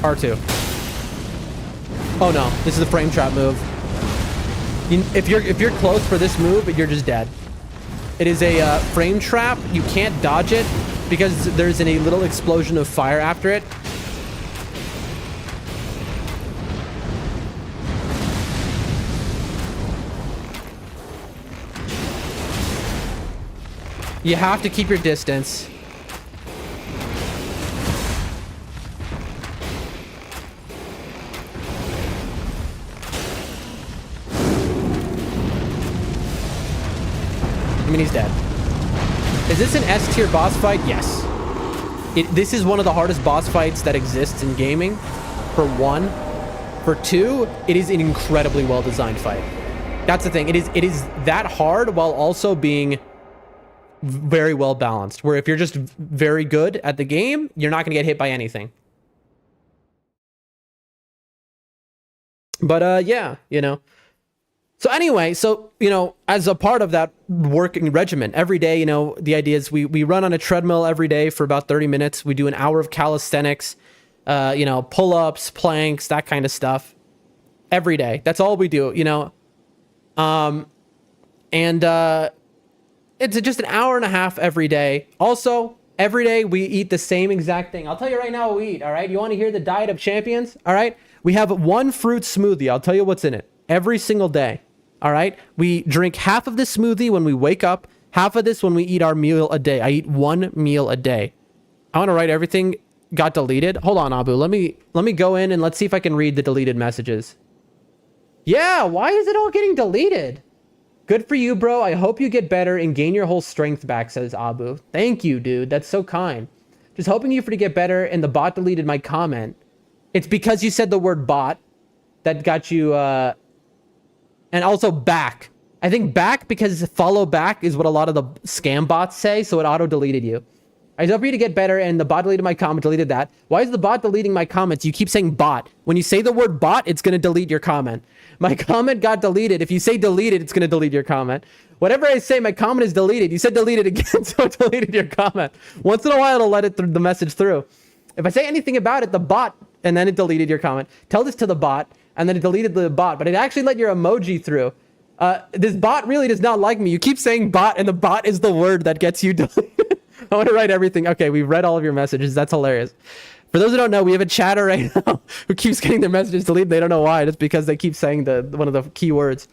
R2. Oh no, this is a frame trap move. If you're close for this move, you're just dead. It is a frame trap. You can't dodge it because there's a little explosion of fire after it. You have to keep your distance. I mean, he's dead. Is this an S tier boss fight? Yes. This is one of the hardest boss fights that exists in gaming, for one. For two, it is an incredibly well-designed fight. That's the thing. It is that hard while also being very well balanced, where if you're just very good at the game, you're not going to get hit by anything. But yeah, you know. So anyway, so, you know, as a part of that working regimen, every day, you know, the idea is we run on a treadmill every day for about 30 minutes. We do an hour of calisthenics, you know, pull-ups, planks, that kind of stuff. Every day. That's all we do, you know. It's just an hour and a half every day. Also, every day we eat the same exact thing. I'll tell you right now what we eat, all right? You want to hear the diet of champions? All right? We have one fruit smoothie. I'll tell you what's in it. Every single day. All right? We drink half of this smoothie when we wake up, half of this when we eat our meal a day. I eat one meal a day. I want to write everything got deleted. Hold on, Abu. Let me go in and let's see if I can read the deleted messages. Yeah, why is it all getting deleted? Good for you, bro. I hope you get better and gain your whole strength back, says Abu. Thank you, dude. That's so kind. Just hoping you for to get better, and the bot deleted my comment. It's because you said the word bot that got you, and also back. I think back because follow back is what a lot of the scam bots say, so it auto-deleted you. I hope you to get better, and the bot deleted my comment, deleted that. Why is the bot deleting my comments? You keep saying bot. When you say the word bot, it's going to delete your comment. My comment got deleted. If you say deleted, it's going to delete your comment. Whatever I say, my comment is deleted. You said deleted again, so it deleted your comment. Once in a while, it'll let it the message through. If I say anything about it, the bot, and then it deleted your comment. Tell this to the bot, and then it deleted the bot, but it actually let your emoji through. This bot really does not like me. You keep saying bot, and the bot is the word that gets you deleted. I want to write everything. Okay, we've read all of your messages. That's hilarious. For those who don't know, we have a chatter right now who keeps getting their messages deleted. They don't know why. It's because they keep saying one of the key words.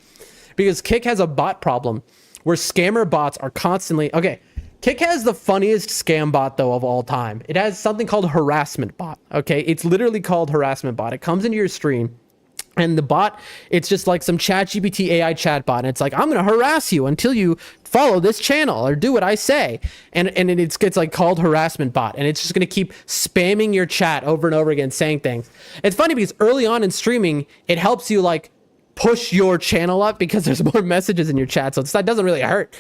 Because Kick has a bot problem where scammer bots are constantly... Okay, Kick has the funniest scam bot, though, of all time. It has something called harassment bot. Okay, it's literally called harassment bot. It comes into your stream. And the bot, it's just like some ChatGPT AI chat bot. And it's like, I'm going to harass you until you follow this channel or do what I say. And it's like called harassment bot. And it's just going to keep spamming your chat over and over again, saying things. It's funny because early on in streaming, it helps you like push your channel up because there's more messages in your chat. So that doesn't really hurt.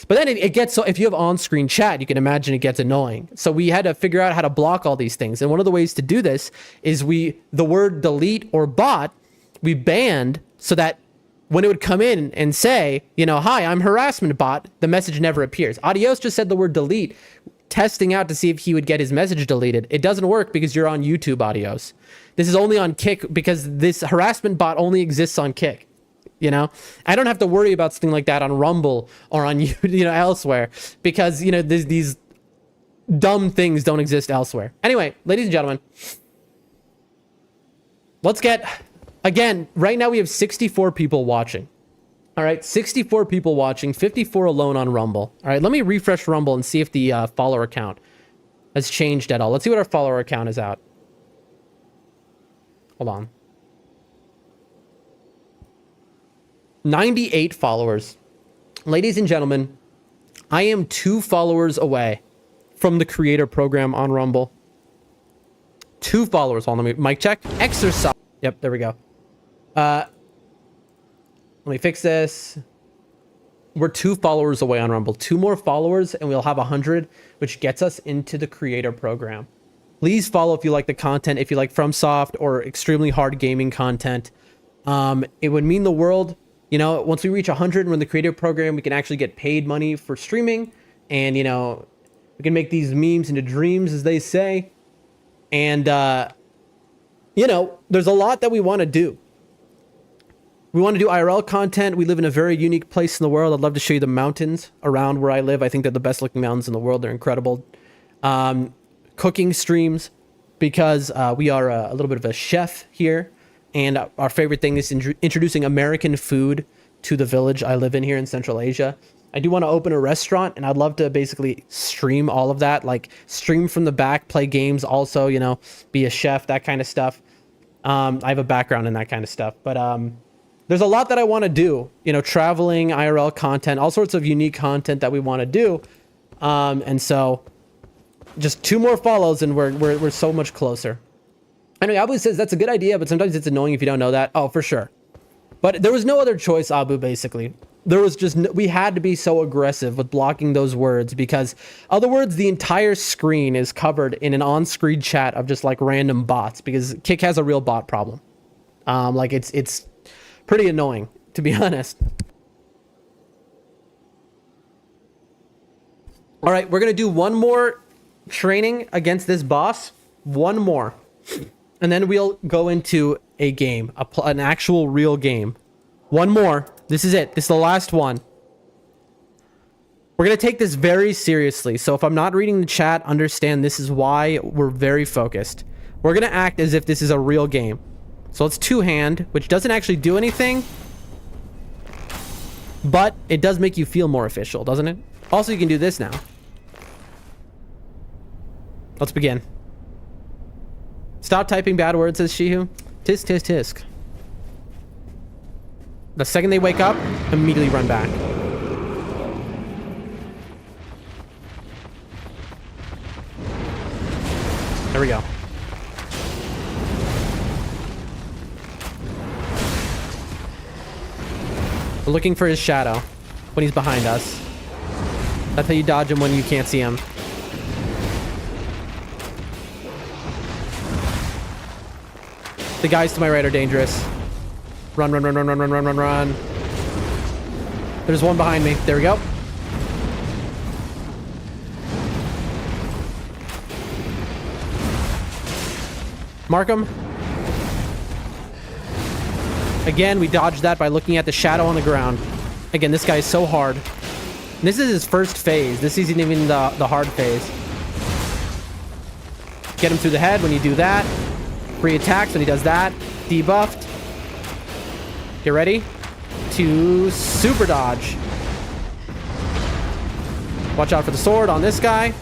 But then it gets, so if you have on-screen chat, you can imagine it gets annoying. So we had to figure out how to block all these things. And one of the ways to do this is the word delete or bot, we banned so that when it would come in and say, hi, I'm harassment bot, the message never appears. Adios just said the word delete, testing out to see if he would get his message deleted. It doesn't work because you're on YouTube, Adios. This is only on Kick because this harassment bot only exists on Kick. I don't have to worry about something like that on Rumble or on elsewhere because these dumb things don't exist elsewhere. Anyway, ladies and gentlemen, let's get... Again, right now we have 64 people watching. All right, 64 people watching, 54 alone on Rumble. All right, let me refresh Rumble and see if the follower count has changed at all. Let's see what our follower count is at. Hold on. 98 followers. Ladies and gentlemen, I am 2 followers away from the creator program on Rumble. 2 followers. Hold on, let me mic check. Exercise. Yep, there we go. Let me fix this. We're 2 followers away on Rumble. 2 more followers and we'll have 100, which gets us into the creator program. Please follow if you like the content, if you like FromSoft or extremely hard gaming content. It would mean the world. Once we reach 100 and we're in the creator program, we can actually get paid money for streaming. And, we can make these memes into dreams, as they say. And, there's a lot that we want to do. We want to do IRL content. We live in a very unique place in the world. I'd love to show you the mountains around where I live. I think they're the best looking mountains in the world. They're incredible. Cooking streams because we are a little bit of a chef here. And our favorite thing is introducing American food to the village I live in here in Central Asia. I do want to open a restaurant, and I'd love to basically stream all of that, like stream from the back, play games, also, be a chef, that kind of stuff. I have a background in that kind of stuff, but there's a lot that I want to do, traveling, IRL content, all sorts of unique content that we want to do. And so just 2 more follows and we're so much closer. Anyway, Abu says that's a good idea, but sometimes it's annoying if you don't know that. Oh, for sure. But there was no other choice, Abu, basically. There was just, we had to be so aggressive with blocking those words because other words, the entire screen is covered in an on-screen chat of just like random bots because Kick has a real bot problem. It's pretty annoying, to be honest. All right, we're going to do one more training against this boss. One more. And then we'll go into a game, an actual real game. One more. This is it. This is the last one. We're going to take this very seriously. So if I'm not reading the chat, understand this is why we're very focused. We're going to act as if this is a real game. So let's 2-hand, which doesn't actually do anything. But it does make you feel more official, doesn't it? Also, you can do this now. Let's begin. Stop typing bad words, says Shihu. Tisk, tisk, tisk. The second they wake up, immediately run back. There we go. We're looking for his shadow when he's behind us. That's how you dodge him when you can't see him. The guys to my right are dangerous. Run, run, run, run, run, run, run, run, run. There's one behind me. There we go. Mark him. Again, we dodged that by looking at the shadow on the ground. Again, this guy is so hard. This is his first phase. This isn't even the hard phase. Get him through the head when you do that. Free attacks when he does that. Debuffed. Get ready to super dodge. Watch out for the sword on this guy.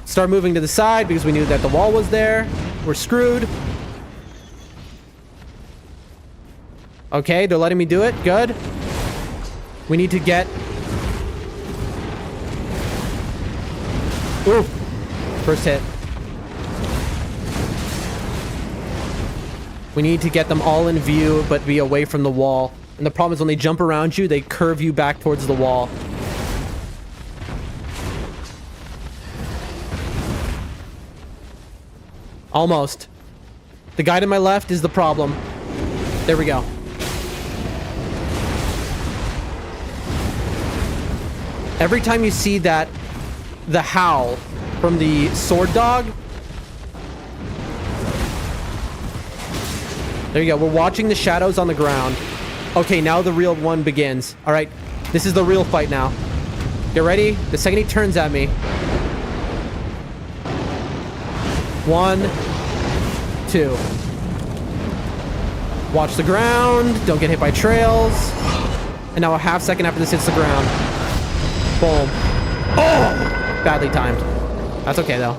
Start moving to the side because we knew that the wall was there. We're screwed. Okay, they're letting me do it. Good. We need to get... Ooh. First hit. We need to get them all in view, but be away from the wall. And the problem is when they jump around you, they curve you back towards the wall. Almost. The guy to my left is the problem. There we go. Every time you see that, the howl from the sword dog. There you go. We're watching the shadows on the ground. Okay, now the real one begins. All right, this is the real fight now. Get ready. The second he turns at me. 1, 2. Watch the ground. Don't get hit by trails. And now a half second after this hits the ground. Boom. Oh! Badly timed. That's okay, though.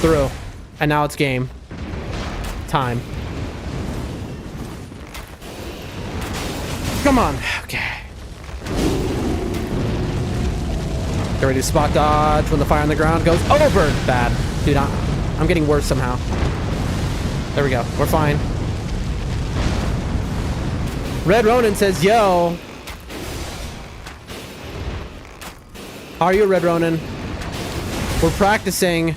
Through. And now it's game time. Come on. Okay. Get ready to spot dodge when the fire on the ground goes over. Bad. Dude, I'm getting worse somehow. There we go. We're fine. Red Ronin says, yo. How are you, Red Ronin? We're practicing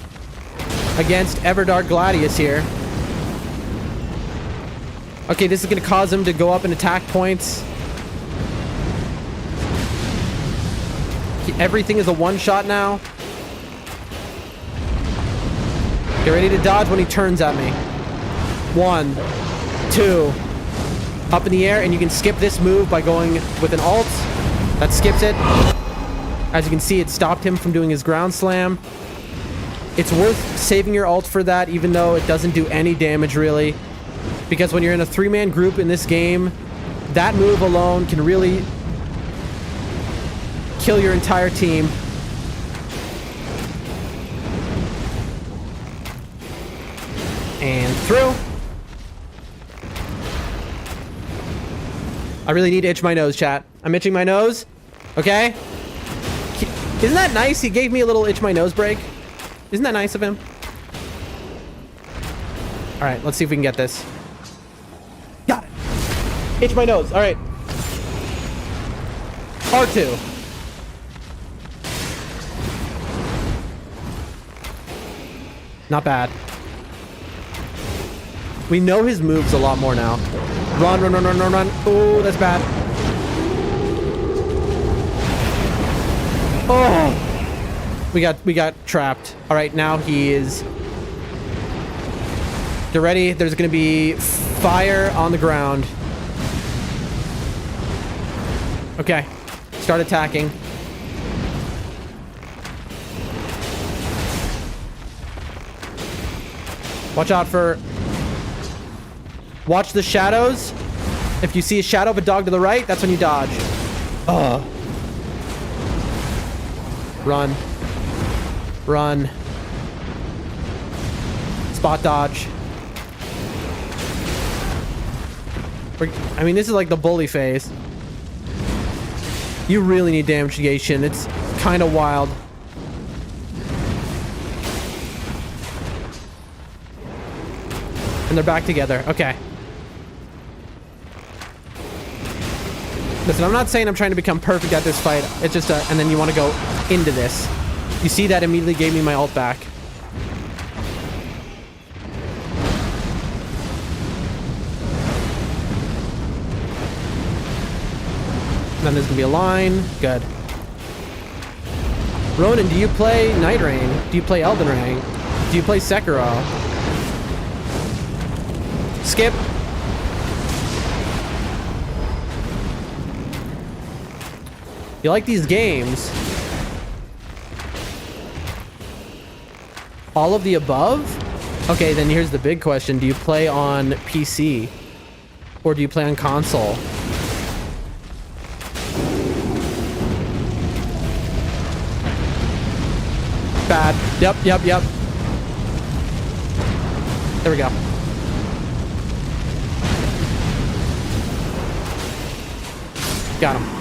against Everdark Gladius here. Okay, this is going to cause him to go up in attack points. Everything is a one-shot now. Get ready to dodge when he turns at me. 1, 2. Up in the air, and you can skip this move by going with an alt. That skips it. As you can see, it stopped him from doing his ground slam. It's worth saving your ult for that, even though it doesn't do any damage, really. Because when you're in a 3-man group in this game, that move alone can really kill your entire team. And through. I really need to itch my nose, chat. I'm itching my nose. Okay? Isn't that nice? He gave me a little itch my nose break. Isn't that nice of him? All right, let's see if we can get this. Got it. Itch my nose. All right. R2. Not bad. We know his moves a lot more now. Run, run, run, run, run, run. Oh, that's bad. Oh! We got trapped. All right, now he is... Get ready. There's going to be fire on the ground. Okay. Start attacking. Watch out for... Watch the shadows. If you see a shadow of a dog to the right, that's when you dodge. Ugh. Run. Run. Spot dodge. I mean, this is like the bully phase. You really need damage negation. It's kind of wild. And they're back together. Okay. Listen, I'm not saying I'm trying to become perfect at this fight. It's just and then you want to go into this. You see that immediately gave me my ult back. Then there's gonna be a line. Good. Ronan, do you play Night Rain? Do you play Elden Ring? Do you play Sekiro? Skip. You like these games? All of the above? Okay, then here's the big question. Do you play on PC? Or do you play on console? Bad. Yep. There we go. Got him.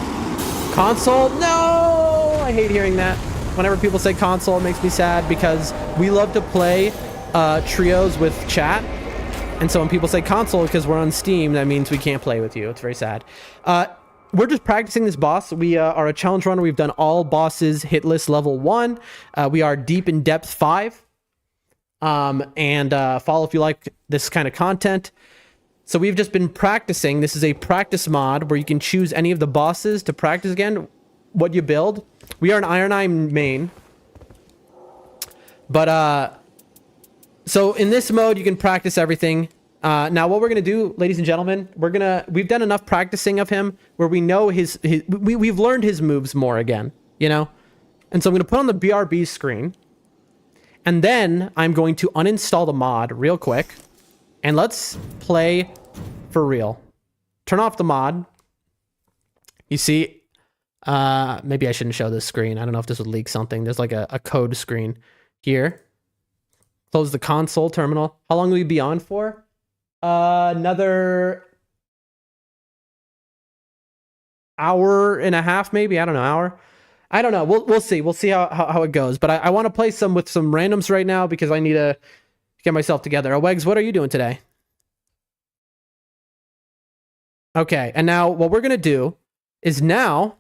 Console? No! I hate hearing that. Whenever people say console, it makes me sad because we love to play trios with chat. And so when people say console because we're on Steam, that means we can't play with you. It's very sad. We're just practicing this boss. We are a challenge runner. We've done all bosses hitless level 1. We are deep in depth 5. And follow if you like this kind of content. So we've just been practicing. This is a practice mod where you can choose any of the bosses to practice again what you build. We are an Iron Eye main. But so in this mode you can practice everything. Now what we're gonna do, ladies and gentlemen, we've done enough practicing of him where we know we've learned his moves more again, you know? And so I'm gonna put on the BRB screen, and then I'm going to uninstall the mod real quick, and let's play for real. Turn off the mod. You see, maybe I shouldn't show this screen. I don't know if this would leak something. There's like a code screen here. Close the console terminal. How long will we be on for? Another hour and a half, maybe. I don't know, hour. I don't know. We'll see. We'll see how it goes. But I want to play with some randoms right now because I need to get myself together. Wegs, what are you doing today? Okay, and now what we're gonna do is now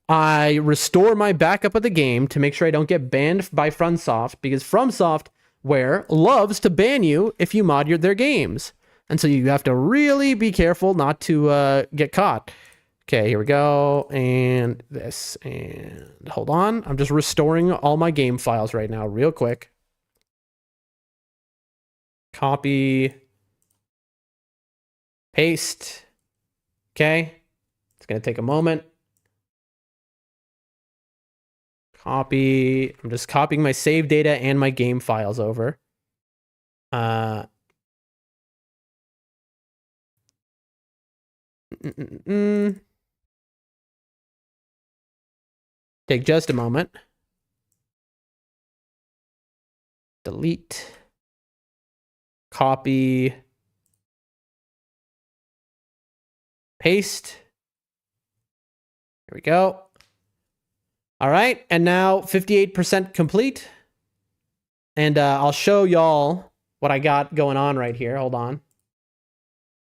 I restore my backup of the game to make sure I don't get banned by FromSoft, because FromSoftware loves to ban you if you mod their games. And so you have to really be careful not to get caught. Okay, here we go. And this. And hold on. I'm just restoring all my game files right now real quick. Copy. Paste. Okay. It's going to take a moment. Copy. I'm just copying my save data and my game files over. Take just a moment. Delete. Copy. Paste. Here we go. All right, and now 58% complete. And I'll show y'all what I got going on right here. Hold on.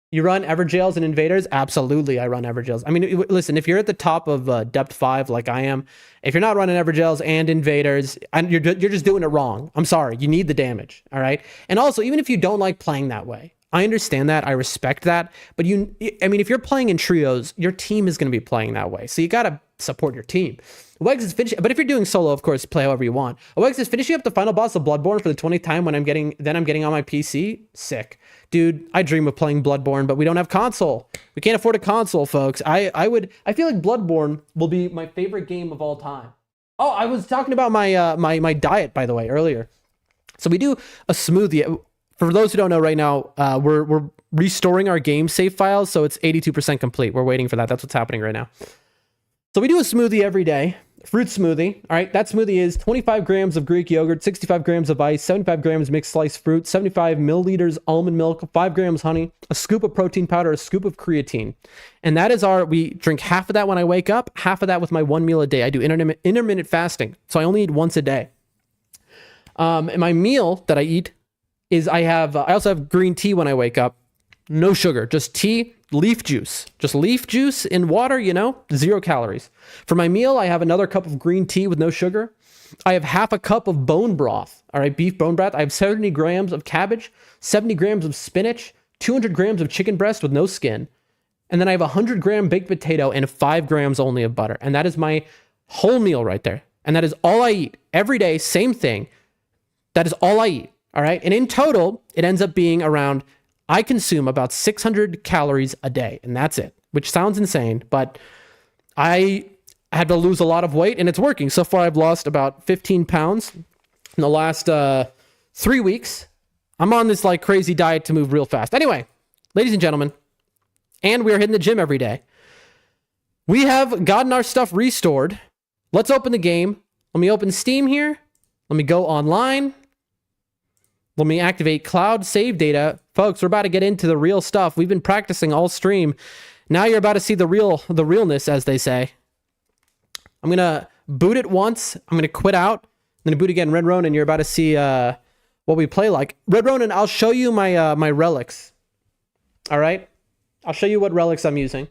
You run Everjails and Invaders? Absolutely, I run Everjails. I mean, listen, if you're at the top of Depth 5 like I am, if you're not running Everjails and Invaders, and you're just doing it wrong. I'm sorry, you need the damage, all right? And also, even if you don't like playing that way, I understand that, I respect that, but I mean, if you're playing in trios, your team is going to be playing that way. So you got to support your team. Wegs is finishing, but if you're doing solo, of course, play however you want. Wegs is finishing up the final boss of Bloodborne for the 20th time when I'm getting on my PC. Sick. Dude, I dream of playing Bloodborne, but we don't have console. We can't afford a console, folks. I feel like Bloodborne will be my favorite game of all time. Oh, I was talking about my my diet, by the way, earlier. So we do a smoothie. For those who don't know right now, we're restoring our game save files, so it's 82% complete. We're waiting for that. That's what's happening right now. So we do a smoothie every day. Fruit smoothie. All right, that smoothie is 25 grams of Greek yogurt, 65 grams of ice, 75 grams mixed sliced fruit, 75 milliliters almond milk, 5 grams honey, a scoop of protein powder, a scoop of creatine. And that is we drink half of that when I wake up, half of that with my one meal a day. I do intermittent fasting, so I only eat once a day. And my meal that I eat is I also have green tea when I wake up. No sugar, just tea leaf juice. Just leaf juice in water, 0 calories. For my meal, I have another cup of green tea with no sugar. I have half a cup of bone broth. All right, beef bone broth. I have 70 grams of cabbage, 70 grams of spinach, 200 grams of chicken breast with no skin. And then I have 100-gram baked potato and 5 grams only of butter. And that is my whole meal right there. And that is all I eat every day. Same thing. That is all I eat. All right. And in total, it ends up being around, I consume about 600 calories a day. And that's it, which sounds insane. But I had to lose a lot of weight and it's working. So far, I've lost about 15 pounds in the last 3 weeks. I'm on this like crazy diet to move real fast. Anyway, ladies and gentlemen, and we are hitting the gym every day. We have gotten our stuff restored. Let's open the game. Let me open Steam here. Let me go online. Let me activate cloud save data. Folks, we're about to get into the real stuff. We've been practicing all stream. Now you're about to see the realness, as they say. I'm going to boot it once. I'm going to quit out. I'm going to boot again. Red Ronin, you're about to see what we play like. Red Ronin, I'll show you my my relics. All right? I'll show you what relics I'm using.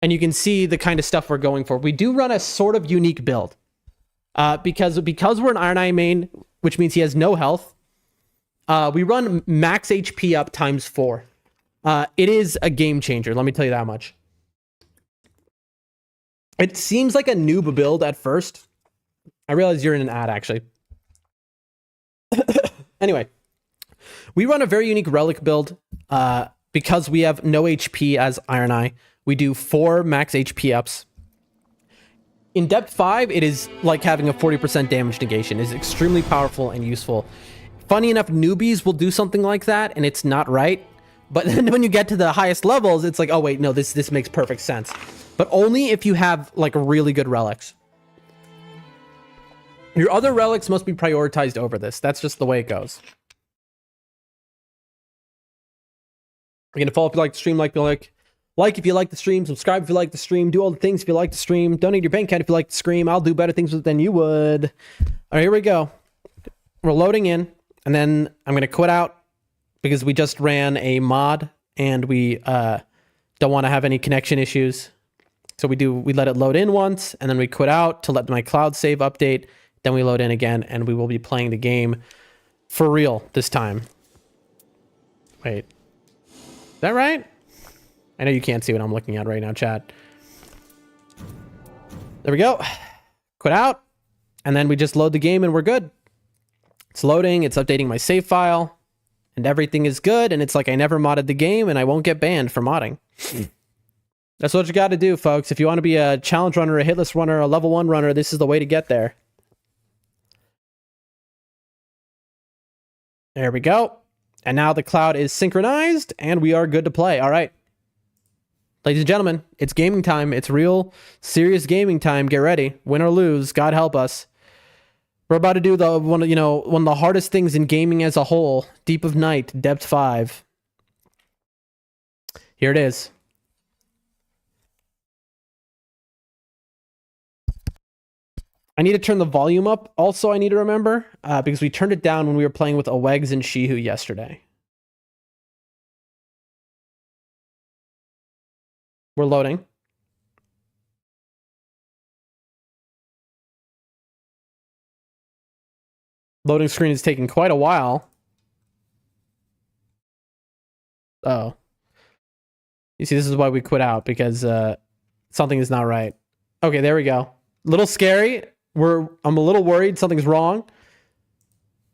And you can see the kind of stuff we're going for. We do run a sort of unique build. Because we're an Iron Eye main, which means he has no health, we run max HP up times 4. It is a game changer, let me tell you that much. It seems like a noob build at first. I realize you're in an ad, actually. Anyway, we run a very unique relic build. Because we have no HP as Iron Eye, we do 4 max HP ups. In depth 5, it is like having a 40% damage negation. It is extremely powerful and useful. Funny enough, newbies will do something like that, and it's not right. But then when you get to the highest levels, it's like, oh wait, no, this makes perfect sense. But only if you have like really good relics. Your other relics must be prioritized over this. That's just the way it goes. You're gonna follow if you like the stream, like if you like the stream, subscribe if you like the stream, do all the things if you like the stream, donate your bank account if you like the stream. I'll do better things with it than you would. All right, here we go. We're loading in, and then I'm gonna quit out because we just ran a mod and we don't want to have any connection issues. So we let it load in once, and then we quit out to let my cloud save update. Then we load in again, and we will be playing the game for real this time. Wait. Is that right? I know you can't see what I'm looking at right now, chat. There we go. Quit out. And then we just load the game and we're good. It's loading. It's updating my save file. And everything is good. And it's like I never modded the game and I won't get banned for modding. That's what you got to do, folks. If you want to be a challenge runner, a hitless runner, a level 1 runner, this is the way to get there. There we go. And now the cloud is synchronized and we are good to play. All right. Ladies and gentlemen, it's gaming time. It's real serious gaming time. Get ready. Win or lose, God help us. We're about to do one of the hardest things in gaming as a whole. Deep of Night, Depth 5. Here it is. I need to turn the volume up. Also, I need to remember, because we turned it down when we were playing with Awegs and Shihu yesterday. We're loading. Loading screen is taking quite a while. Oh. You see, this is why we quit out, because something is not right. Okay, there we go. Little scary. I'm a little worried something's wrong.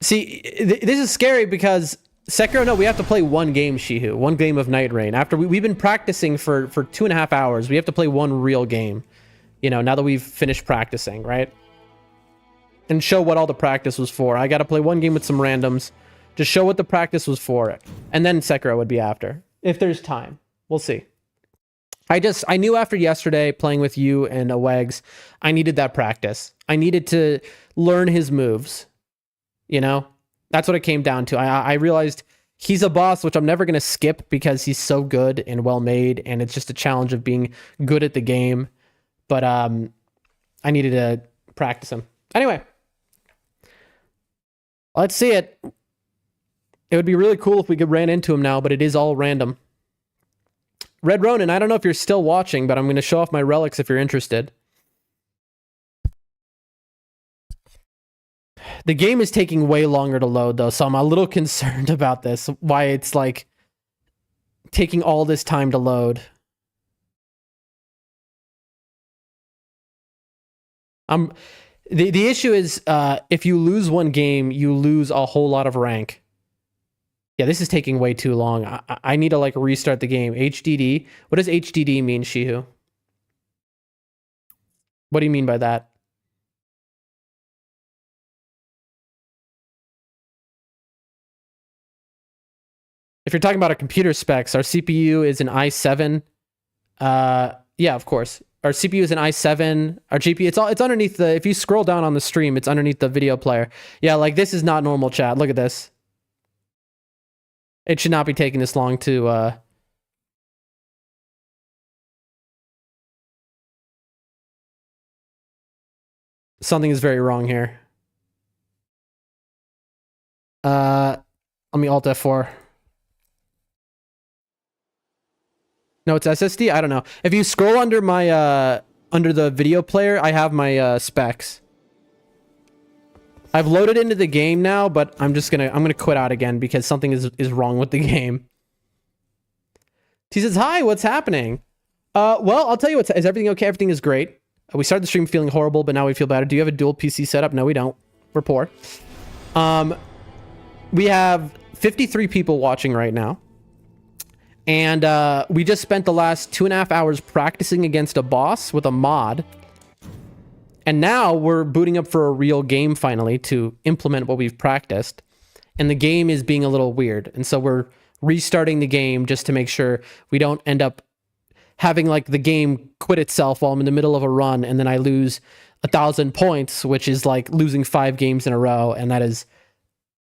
See, this is scary because Sekiro, no, we have to play one game, Shihu. One game of Night Rain. After we've been practicing for 2.5 hours, we have to play one real game. Now that we've finished practicing, right? And show what all the practice was for. I got to play one game with some randoms. Just show what the practice was for. And then Sekiro would be after. If there's time. We'll see. I knew after yesterday playing with you and Awegs, I needed that practice. I needed to learn his moves. That's what it came down to. I realized he's a boss, which I'm never going to skip because he's so good and well made. And it's just a challenge of being good at the game. But I needed to practice him. Anyway, let's see it. It would be really cool if we could ran into him now, but it is all random. Red Ronin, I don't know if you're still watching, but I'm going to show off my relics if you're interested. The game is taking way longer to load, though, so I'm a little concerned about this. Why it's, like, taking all this time to load. The issue is, if you lose one game, you lose a whole lot of rank. Yeah, this is taking way too long. I need to, like, restart the game. HDD? What does HDD mean, Shihu? What do you mean by that? If you're talking about our computer specs, our CPU is an i7. Yeah, of course. Our CPU is an i7. Our GPU, it's underneath the, if you scroll down on the stream, it's underneath the video player. Yeah, like this is not normal, chat. Look at this. It should not be taking this long to, something is very wrong here. Let me Alt F4. No, it's SSD? I don't know. If you scroll under my, under the video player, I have my, specs. I've loaded into the game now, but I'm gonna quit out again because something is wrong with the game. He says, hi, what's happening? Well, I'll tell you is everything okay? Everything is great. We started the stream feeling horrible, but now we feel better. Do you have a dual PC setup? No, we don't. We're poor. We have 53 people watching right now. And we just spent the last 2.5 hours practicing against a boss with a mod. And now we're booting up for a real game finally to implement what we've practiced. And the game is being a little weird. And so we're restarting the game just to make sure we don't end up having like the game quit itself while I'm in the middle of a run and then I lose 1,000 points, which is like losing 5 games in a row. And that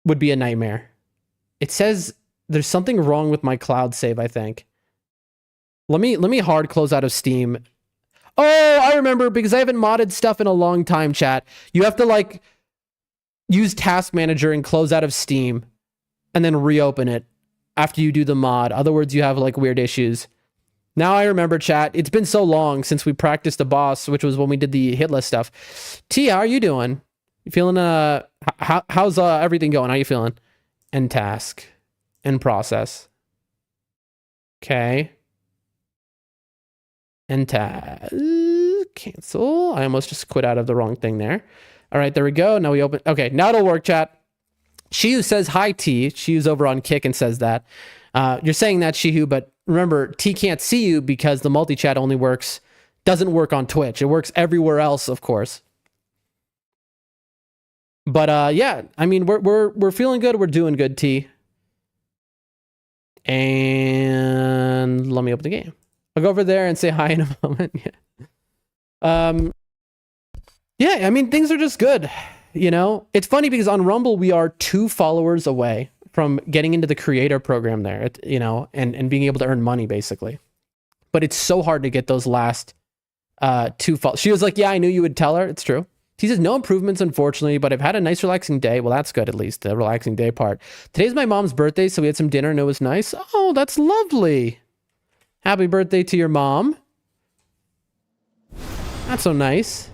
would be a nightmare. It says there's something wrong with my cloud save, I think. Let me hard close out of Steam. Oh, I remember, because I haven't modded stuff in a long time, chat. You have to like use Task Manager and close out of Steam and then reopen it after you do the mod. Otherwise, you have like weird issues. Now I remember, chat. It's been so long since we practiced the boss, which was when we did the hitless stuff. T, how are you doing? You feeling, how's everything going? How you feeling? End task. End process. Okay. End task. Cancel. I almost just quit out of the wrong thing there. All right, there we go. Now we open. Okay, now it'll work, chat. Shihu says hi, T. Shihu's over on Kick and says that. You're saying that, Shihu, but remember, T can't see you because the multi-chat only doesn't work on Twitch. It works everywhere else, of course. But yeah, I mean, we're feeling good. We're doing good, T. And let me open the game. I'll go over there and say hi in a moment. Yeah. Yeah, I mean, things are just good. You know, it's funny because on Rumble, we are 2 followers away from getting into the creator program there, you know, and being able to earn money, basically. But it's so hard to get those last 2 followers. She was like, yeah, I knew you would tell her. It's true. He says, no improvements, unfortunately, but I've had a nice, relaxing day. Well, that's good, at least, the relaxing day part. Today's my mom's birthday, so we had some dinner, and it was nice. Oh, that's lovely. Happy birthday to your mom. That's so nice.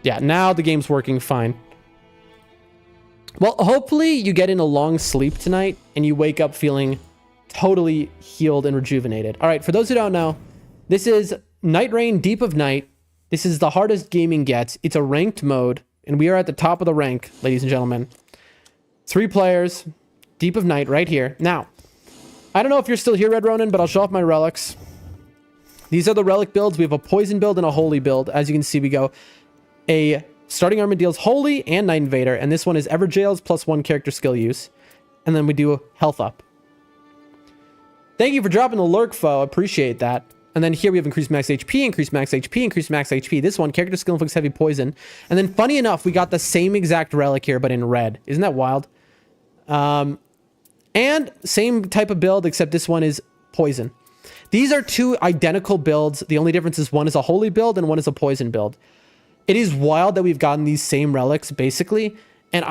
Yeah, now the game's working fine. Well, hopefully you get in a long sleep tonight, and you wake up feeling totally healed and rejuvenated. All right, for those who don't know, this is Night Rain Deep of Night. This is the hardest gaming gets. It's a ranked mode, and we are at the top of the rank, ladies and gentlemen. 3 players, Deep of Night right here. Now, I don't know if you're still here, Red Ronin, but I'll show off my relics. These are the relic builds. We have a poison build and a holy build. As you can see, we go a starting armor deals holy and Night Invader, and this one is Everjails plus 1 character skill use. And then we do health up. Thank you for dropping the lurk, foe. Appreciate that. And then here we have increased max HP, increased max HP, increased max HP. This one, character skill inflicts heavy poison. And then funny enough, we got the same exact relic here, but in red. Isn't that wild? And same type of build, except this one is poison. These are 2 identical builds. The only difference is one is a holy build and one is a poison build. It is wild that we've gotten these same relics, basically. And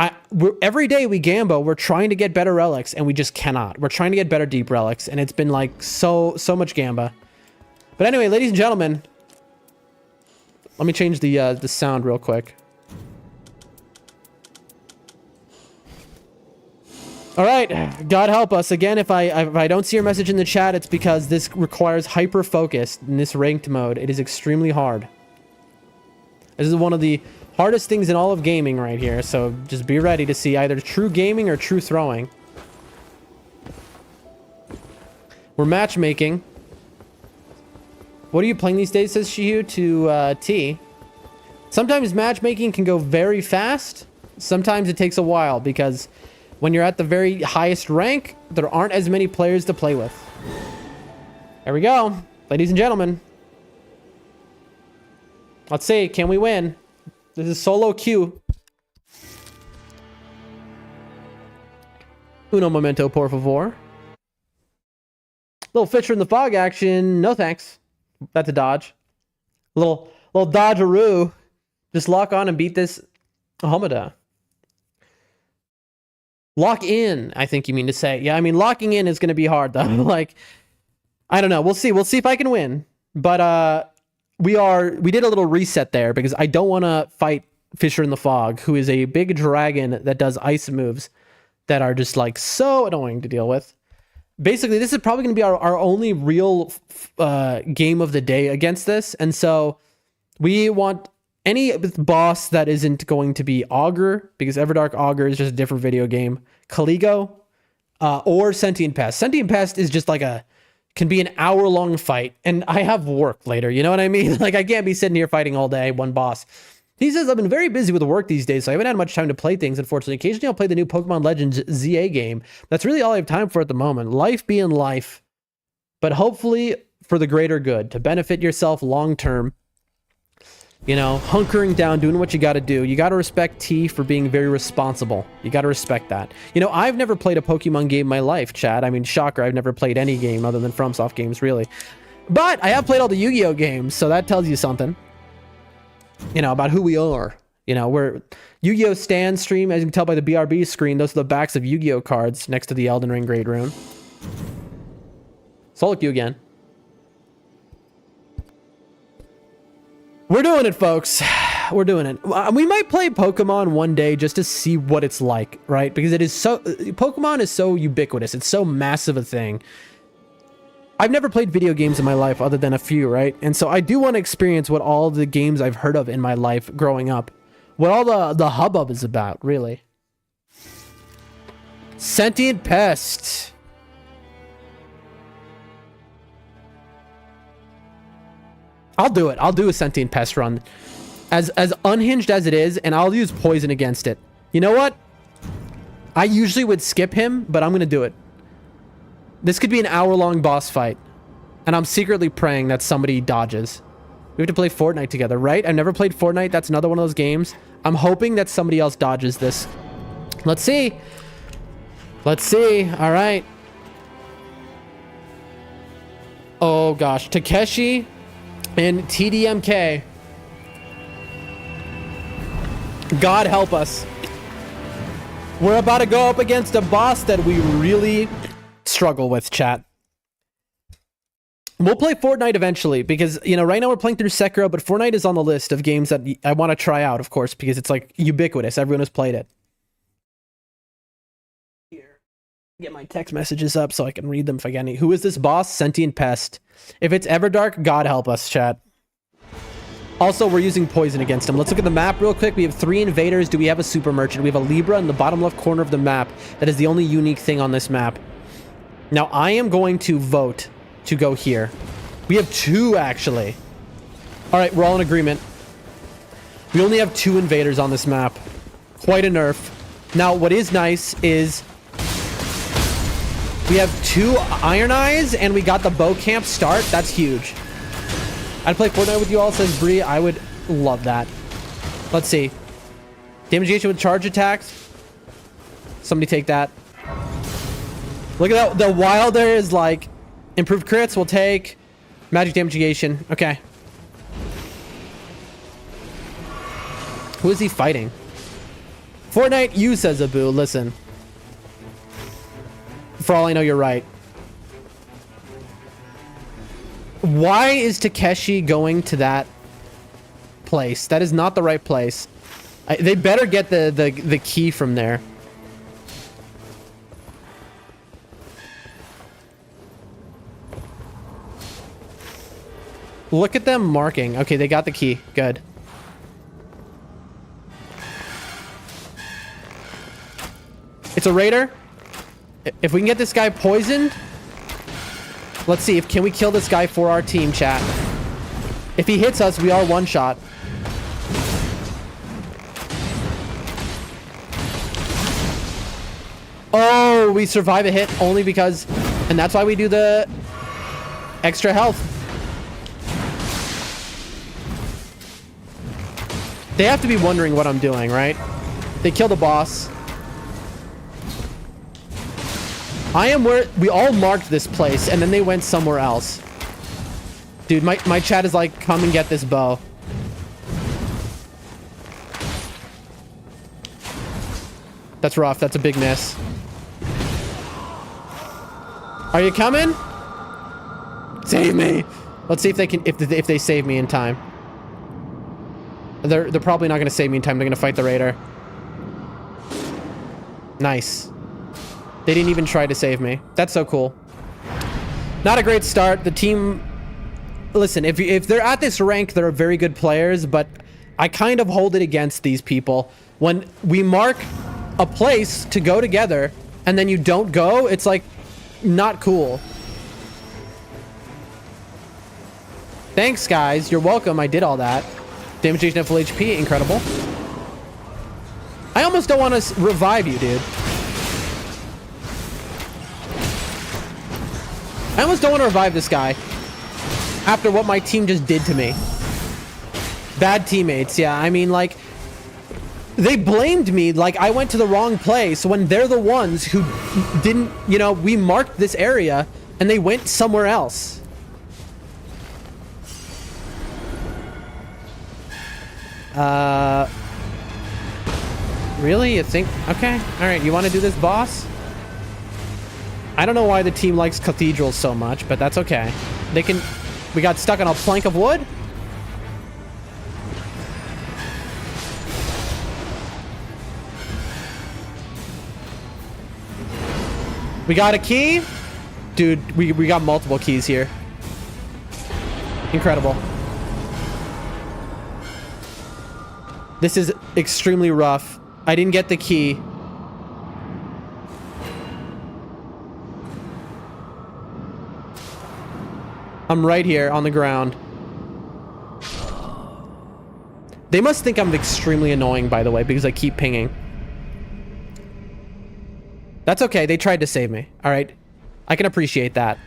every day we gambo, we're trying to get better relics, and we just cannot. We're trying to get better deep relics, and it's been like so much gamba. But anyway, ladies and gentlemen, let me change the sound real quick. All right, God help us. Again, if I don't see your message in the chat, it's because this requires hyper focus in this ranked mode. It is extremely hard. This is one of the hardest things in all of gaming right here, so just be ready to see either true gaming or true throwing. We're matchmaking. What are you playing these days, says Shihu to T. Sometimes matchmaking can go very fast. Sometimes it takes a while because when you're at the very highest rank, there aren't as many players to play with. There we go. Ladies and gentlemen. Let's see, can we win? This is solo queue. Uno momento, por favor. Little Fisher in the Fog action. No thanks. That's a dodge. Little dodgeroo. Just lock on and beat this Homada. Lock in, I think you mean to say. Yeah, I mean, locking in is going to be hard, though. Like, I don't know. We'll see. We'll see if I can win. But we did a little reset there because I don't want to fight Fisher in the Fog, who is a big dragon that does ice moves that are just, like, so annoying to deal with. Basically, this is probably going to be our only real game of the day against this. And so we want any boss that isn't going to be Augur, because Everdark Augur is just a different video game. Caligo, or Sentient Pest. Sentient Pest is just like can be an hour-long fight, and I have work later, you know what I mean? Like, I can't be sitting here fighting all day, one boss. He says, I've been very busy with work these days, so I haven't had much time to play things, unfortunately. Occasionally, I'll play the new Pokemon Legends ZA game. That's really all I have time for at the moment. Life being life. But hopefully, for the greater good, to benefit yourself long-term. You know, hunkering down, doing what you got to do. You got to respect T for being very responsible. You got to respect that. You know, I've never played a Pokemon game in my life, Chad. I mean, shocker, I've never played any game other than FromSoft games, really. But I have played all the Yu-Gi-Oh games, so that tells you something. You know, about who we are. You know, we're Yu-Gi-Oh stand stream, as you can tell by the BRB screen, those are the backs of Yu-Gi-Oh cards next to the Elden Ring Great Rune. Solo queue again. We're doing it, folks. We're doing it. We might play Pokemon one day just to see what it's like, right? Because it is so... Pokemon is so ubiquitous. It's so massive a thing. I've never played video games in my life other than a few, right? And so I do want to experience what all the games I've heard of in my life growing up. What all the hubbub is about, really. Sentient Pest. I'll do it. I'll do a Sentient Pest run. As unhinged as it is, and I'll use poison against it. You know what? I usually would skip him, but I'm going to do it. This could be an hour-long boss fight. And I'm secretly praying that somebody dodges. We have to play Fortnite together, right? I've never played Fortnite. That's another one of those games. I'm hoping that somebody else dodges this. Let's see. Let's see. All right. Oh, gosh. Takeshi and TDMK. God help us. We're about to go up against a boss that we really struggle with, chat. We'll play Fortnite eventually because, you know, right now we're playing through Sekiro, but Fortnite is on the list of games that I want to try out, of course, because it's like ubiquitous. Everyone has played it. Here. Get my text messages up so I can read them if I get any. Who is this boss? Sentient Pest. If it's Everdark, God help us, chat. Also, we're using poison against him. Let's look at the map real quick. We have 3 invaders. Do we have a super merchant? We have a Libra in the bottom left corner of the map. That is the only unique thing on this map. Now, I am going to vote to go here. We have 2, actually. All right, we're all in agreement. We only have 2 invaders on this map. Quite a nerf. Now, what is nice is we have 2 Iron Eyes, and we got the bow camp start. That's huge. I'd play Fortnite with you all, says Bree. I would love that. Let's see. Damage with charge attacks. Somebody take that. Look at that. The Wilder is like improved crits. We'll take magic damage negation. Okay. Who is he fighting? Fortnite, you says Abu. Listen. For all I know, you're right. Why is Takeshi going to that place? That is not the right place. They better get the key from there. Look at them marking. Okay, they got the key. Good. It's a raider. If we can get this guy poisoned, let's see. Can we kill this guy for our team, chat? If he hits us, we are one shot. Oh, we survive a hit only because, and that's why we do the extra health. They have to be wondering what I'm doing, right? They kill the boss. I am where we all marked this place and then they went somewhere else. Dude, my chat is like, come and get this bow. That's rough. That's a big miss. Are you coming? Save me. Let's see if they can, if they save me in time. They're probably not going to save me in time. They're going to fight the raider. Nice. They didn't even try to save me. That's so cool. Not a great start. The team... Listen, if they're at this rank, they're very good players, but I kind of hold it against these people. When we mark a place to go together, and then you don't go, it's like, not cool. Thanks, guys. You're welcome. I did all that. Damage at full HP. Incredible. I almost don't want to revive you, dude. I almost don't want to revive this guy after what my team just did to me. Bad teammates. Yeah, I mean, like, they blamed me like I went to the wrong place when they're the ones who didn't, you know, we marked this area and they went somewhere else. Really? You think? Okay. All right. You want to do this, boss? I don't know why the team likes cathedrals so much, but that's okay. They can... We got stuck on a plank of wood? We got a key? Dude, we got multiple keys here. Incredible. This is extremely rough. I didn't get the key. I'm right here on the ground. They must think I'm extremely annoying, by the way, because I keep pinging. That's okay. They tried to save me. All right. I can appreciate that.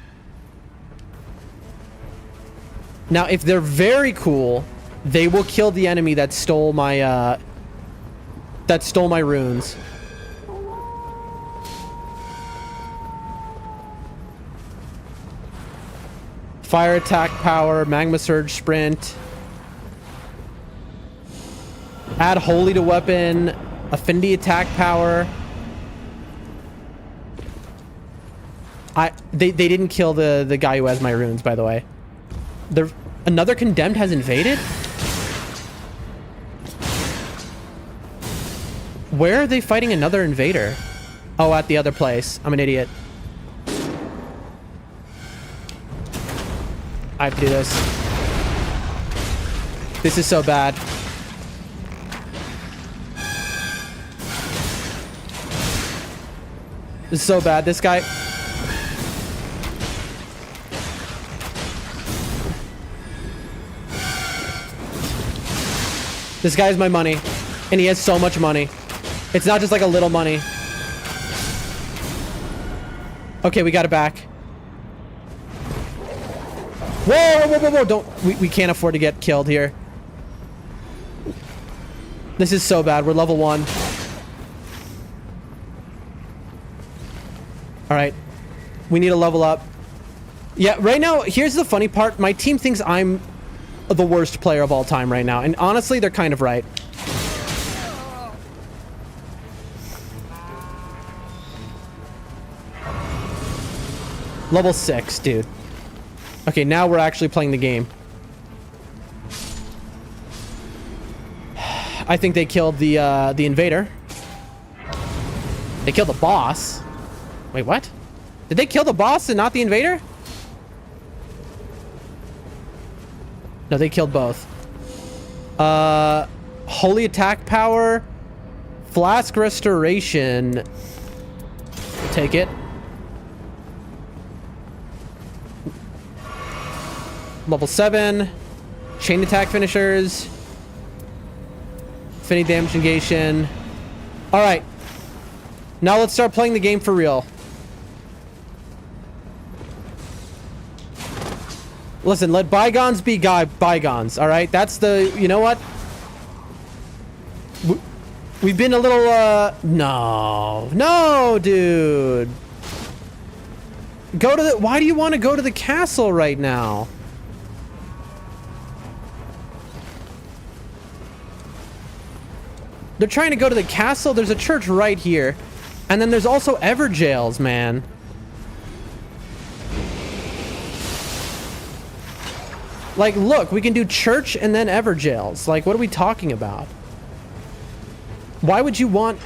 Now, if they're very cool, they will kill the enemy that stole my runes. Fire attack power, magma surge sprint. Add holy to weapon, affinity attack power. They didn't kill the guy who has my runes, by the way. Another condemned has invaded? Where are they fighting another invader? Oh, at the other place. I'm an idiot. I have to do this. This is so bad. This is so bad. This guy... This guy's my money. And he has so much money. It's not just like a little money. Okay, we got it back. Whoa, whoa, whoa, whoa. Don't... We can't afford to get killed here. This is so bad. We're level 1. Alright. We need to level up. Yeah, right now, here's the funny part. My team thinks I'm the worst player of all time right now. And honestly, they're kind of right. Level 6, dude. Okay, now we're actually playing the game. I think they killed the invader. They killed the boss. Wait, what? Did they kill the boss and not the invader? No, they killed both. Holy attack power. Flask restoration. Take it. Level 7. Chain attack finishers. Infinity damage negation. Alright. Now let's start playing the game for real. Listen, let bygones be bygones, alright? That's the... You know what? We've been a little, No. No, dude. Go to the... Why do you want to go to the castle right now? They're trying to go to the castle. There's a church right here. And then there's also Everjails, man. Like, look, we can do church and then Everjails. Like, what are we talking about? Why would you want...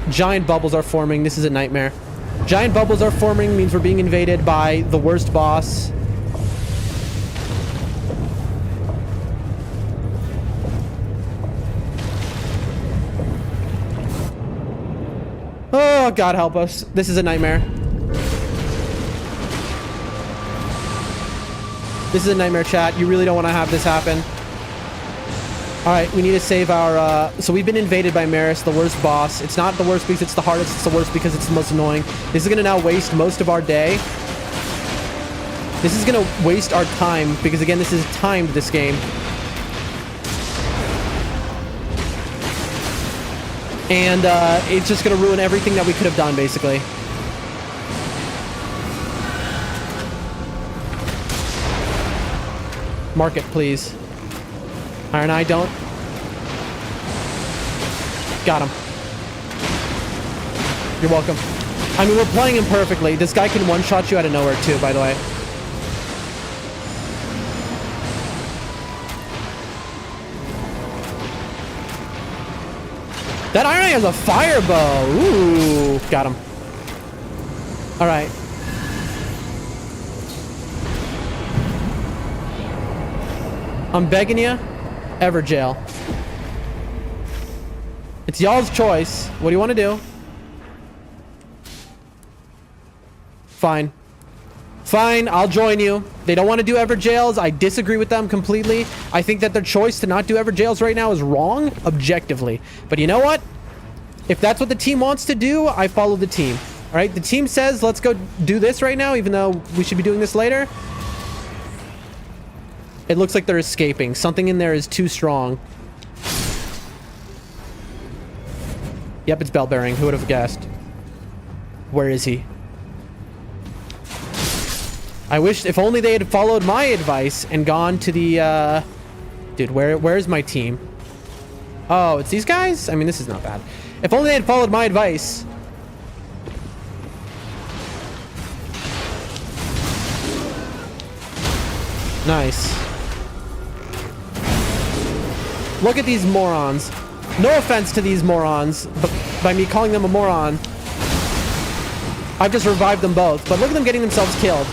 Giant bubbles are forming. This is a nightmare. Giant bubbles are forming means we're being invaded by the worst boss. Oh, God help us. This is a nightmare. This is a nightmare, chat. You really don't want to have this happen. Alright, we need to save our... So we've been invaded by Maris, the worst boss. It's not the worst because it's the hardest. It's the worst because it's the most annoying. This is going to now waste most of our day. This is going to waste our time because, again, this is timed, this game. And it's just going to ruin everything that we could have done, basically. Mark it, please. Iron Eye, don't. Got him. You're welcome. I mean, we're playing him perfectly. This guy can one-shot you out of nowhere, too, by the way. That Iron Eye has a fire bow. Ooh, got him. All right. I'm begging you, Everjail. It's y'all's choice. What do you want to do? Fine. Fine, I'll join you. They don't want to do Everjails. I disagree with them completely. I think that their choice to not do Everjails right now is wrong, objectively. But you know what? If that's what the team wants to do, I follow the team. All right, the team says, let's go do this right now, even though we should be doing this later. It looks like they're escaping. Something in there is too strong. Yep, it's bell bearing. Who would have guessed? Where is he? I wish if only they had followed my advice and gone to the dude, where's my team? Oh, it's these guys? I mean, this is not bad. If only they had followed my advice. Nice. Look at these morons. No offense to these morons, but by me calling them a moron, I've just revived them both. But look at them getting themselves killed.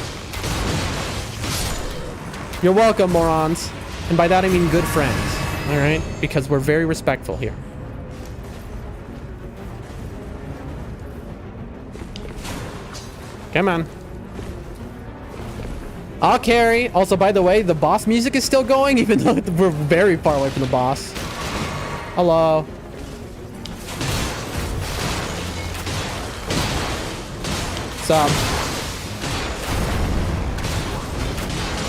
You're welcome, morons. And by that I mean good friends. All right? Because we're very respectful here. Come on. I'll carry. Also, by the way, the boss music is still going, even though we're very far away from the boss. Hello. What's up?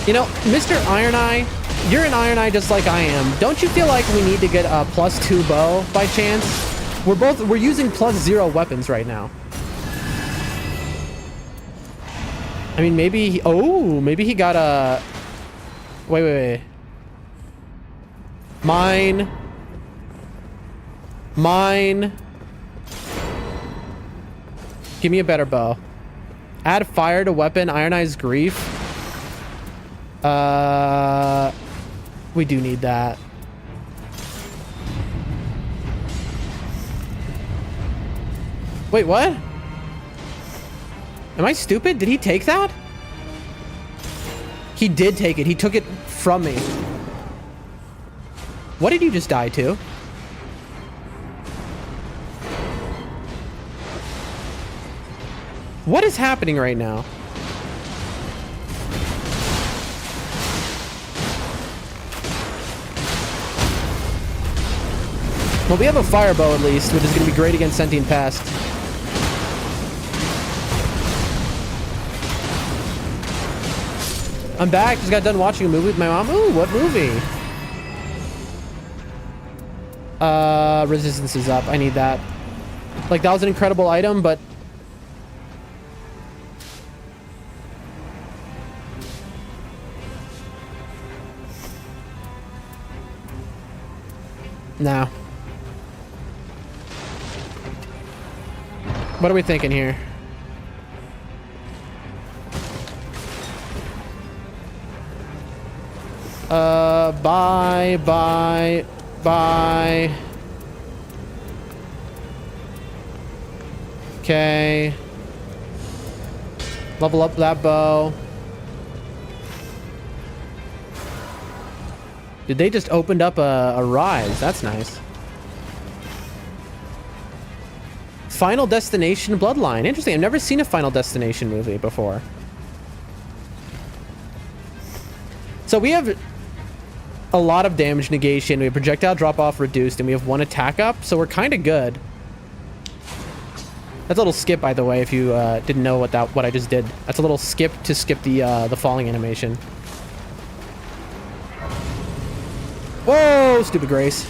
You know, Mr. Iron Eye, you're an Iron Eye just like I am. Don't you feel like we need to get a +2 bow by chance? We're using +0 weapons right now. I mean, maybe he, oh, maybe he got a... Wait. Mine. Give me a better bow. Add fire to weapon, ironized grief. We do need that. Wait, what? Am I stupid? Did he take that? He did take it. He took it from me. What did you just die to? What is happening right now? Well, we have a firebow at least, which is going to be great against sentient pest. I'm back. Just got done watching a movie with my mom. Ooh, what movie? Resistance is up. I need that. Like, that was an incredible item, but... Nah. What are we thinking here? Bye. Okay. Level up that bow. Dude, they just opened up a rise. That's nice. Final Destination Bloodline. Interesting. I've never seen a Final Destination movie before. So we have a lot of damage negation. We have projectile drop off reduced, and we have 1 attack up. So we're kind of good. That's a little skip, by the way, if you didn't know what I just did. That's a little skip to skip the falling animation. Whoa, stupid Grace.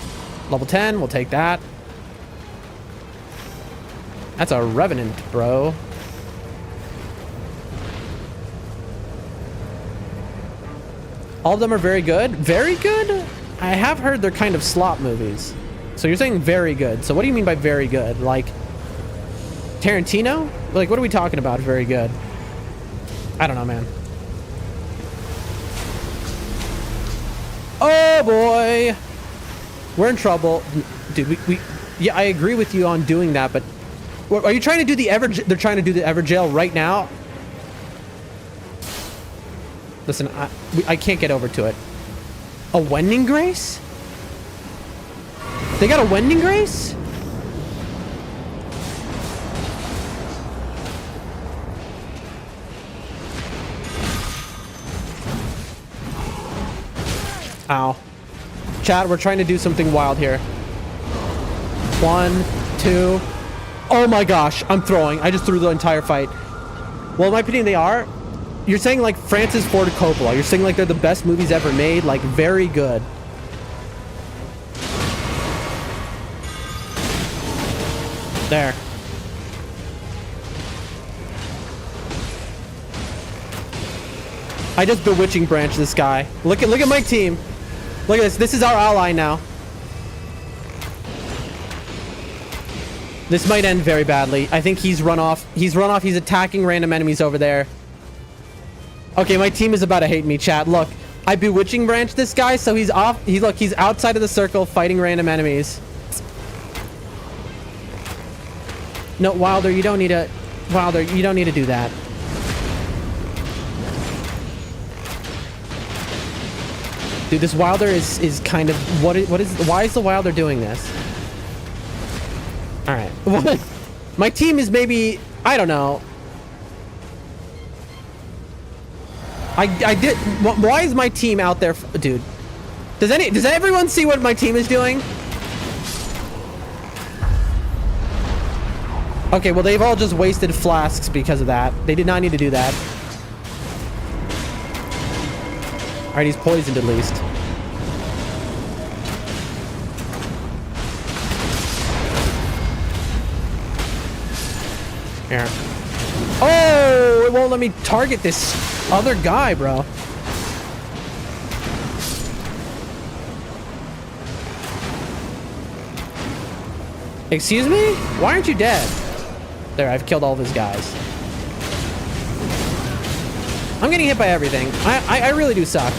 Level 10, we'll take that. That's a Revenant, bro. All of them are very good. Very good? I have heard they're kind of slop movies. So you're saying very good. So what do you mean by very good? Like Tarantino? Like, what are we talking about? Very good. I don't know, man. Oh boy, we're in trouble, dude. Yeah, I agree with you on doing that, but are you trying to do the they're trying to do the Everjail right now? Listen, I can't get over to it. A Wending Grace? They got a Wending Grace? Ow. Chat, we're trying to do something wild here. 1, 2. Oh my gosh, I'm throwing. I just threw the entire fight. Well, in my opinion, they are. You're saying like Francis Ford Coppola. You're saying like they're the best movies ever made. Like, very good. There. I just bewitching branch this guy. Look at my team. Look at this. This is our ally now. This might end very badly. I think he's run off. He's attacking random enemies over there. Okay, my team is about to hate me, chat. Look, I bewitching branch this guy, so he's off. He's outside of the circle fighting random enemies. No, Wilder, you don't need to. Wilder, you don't need to do that. Dude, this Wilder is kind of why is the Wilder doing this? All right. My team is maybe, I don't know. I did. Why is my team out there, dude? Does everyone see what my team is doing? Okay, well, they've all just wasted flasks because of that. They did not need to do that. All right, he's poisoned at least. Here. Oh, it won't let me target this other guy, bro. Excuse me? Why aren't you dead? There, I've killed all of his guys. I'm getting hit by everything. I really do suck.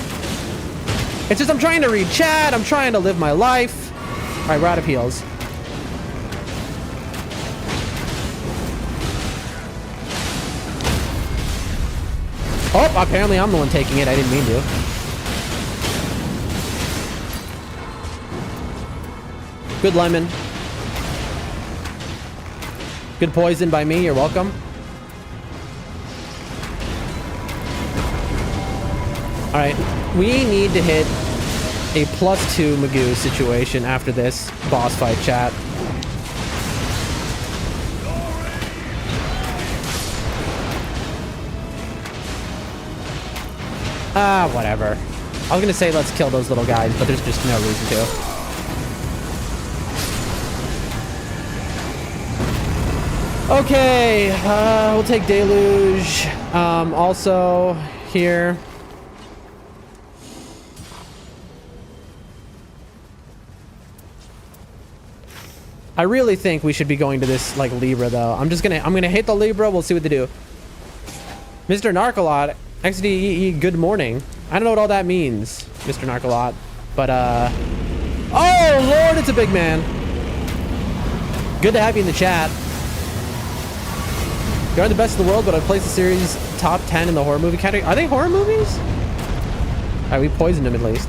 It's just I'm trying to read chat. I'm trying to live my life. All right, we're out of heals. Oh, apparently I'm the one taking it. I didn't mean to. Good lemon. Good poison by me. You're welcome. All right. We need to hit a +2 Magoo situation after this boss fight, chat. Ah, whatever. I was gonna say let's kill those little guys, but there's just no reason to. Okay, we'll take Deluge. Also, here. I really think we should be going to this, like, Libra, though. I'm gonna hit the Libra. We'll see what they do. Mr. Narcolot, XD, good morning. I don't know what all that means, Mr. Narcolot, but, oh, Lord, it's a big man. Good to have you in the chat. You aren't the best in the world, but I've placed the series top 10 in the horror movie category. Are they horror movies? All right, we poisoned him at least.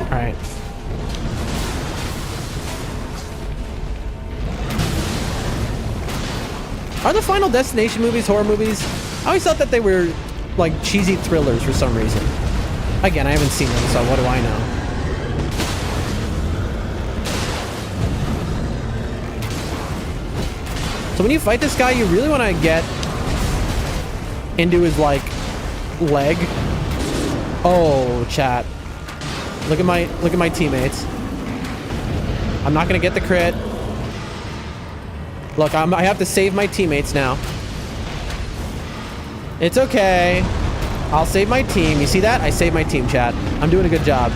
All right. Are the Final Destination movies horror movies? I always thought that they were like cheesy thrillers for some reason. Again, I haven't seen them, so what do I know? So when you fight this guy, you really want to get into his like leg. Oh, chat. Look at my teammates. I'm not gonna get the crit. Look, I have to save my teammates now. It's okay. I'll save my team. You see that? I saved my team, chat. I'm doing a good job.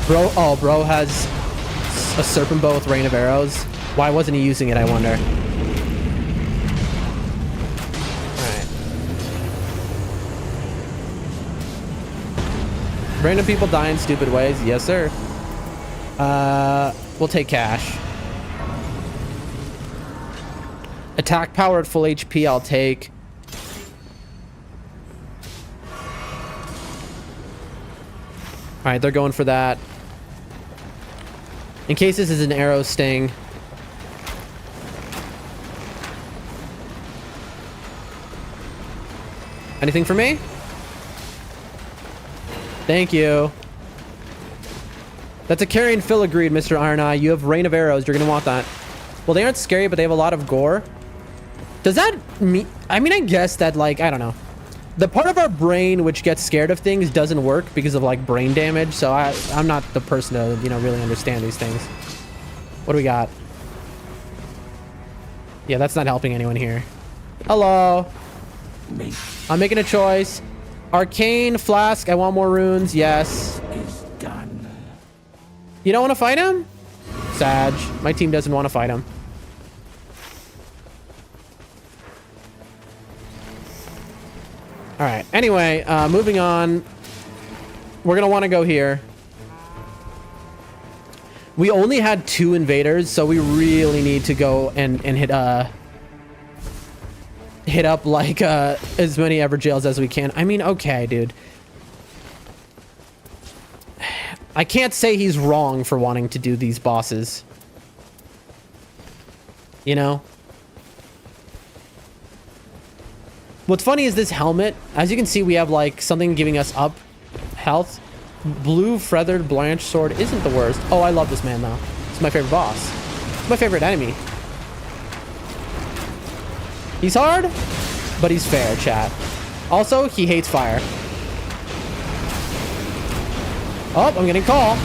Bro has a serpent bow with rain of arrows. Why wasn't he using it, I wonder? Random people die in stupid ways. Yes, sir. We'll take cash. Attack power at full HP, I'll take. Alright, they're going for that. In case this is an arrow sting. Anything for me? Thank you. That's a carry and fill agreed, Mr. Iron Eye. You have rain of arrows. You're going to want that. Well, they aren't scary, but they have a lot of gore. Does that mean... I mean, I guess that, like, I don't know. The part of our brain which gets scared of things doesn't work because of, like, brain damage. So I'm not the person to, you know, really understand these things. What do we got? Yeah, that's not helping anyone here. Hello. I'm making a choice. Arcane Flask, I want more runes. Yes. Done. You don't want to fight him? Sag. My team doesn't want to fight him. All right. Anyway, moving on. We're going to want to go here. We only had 2 invaders, so we really need to go and hit up like as many Everjails as we can. I mean, okay, dude. I can't say he's wrong for wanting to do these bosses. You know? What's funny is this helmet. As you can see, we have like something giving us up health. Blue feathered blanch sword isn't the worst. Oh, I love this man though. It's my favorite boss. It's my favorite enemy. He's hard, but he's fair, chat. Also, he hates fire. Oh, I'm getting a call.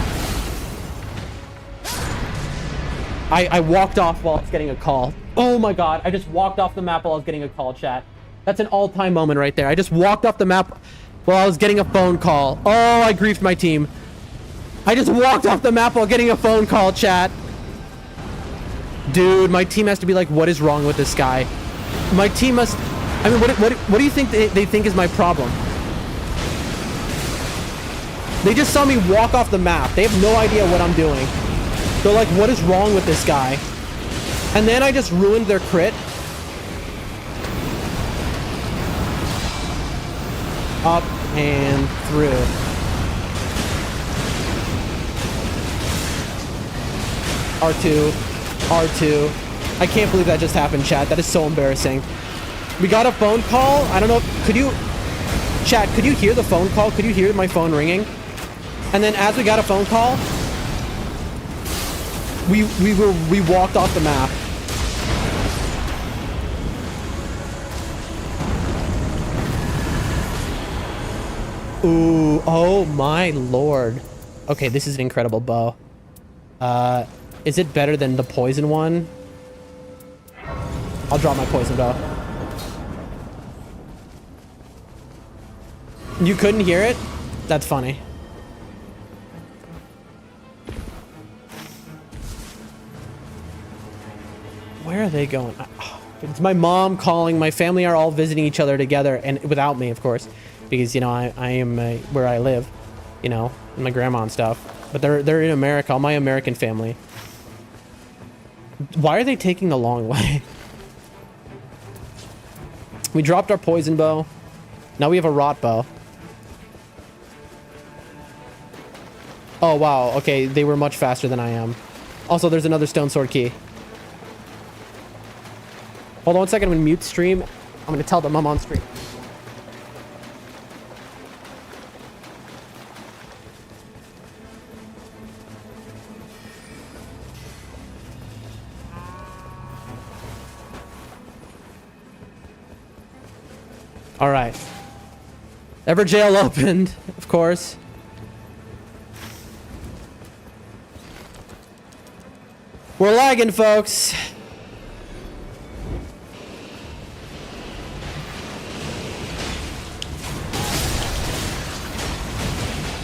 I walked off while I was getting a call. Oh my god, I just walked off the map while I was getting a call, chat. That's an all-time moment right there. I just walked off the map while I was getting a phone call. Oh, I griefed my team. I just walked off the map while getting a phone call, chat. Dude, my team has to be like, what is wrong with this guy? My team must... I mean, what do you think they think is my problem? They just saw me walk off the map. They have no idea what I'm doing. They're like, what is wrong with this guy? And then I just ruined their crit. Up and through. R2. R2. I can't believe that just happened, chat. That is so embarrassing. We got a phone call. I don't know. Could you... Chat, could you hear the phone call? Could you hear my phone ringing? And then as we got a phone call, we walked off the map. Ooh, oh my lord. Okay, this is an incredible bow. Is it better than the poison one? I'll drop my poison bow. You couldn't hear it? That's funny. Where are they going? It's my mom calling. My family are all visiting each other together, and without me, of course, because you know I am where I live, you know, and my grandma and stuff. But they're in America. All my American family. Why are they taking the long way? We dropped our poison bow. Now we have a rot bow. Oh wow. Okay, they were much faster than I am. Also, there's another stone sword key. Hold on 1 second, I'm gonna mute stream. I'm gonna tell them I'm on stream. All right. Everjail opened, of course. We're lagging, folks.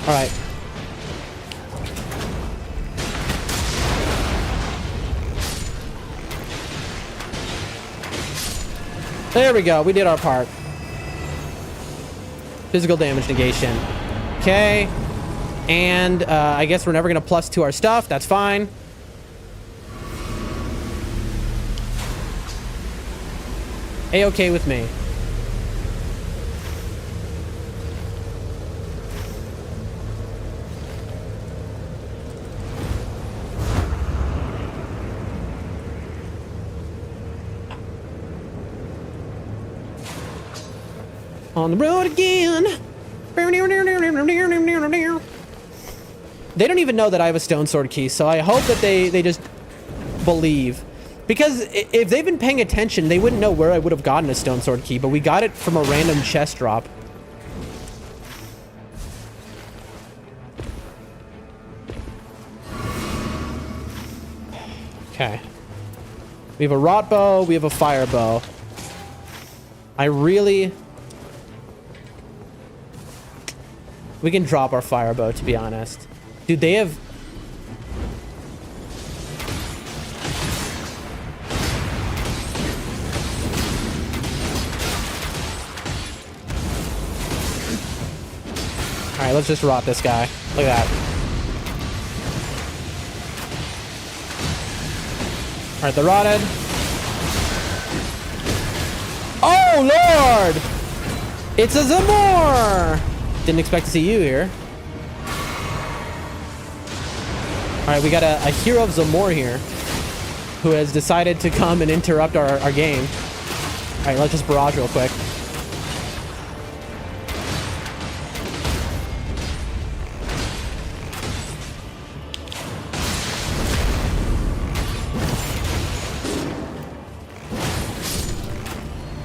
All right. There we go. We did our part. Physical damage negation. Okay. And I guess we're never going to +2 our stuff. That's fine. A-okay with me. On the road again. They don't even know that I have a stone sword key, so I hope that they just believe. Because if they've been paying attention, they wouldn't know where I would have gotten a stone sword key, but we got it from a random chest drop. Okay. We have a rot bow, we have a fire bow. We can drop our fire bow, to be honest. Dude, they have... Alright, let's just rot this guy. Look at that. Alright, they're rotted. Oh, Lord! It's a Zamor! Didn't expect to see you here. Alright, we got a hero of Zamor here who has decided to come and interrupt our game. Alright, let's just barrage real quick.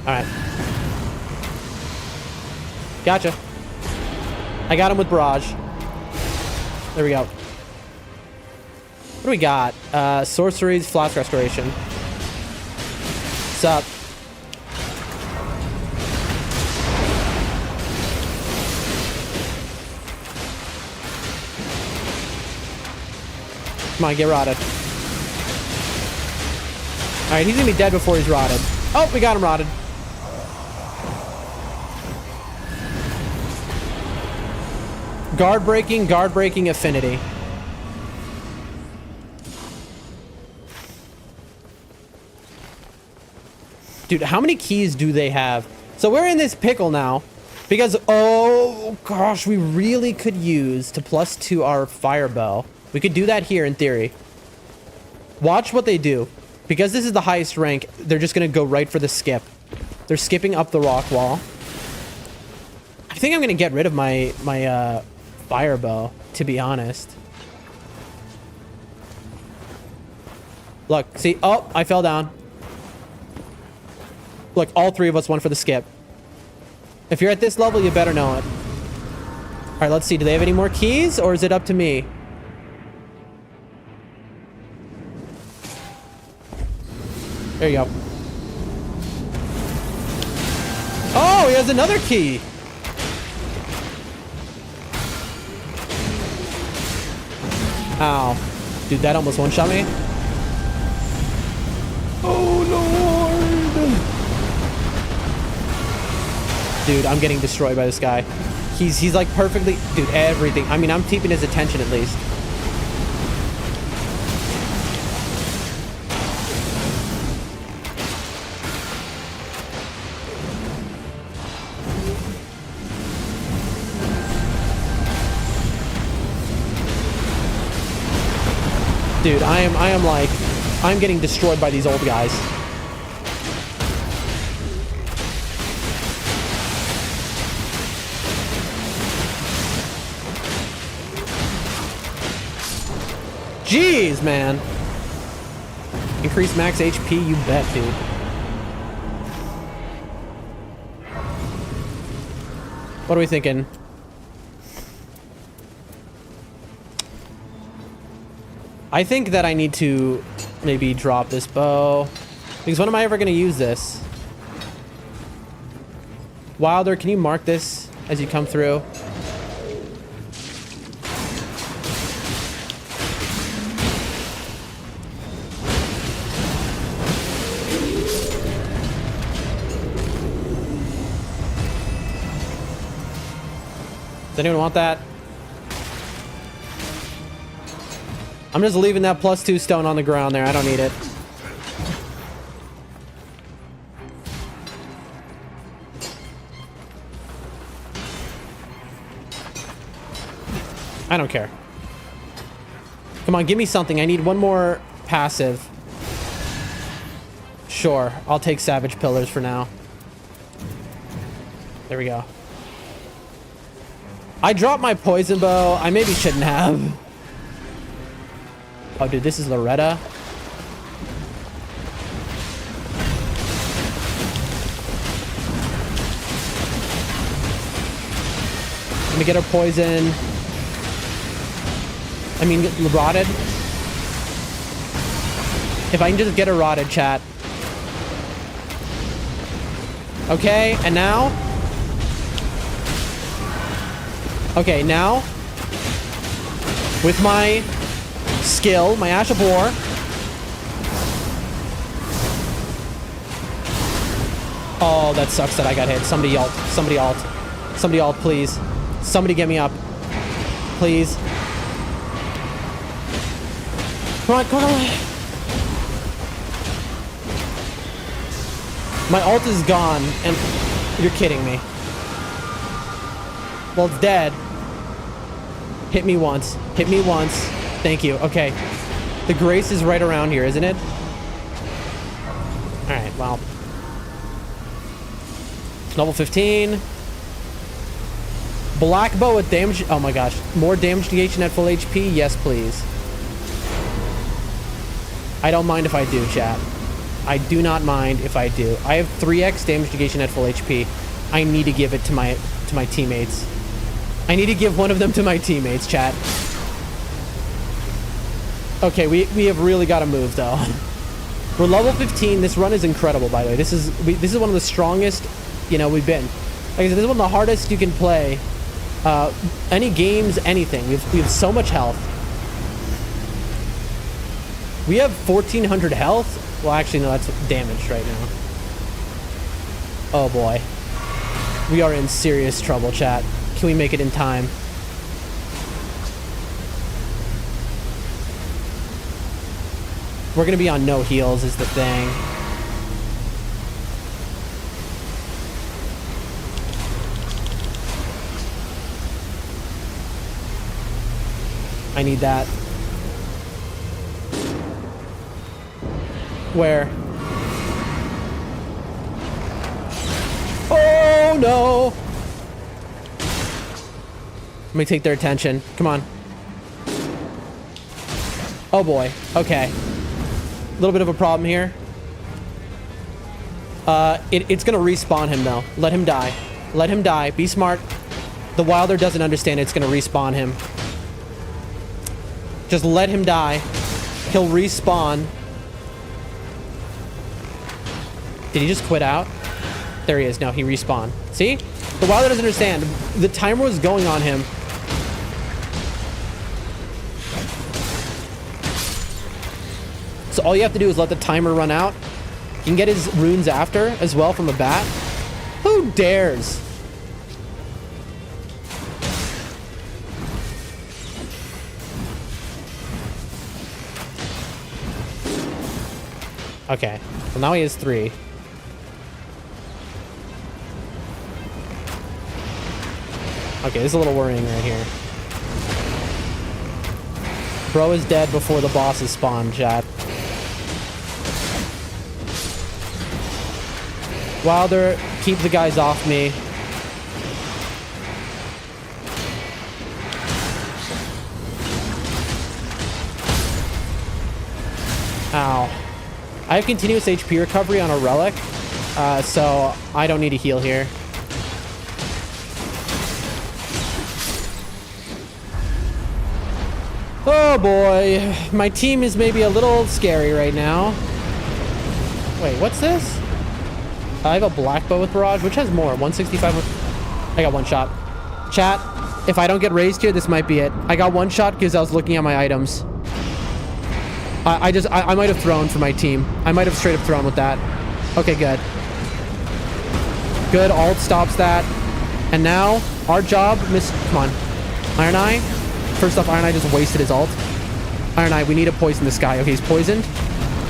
Alright. Gotcha. I got him with barrage. There we go. What do we got? Sorceries, flask restoration. What's up? Come on, get rotted. right, he's gonna be dead before he's rotted. Oh, we got him rotted. Guard breaking affinity. Dude, how many keys do they have? So we're in this pickle now because, oh gosh, we really could use to +2 our fire bow. We could do that here in theory. Watch what they do. Because this is the highest rank, they're just gonna go right for the skip. They're skipping up the rock wall. I think I'm gonna get rid of my fire bow, to be honest. Look, see, oh, I fell down. Look, all 3 of us went for the skip. If you're at this level, you better know it. All right, let's see. Do they have any more keys, or is it up to me? There you go. Oh, he has another key. Ow. Dude, that almost one-shot me. Oh, Lord. Dude, I'm getting destroyed by this guy. He's like perfectly... Dude, everything. I mean, I'm keeping his attention at least. Dude, I am like... I'm getting destroyed by these old guys. Jeez, man. Increase max HP, you bet, dude. What are we thinking? I think that I need to maybe drop this bow. Because when am I ever going to use this? Wilder, can you mark this as you come through? Does anyone want that? I'm just leaving that +2 stone on the ground there. I don't need it. I don't care. Come on, give me something. I need one more passive. Sure, I'll take Savage Pillars for now. There we go. I dropped my poison bow. I maybe shouldn't have. Oh, dude, this is Loretta. Let me get her poison. I mean, rotted. If I can just get her rotted, chat. Okay, and now? Okay, now, with my skill, my Ash of War, oh, that sucks that I got hit. Somebody ult, somebody ult, somebody ult, please. Somebody get me up, please. Come on, come on. My ult is gone, and you're kidding me. Well, it's dead. Hit me once. Hit me once. Thank you. Okay. The grace is right around here, isn't it? Alright, well. Level 15. Black bow with damage. Oh my gosh. More damage negation at full HP? Yes, please. I don't mind if I do, chat. I do not mind if I do. I have 3x damage negation at full HP. I need to give it to my teammates. I need to give one of them to my teammates, chat. Okay, we have really got to move, though. We're level 15. This run is incredible, by the way. This is one of the strongest, you know, we've been. Like I said, this is one of the hardest you can play. Any games, anything. We have so much health. We have 1,400 health. Well, actually, no, that's damaged right now. Oh boy. We are in serious trouble, chat. Can we make it in time? We're gonna be on no heals is the thing. I need that. Where? Oh no! Let me take their attention. Come on. Oh boy. Okay. A little bit of a problem here. It's gonna respawn him though. Let him die. Let him die. Be smart. The Wilder doesn't understand it's gonna respawn him. Just let him die. He'll respawn. Did he just quit out? There he is. No, he respawned. See? The Wilder doesn't understand. The timer was going on him. So all you have to do is let the timer run out. You can get his runes after as well from a bat. Who dares? Okay. Well, now he has 3. Okay, this is a little worrying right here. Bro is dead before the bosses spawn, chat. Wilder, keep the guys off me. Ow. I have continuous HP recovery on a relic, so I don't need to heal here. Oh boy, my team is maybe a little scary right now. Wait, what's this? I have a black bow with barrage, which has more, 165. I got 1 shot. Chat, if I don't get raised here, this might be it. I got 1 shot because I was looking at my items. I might have thrown for my team. I might have straight up thrown with that. Okay, good. Good, alt stops that. And now, our job, come on. Iron Eye. First off, Iron Eye just wasted his alt. Iron Eye, we need to poison this guy. Okay, he's poisoned.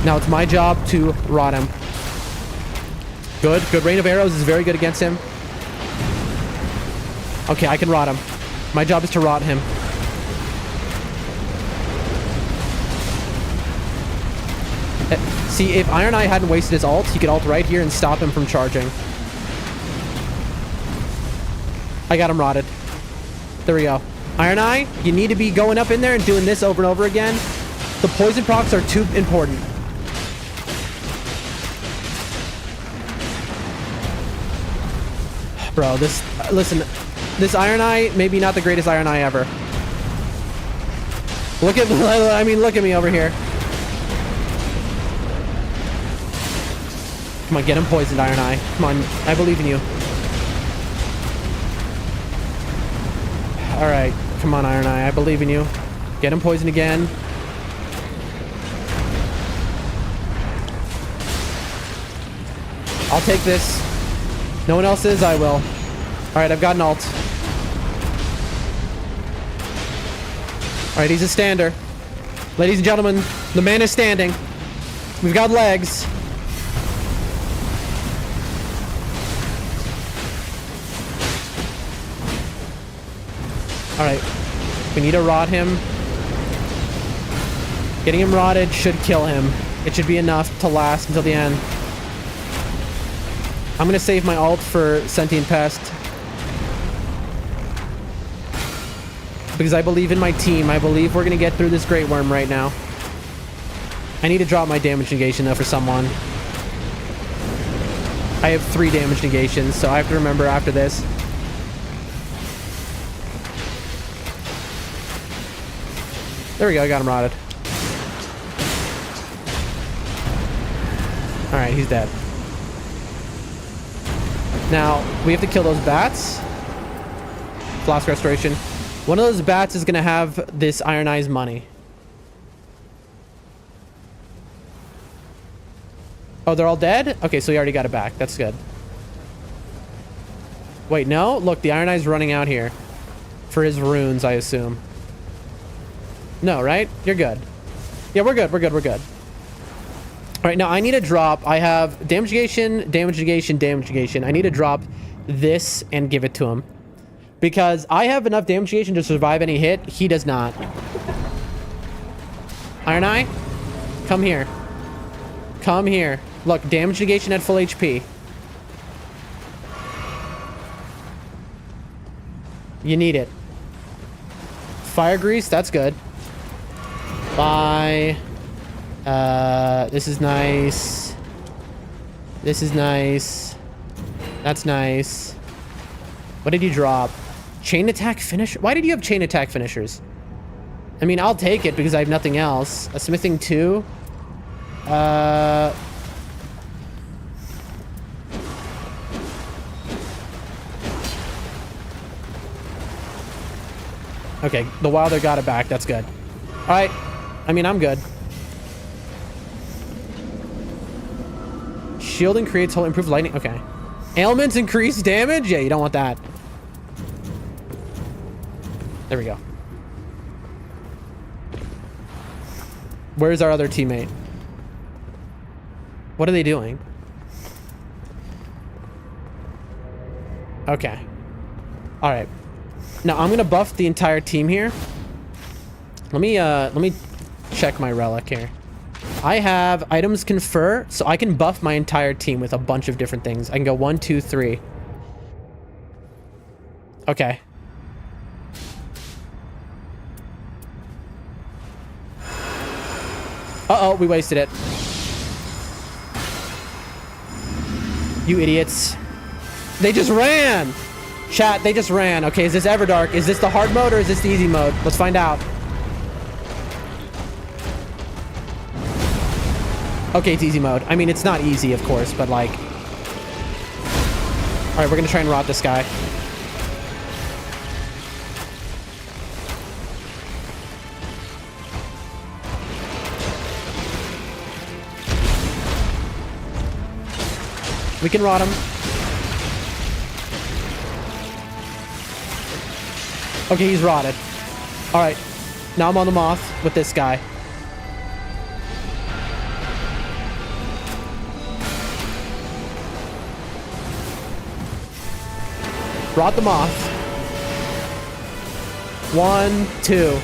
Now it's my job to rot him. Good, good. Rain of Arrows is very good against him. Okay, I can rot him. My job is to rot him. See, if Iron Eye hadn't wasted his ult, he could ult right here and stop him from charging. I got him rotted. There we go. Iron Eye, you need to be going up in there and doing this over and over again. The poison procs are too important. Bro, listen, this Iron Eye, maybe not the greatest Iron Eye ever. Look at me over here. Come on, get him poisoned, Iron Eye. Come on, I believe in you. Alright, come on, Iron Eye, I believe in you. Get him poisoned again. I'll take this. No one else is, I will. Alright, I've got an ult. Alright, he's a stander. Ladies and gentlemen, the man is standing. We've got legs. Alright, we need to rot him. Getting him rotted should kill him. It should be enough to last until the end. I'm gonna save my ult for Sentient Pest. Because I believe in my team. I believe we're gonna get through this Great Worm right now. I need to drop my damage negation though for someone. I have 3 damage negations, so I have to remember after this. There we go, I got him rotted. Alright, he's dead. Now, we have to kill those bats. Flask Restoration. One of those bats is going to have this Iron Eye's money. Oh, they're all dead? Okay, so he already got it back. That's good. Wait, no? Look, the Iron Eye's running out here. For his runes, I assume. No, right? You're good. Yeah, we're good. We're good. We're good. All right, now I need to drop. I have damage negation, damage negation, damage negation. I need to drop this and give it to him. Because I have enough damage negation to survive any hit. He does not. Iron Eye, come here. Come here. Look, damage negation at full HP. You need it. Fire grease, that's good. Bye. This is nice. This is nice. That's nice. What did you drop? Chain attack finisher? Why did you have chain attack finishers? I mean, I'll take it because I have nothing else. A smithing 2. Okay, the Wilder got it back. That's good. All right. I mean, I'm good. Shielding creates whole improved lightning. Okay. Ailments increase damage? Yeah, you don't want that. There we go. Where's our other teammate? What are they doing? Okay. All right. Now I'm gonna buff the entire team here. Let me check my relic here. I have items confer, so I can buff my entire team with a bunch of different things. I can go 1, 2, 3. Okay. Uh-oh, we wasted it. You idiots. They just ran! Chat, they just ran. Okay, is this Everdark? Is this the hard mode or is this the easy mode? Let's find out. Okay, it's easy mode. I mean, it's not easy, of course, but like... Alright, we're gonna try and rot this guy. We can rot him. Okay, he's rotted. Alright, now I'm on the moth with this guy. Rot the moth. 1, 2.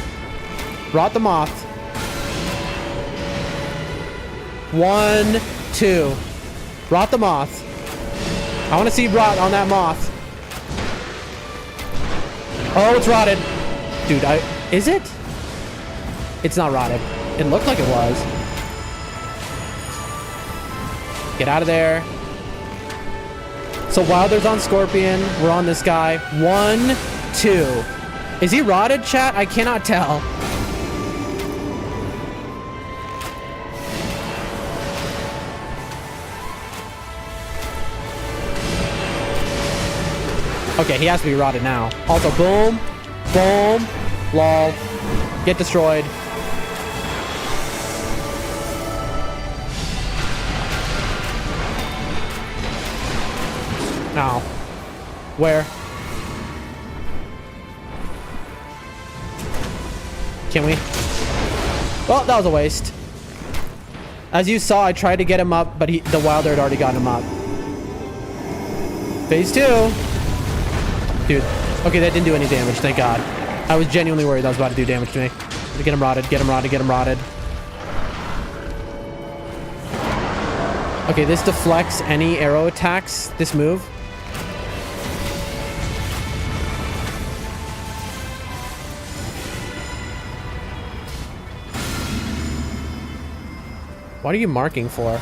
Rot the moth. 1, 2. Rot the moth. I want to see rot on that moth. Oh, it's rotted. Dude, is it? It's not rotted. It looked like it was. Get out of there. So Wilder's on Scorpion. We're on this guy. 1, 2. Is he rotted, chat? I cannot tell. Okay, he has to be rotted now. Also, boom, boom, lol, get destroyed. Now, where? Can we? Well, that was a waste. As you saw, I tried to get him up, but the Wilder had already gotten him up. Phase 2. Dude, okay, that didn't do any damage, thank God. I was genuinely worried that was about to do damage to me. Get him rotted, get him rotted, get him rotted. Okay, this deflects any arrow attacks, this move. What are you marking for?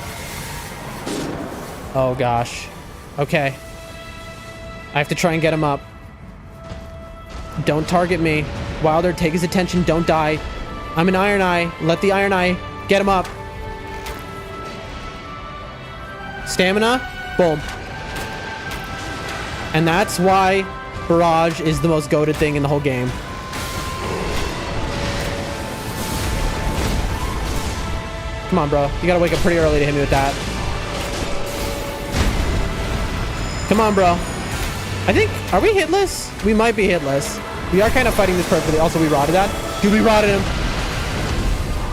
Oh gosh. Okay. I have to try and get him up. Don't target me. Wilder, take his attention. Don't die. I'm an Iron Eye. Let the Iron Eye get him up. Stamina. Boom. And that's why Barrage is the most goated thing in the whole game. Come on, bro. You gotta wake up pretty early to hit me with that. Come on, bro. I think, are we hitless? We might be hitless. We are kind of fighting this perfectly. Also, we rotted that. Dude, we rotted him.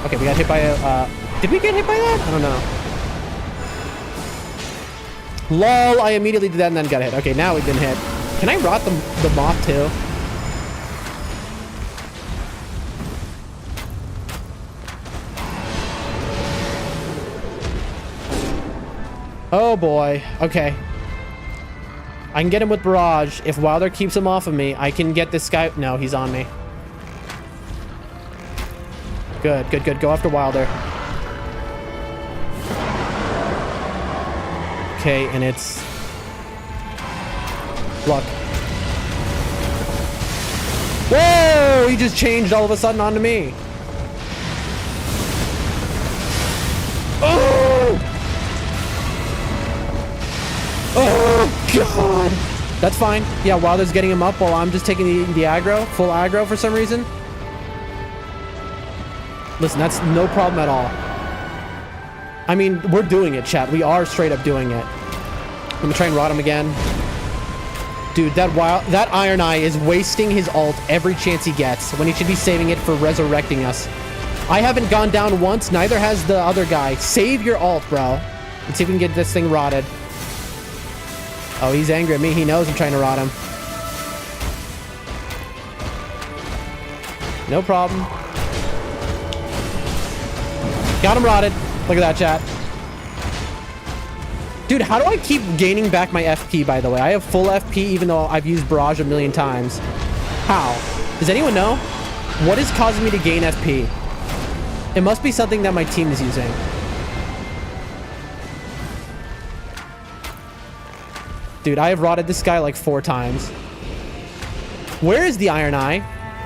Okay, we got hit by a, did we get hit by that? I don't know. Lol, I immediately did that and then got hit. Okay, now we've been hit. Can I rot the moth too? Oh boy. Okay. I can get him with barrage. If Wilder keeps him off of me, I can get this guy. No, he's on me. Good, good, good. Go after Wilder. Okay, and it's... Luck. Whoa! He just changed all of a sudden onto me. Oh! Oh, God. That's fine. Yeah, Wilder's getting him up while I'm just taking the aggro. Full aggro for some reason. Listen, that's no problem at all. I mean, we're doing it, chat. We are straight up doing it. Let me try and rot him again. Dude, that Iron Eye is wasting his ult every chance he gets when he should be saving it for resurrecting us. I haven't gone down once. Neither has the other guy. Save your ult, bro. Let's see if we can get this thing rotted. Oh, he's angry at me. He knows I'm trying to rot him. No problem. Got him rotted. Look at that, chat. Dude, how do I keep gaining back my FP, by the way? I have full FP even though I've used Barrage a million times. How? Does anyone know? What is causing me to gain FP? It must be something that my team is using. Dude, I have rotted this guy like 4 times. Where is the Iron Eye?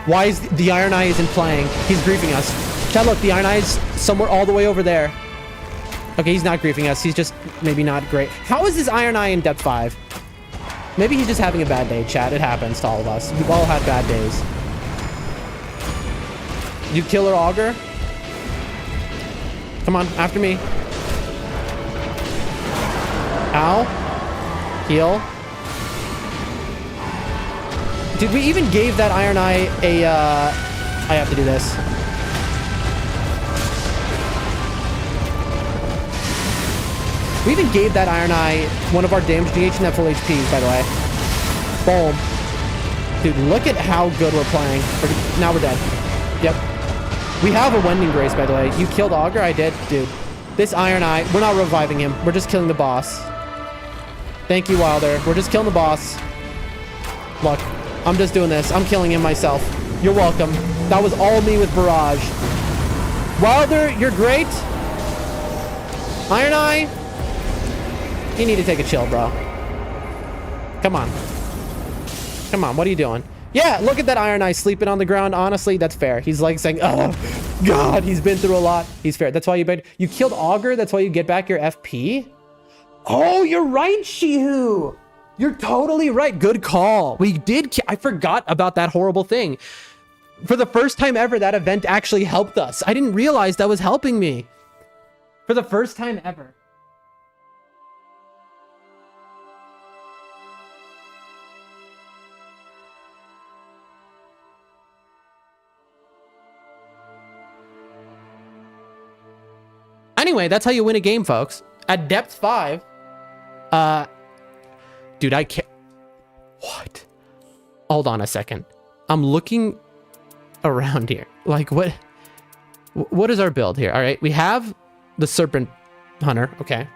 Why is the Iron Eye isn't playing? He's griefing us. Chat, look, the Iron Eye is somewhere all the way over there. Okay, he's not griefing us. He's just maybe not great. How is this Iron Eye in depth 5? Maybe he's just having a bad day, chat. It happens to all of us. We've all had bad days. You killer auger? Come on, after me. Ow. Heal. Dude, we even gave that Iron Eye a, I have to do this. We even gave that Iron Eye one of our damage negation at full HPs, by the way. Boom. Dude, look at how good we're playing. Now we're dead. Yep. We have a Wending Grace, by the way. You killed Augur? I did. Dude. This Iron Eye, we're not reviving him. We're just killing the boss. Thank you, Wilder. We're just killing the boss. Look, I'm just doing this. I'm killing him myself. You're welcome. That was all me with Barrage. Wilder, you're great. Iron Eye, you need to take a chill, bro. Come on. Come on, what are you doing? Yeah, look at that Iron Eye sleeping on the ground. Honestly, that's fair. He's like saying, oh, God, he's been through a lot. He's fair. That's why you killed Augur. That's why you get back your FP. Oh, you're right, Shihu. You're totally right. Good call. We did. I forgot about that horrible thing. For the first time ever, that event actually helped us. I didn't realize that was helping me. For the first time ever. Anyway, that's how you win a game, folks. At depth 5. Dude, I can't. What? Hold on a second. I'm looking around here. Like, what is our build here? All right, we have the Serpent Hunter. Okay,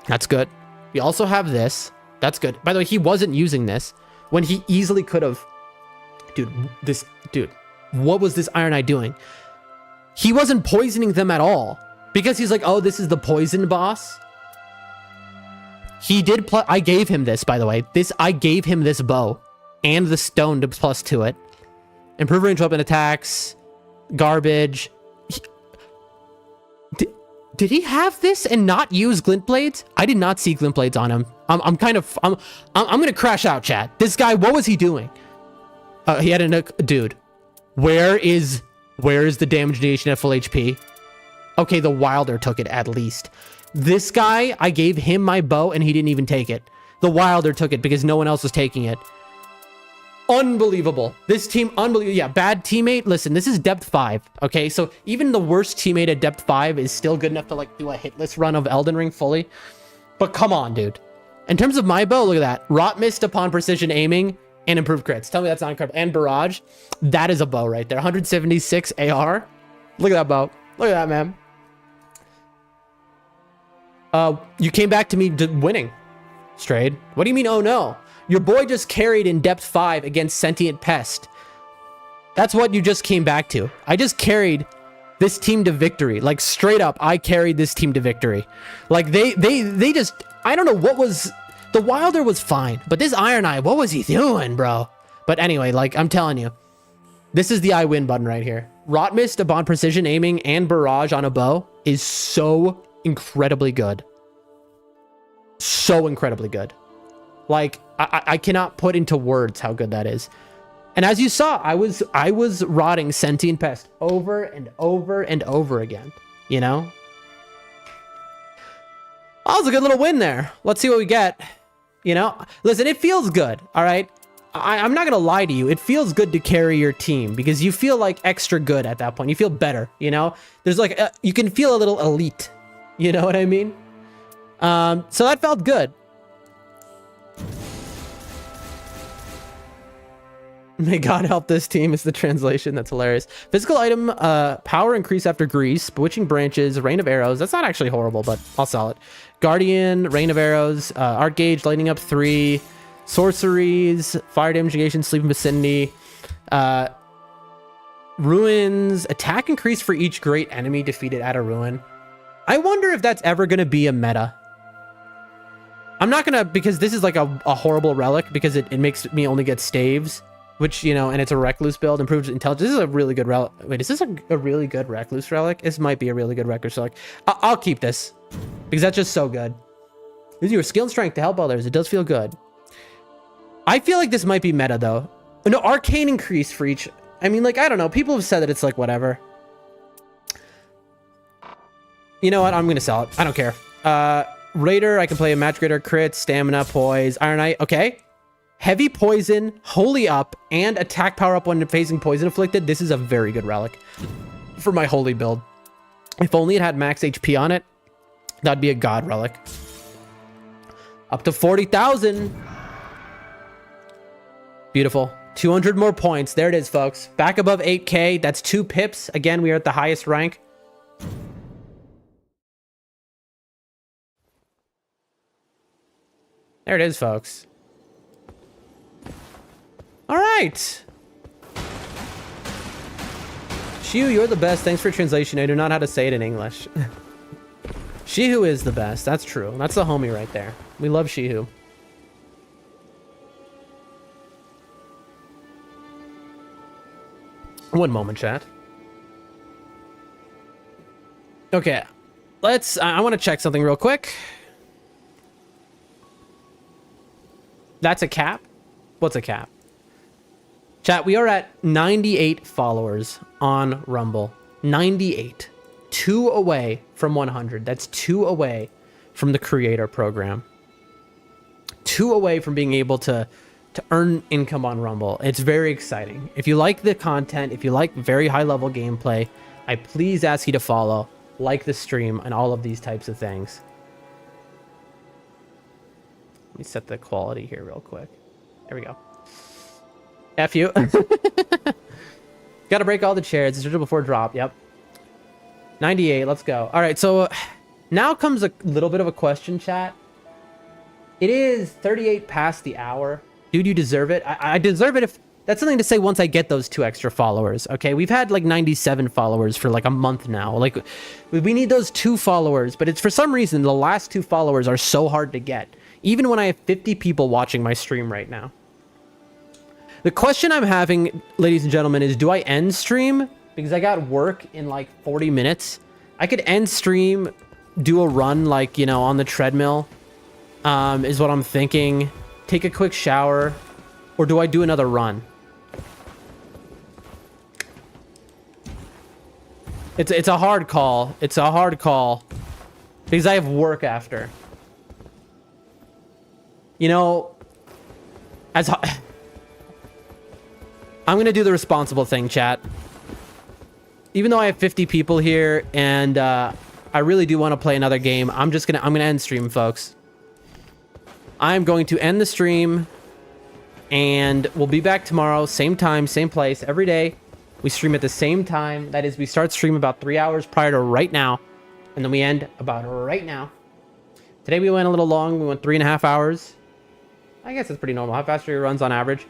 that's good. We also have this. That's good. By the way, he wasn't using this when he easily could have. Dude, what was this Iron Eye doing? He wasn't poisoning them at all because he's like, oh, this is the poison boss. He did I gave him this, by the way. I gave him this bow and the stone to plus 2 it. Improve range weapon attacks. Garbage. Did he have this and not use glint blades? I did not see glint blades on him. I'm gonna crash out, chat. This guy, what was he doing? He had a dude. Where is the damage negation at full HP? Okay, the Wilder took it at least. This guy, I gave him my bow and he didn't even take it. The Wilder took it because no one else was taking it. Unbelievable. This team, unbelievable. Yeah, bad teammate. Listen, this is depth 5, okay? So even the worst teammate at depth 5 is still good enough to like do a hitless run of Elden Ring fully. But come on, dude. In terms of my bow, look at that. Rot missed upon precision aiming and improved crits. Tell me that's not incredible. And barrage. That is a bow right there. 176 AR. Look at that bow. Look at that, man. You came back to me winning, Strayed. What do you mean, oh no? Your boy just carried in depth 5 against Sentient Pest. That's what you just came back to. I just carried this team to victory. Like, straight up, I carried this team to victory. Like, they just... I don't know what was... The Wilder was fine, but this Iron Eye, what was he doing, bro? But anyway, like, I'm telling you, this is the I win button right here. Rot Mist upon precision aiming and barrage on a bow is so incredibly good. So incredibly good. Like, I cannot put into words how good that is. And as you saw, I was rotting Sentient Pest over and over and over again, you know? Oh, that was a good little win there. Let's see what we get. You know, listen, it feels good. All right. I'm not going to lie to you. It feels good to carry your team because you feel like extra good at that point. You feel better, you know, there's like, you can feel a little elite. You know what I mean? So that felt good. May God help this team is the translation. That's hilarious. Physical item, power increase after grease, bewitching branches, rain of arrows. That's not actually horrible, but I'll sell it. Guardian, rain of arrows, art gauge, lighting up 3, sorceries, fire damage negation, sleep in vicinity, ruins, attack increase for each great enemy defeated at a ruin. I wonder if that's ever going to be a meta. I'm not going to, because this is like a horrible relic because it makes me only get staves. Which, you know, and it's a Recluse build, improves intelligence. This is a really good relic. Wait, is this a really good Recluse relic? This might be a really good Recluse relic. I'll keep this because that's just so good. Use your skill and strength to help others. It does feel good. I feel like this might be meta though. No, arcane increase for each. I mean, like, I don't know. People have said that it's like whatever. You know what? I'm going to sell it. I don't care. Raider, I can play a match greater, crit, stamina, poise, Iron Eye. Okay. Heavy poison, holy up, and attack power up when facing poison afflicted. This is a very good relic for my holy build. If only it had max HP on it, that'd be a god relic. Up to 40,000. Beautiful. 200 more points. There it is, folks. Back above 8K. That's 2 pips. Again, we are at the highest rank. There it is, folks. All right. Shiu, you're the best. Thanks for translation. I do not know how to say it in English. Shihu is the best. That's true. That's the homie right there. We love Shihu. One moment, chat. Okay. I want to check something real quick. That's a cap? What's a cap? Chat, we are at 98 followers on Rumble. 98. 2 away from 100. That's 2 away from the creator program. 2 away from being able to earn income on Rumble. It's very exciting. If you like the content, if you like very high level gameplay, I please ask you to follow, like the stream, and all of these types of things. Let me set the quality here real quick. There we go. F you. Gotta break all the chairs. It's digital before drop. Yep. 98. Let's go. All right. So now comes a little bit of a question, chat. It is 38 past the hour. Dude, you deserve it. I deserve it if... That's something to say once I get those 2 extra followers, okay? We've had like 97 followers for like a month now. Like, we need those 2 followers, but it's for some reason the last 2 followers are so hard to get. Even when I have 50 people watching my stream right now. The question I'm having, ladies and gentlemen, is do I end stream? Because I got work in like 40 minutes. I could end stream, do a run like, you know, on the treadmill, is what I'm thinking. Take a quick shower, or do I do another run? It's a hard call. It's a hard call because I have work after. You know, as I'm gonna do the responsible thing, chat. Even though I have 50 people here and I really do want to play another game, I'm gonna end stream, folks. I'm going to end the stream, and we'll be back tomorrow, same time, same place, every day. We stream at the same time. That is, we start stream about 3 hours prior to right now, and then we end about right now. Today we went a little long. We went 3.5 hours. I guess that's pretty normal. How fast are your runs on average?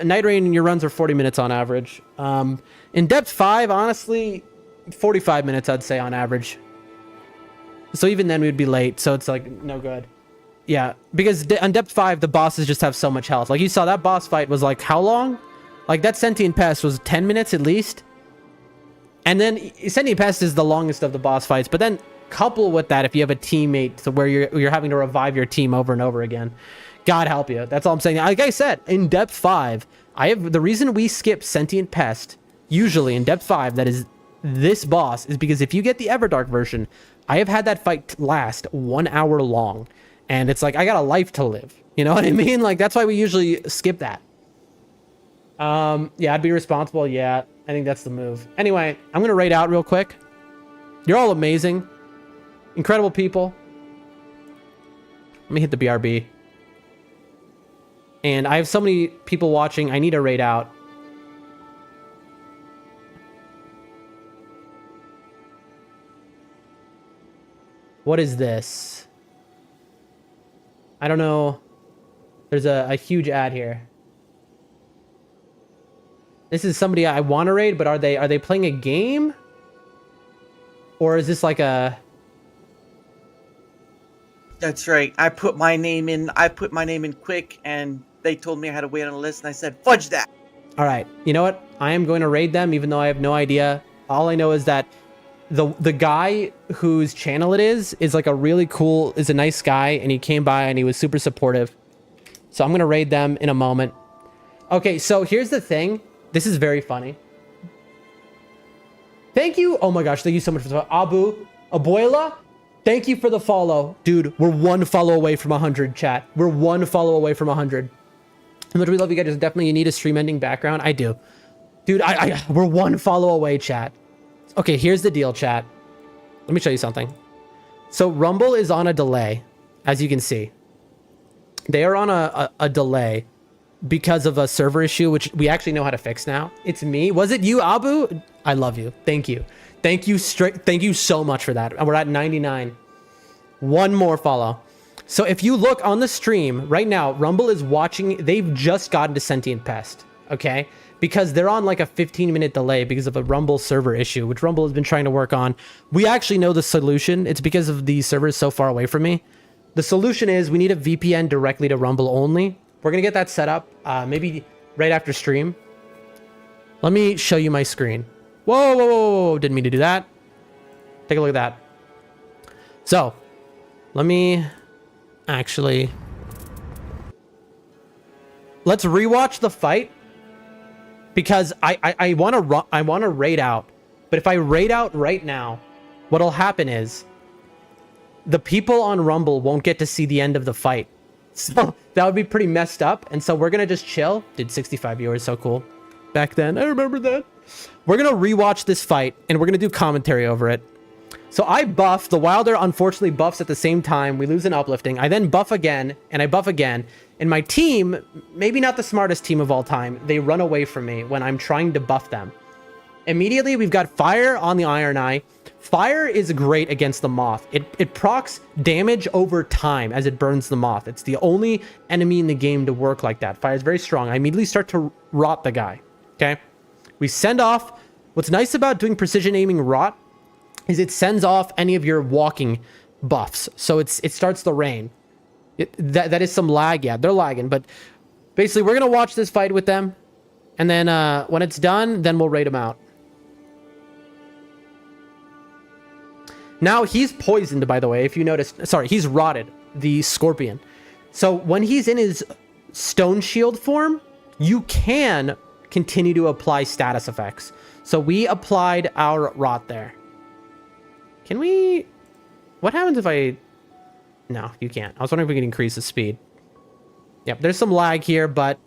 Night Rain, your runs are 40 minutes on average. In depth 5, honestly, 45 minutes, I'd say, on average. So even then, we'd be late. So it's like no good. Yeah, because on depth 5, the bosses just have so much health. Like you saw, that boss fight was like how long? Like that Sentient Pest was 10 minutes at least. And then Sentient Pest is the longest of the boss fights. But then couple with that, if you have a teammate to where you're having to revive your team over and over again, God help you. That's all I'm saying. Like I said, in depth 5, the reason we skip Sentient Pest usually in depth 5, that is this boss, is because if you get the Everdark version, I have had that fight last 1 hour long, and it's like I got a life to live. You know what I mean? Like that's why we usually skip that. Yeah, I'd be responsible. Yeah, I think that's the move. Anyway, I'm gonna raid out real quick. You're all amazing, incredible people. Let me hit the BRB. And I have so many people watching, I need to raid out. What is this? I don't know. There's a huge ad here. This is somebody I want to raid, but are they playing a game? Or is this like a... That's right. I put my name in quick, and they told me I had to wait on a list, and I said, fudge that. All right. You know what? I am going to raid them, even though I have no idea. All I know is that the guy whose channel it is like a really cool, is a nice guy, and he came by and he was super supportive. So I'm going to raid them in a moment. Okay, so here's the thing. This is very funny. Thank you. Oh my gosh, thank you so much for the Abu Abuela. Thank you for the follow. Dude, we're 1 follow away from 100, chat. We're 1 follow away from 100. How much we love you guys. Definitely you need a stream ending background. I do. Dude, we're 1 follow away, chat. Okay, here's the deal, chat. Let me show you something. So Rumble is on a delay, as you can see. They are on a delay because of a server issue, which we actually know how to fix now. It's me. Was it you, Abu? I love you. Thank you. Thank you so much for that. We're at 99. 1 more follow. So if you look on the stream right now, Rumble is watching. They've just gotten to Sentient Pest, okay? Because they're on like a 15-minute delay because of a Rumble server issue, which Rumble has been trying to work on. We actually know the solution. It's because of the servers so far away from me. The solution is we need a VPN directly to Rumble only. We're going to get that set up maybe right after stream. Let me show you my screen. Whoa, whoa, whoa, whoa. Didn't mean to do that. Take a look at that. So, let me actually... Let's rewatch the fight. Because I want to raid out. But if I raid out right now, what'll happen is the people on Rumble won't get to see the end of the fight. So that would be pretty messed up. And so we're going to just chill. Did 65 viewers, so cool. Back then, I remember that. We're going to rewatch this fight, and we're going to do commentary over it. So I buff. The Wilder unfortunately buffs at the same time. We lose an uplifting. I then buff again, and I buff again. And my team, maybe not the smartest team of all time, they run away from me when I'm trying to buff them. Immediately, we've got Fire on the Iron Eye. Fire is great against the Moth. It procs damage over time as it burns the Moth. It's the only enemy in the game to work like that. Fire is very strong. I immediately start to rot the guy. Okay? We send off. What's nice about doing precision aiming rot is it sends off any of your walking buffs. So it starts the rain. That is some lag. Yeah, they're lagging. But basically, we're going to watch this fight with them. And then when it's done, then we'll raid them out. Now, he's poisoned, by the way, if you notice. Sorry, he's rotted, the Scorpion. So when he's in his Stone Shield form, you can continue to apply status effects. So we applied our rot there. Can we... What happens if I... No, you can't. I was wondering if we can increase the speed. Yep, there's some lag here, but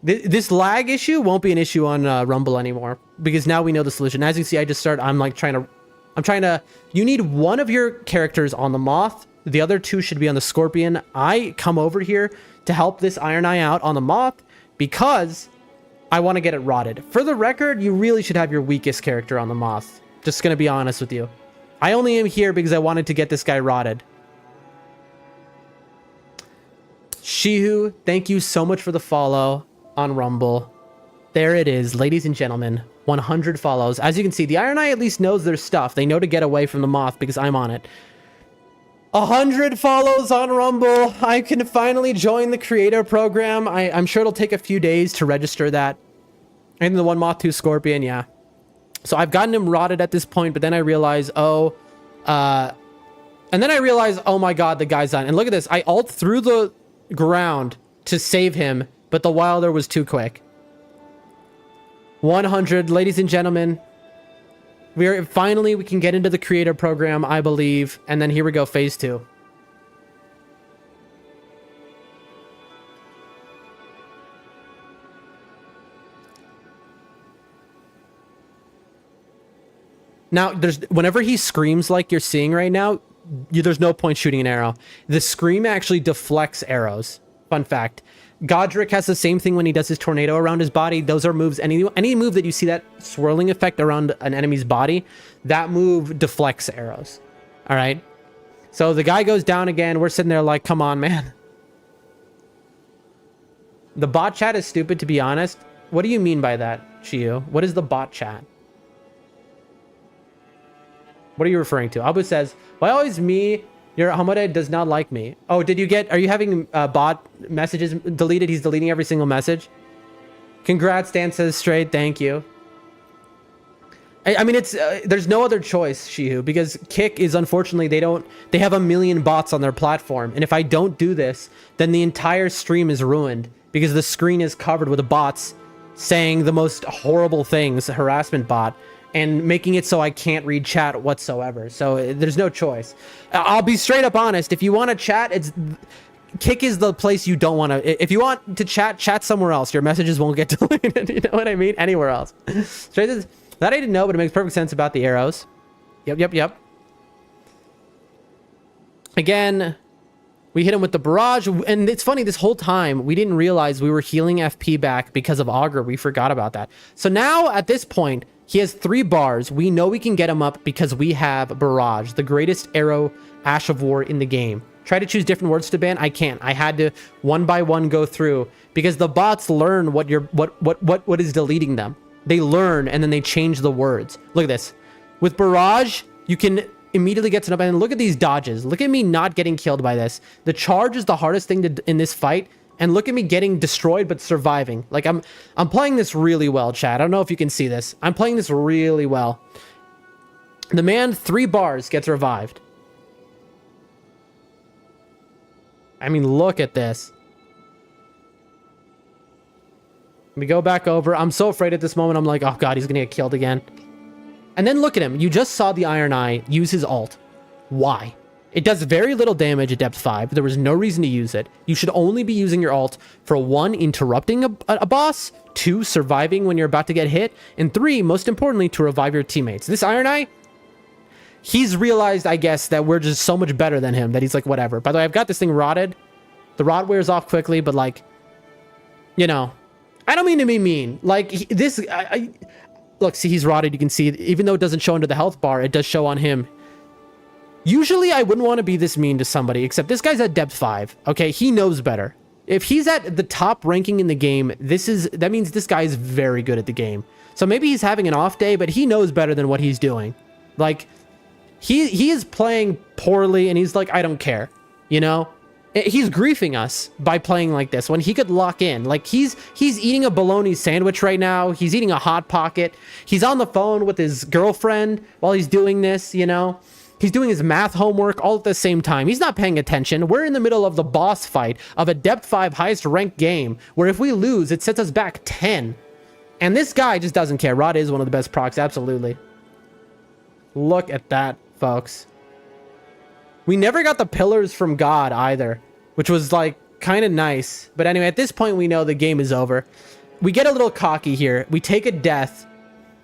this lag issue won't be an issue on Rumble anymore because now we know the solution. As you see, I'm trying to, you need one of your characters on the Moth. The other two should be on the Scorpion. I come over here to help this Iron Eye out on the Moth because I want to get it rotted. For the record, you really should have your weakest character on the Moth. Just going to be honest with you. I only am here because I wanted to get this guy rotted. Shihu, thank you so much for the follow on Rumble. There it is, ladies and gentlemen. 100 follows. As you can see, the Iron Eye at least knows their stuff. They know to get away from the Moth because I'm on it. 100 follows on Rumble. I can finally join the creator program. I'm sure it'll take a few days to register that. And the 1 Moth 2 Scorpion, yeah. So I've gotten him rotted at this point, but then I realize, oh my god, the guy's on. And look at this. I ult through the ground to save him, but the Wilder was too quick. 100, ladies and gentlemen. We can get into the creator program, I believe. And then here we go, phase 2. Now, whenever he screams like you're seeing right now, there's no point shooting an arrow. The scream actually deflects arrows. Fun fact. Godric has the same thing when he does his tornado around his body. Those are moves. Any move that you see that swirling effect around an enemy's body, that move deflects arrows. All right. So the guy goes down again. We're sitting there like, come on, man. The bot chat is stupid, to be honest. What do you mean by that, Chiyu? What is the bot chat? What are you referring to? Abu says, why always me? Your Hamada does not like me. Oh, are you having bot messages deleted? He's deleting every single message. Congrats, Dan says straight. Thank you. I mean, it's there's no other choice, Shihu, because Kick is unfortunately they have a million bots on their platform. And if I don't do this, then the entire stream is ruined because the screen is covered with bots saying the most horrible things, a harassment bot, and making it so I can't read chat whatsoever. So there's no choice. I'll be straight up honest. If you want to chat, Kick is the place you don't want to. If you want to chat somewhere else. Your messages won't get deleted. You know what I mean? Anywhere else. That I didn't know, but it makes perfect sense about the arrows. Yep. Again, we hit him with the barrage. And it's funny, this whole time, we didn't realize we were healing FP back because of Augur. We forgot about that. So now, at this point, he has 3 bars. We know we can get him up because we have Barrage, the greatest arrow Ash of War in the game. Try to choose different words to ban. I can't. I had to one by one go through because the bots learn what is deleting them. They learn and then they change the words. Look at this. With Barrage, you can immediately get to up and look at these dodges. Look at me not getting killed by this. The charge is the hardest thing in this fight. And look at me getting destroyed, but surviving. Like, I'm playing this really well, chat. I don't know if you can see this. I'm playing this really well. The man, 3 bars, gets revived. I mean, look at this. We go back over. I'm so afraid at this moment. I'm like, oh, God, he's going to get killed again. And then look at him. You just saw the Iron Eye use his ult. Why? It does very little damage at depth 5. There was no reason to use it. You should only be using your ult for 1, interrupting a boss, 2, surviving when you're about to get hit, and 3, most importantly, to revive your teammates. This Iron Eye, he's realized, I guess, that we're just so much better than him that he's like, whatever. By the way, I've got this thing rotted. The rot wears off quickly, but like, you know, I don't mean to be mean. Like, look, see, he's rotted. You can see, even though it doesn't show under the health bar, it does show on him. Usually, I wouldn't want to be this mean to somebody, except this guy's at depth 5. Okay, he knows better. If he's at the top ranking in the game, that means this guy is very good at the game. So maybe he's having an off day, but he knows better than what he's doing. Like, he is playing poorly, and he's like, I don't care. You know? He's griefing us by playing like this when he could lock in. Like, he's eating a bologna sandwich right now. He's eating a Hot Pocket. He's on the phone with his girlfriend while he's doing this, you know? He's doing his math homework all at the same time. He's not paying attention. We're in the middle of the boss fight of a depth 5 highest ranked game where if we lose, it sets us back 10. And this guy just doesn't care. Rod is one of the best procs, absolutely. Look at that, folks. We never got the pillars from God either, which was like kind of nice. But anyway, at this point, we know the game is over. We get a little cocky here. We take a death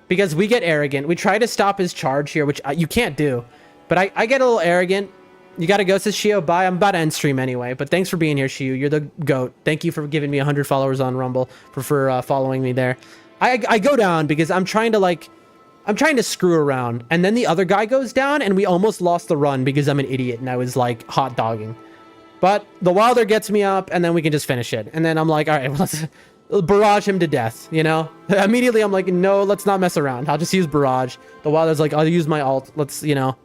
because we get arrogant. We try to stop his charge here, which you can't do. But I get a little arrogant. You gotta go, says Shio. Bye. I'm about to end stream anyway. But thanks for being here, Shio. You're the GOAT. Thank you for giving me 100 followers on Rumble, for following me there. I go down because I'm trying to screw around. And then the other guy goes down and we almost lost the run because I'm an idiot and I was like hot dogging. But the Wilder gets me up and then we can just finish it. And then I'm like, all right, well, let's barrage him to death, you know? Immediately I'm like, no, let's not mess around. I'll just use barrage. The Wilder's like, I'll use my ult. Let's, you know.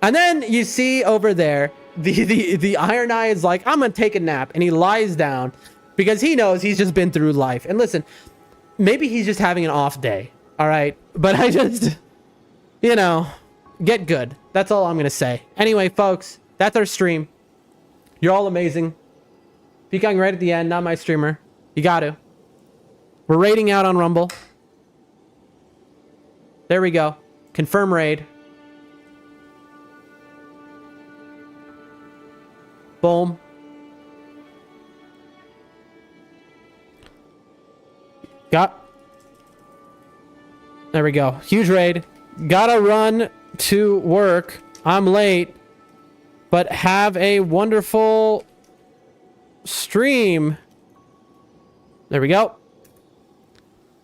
And then you see over there, the Iron Eye is like, I'm gonna take a nap. And he lies down because he knows he's just been through life. And listen, maybe he's just having an off day. All right. But I just, you know, get good. That's all I'm gonna say. Anyway, folks, that's our stream. You're all amazing. Peacocking right at the end, not my streamer. You got to. We're raiding out on Rumble. There we go. Confirm raid. Boom. There we go. Huge raid. Gotta run to work. I'm late. But have a wonderful stream. There we go.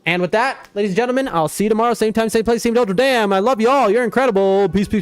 And with that, ladies and gentlemen, I'll see you tomorrow. Same time, same place, same dojo. Damn, I love you all. You're incredible. Peace, peace.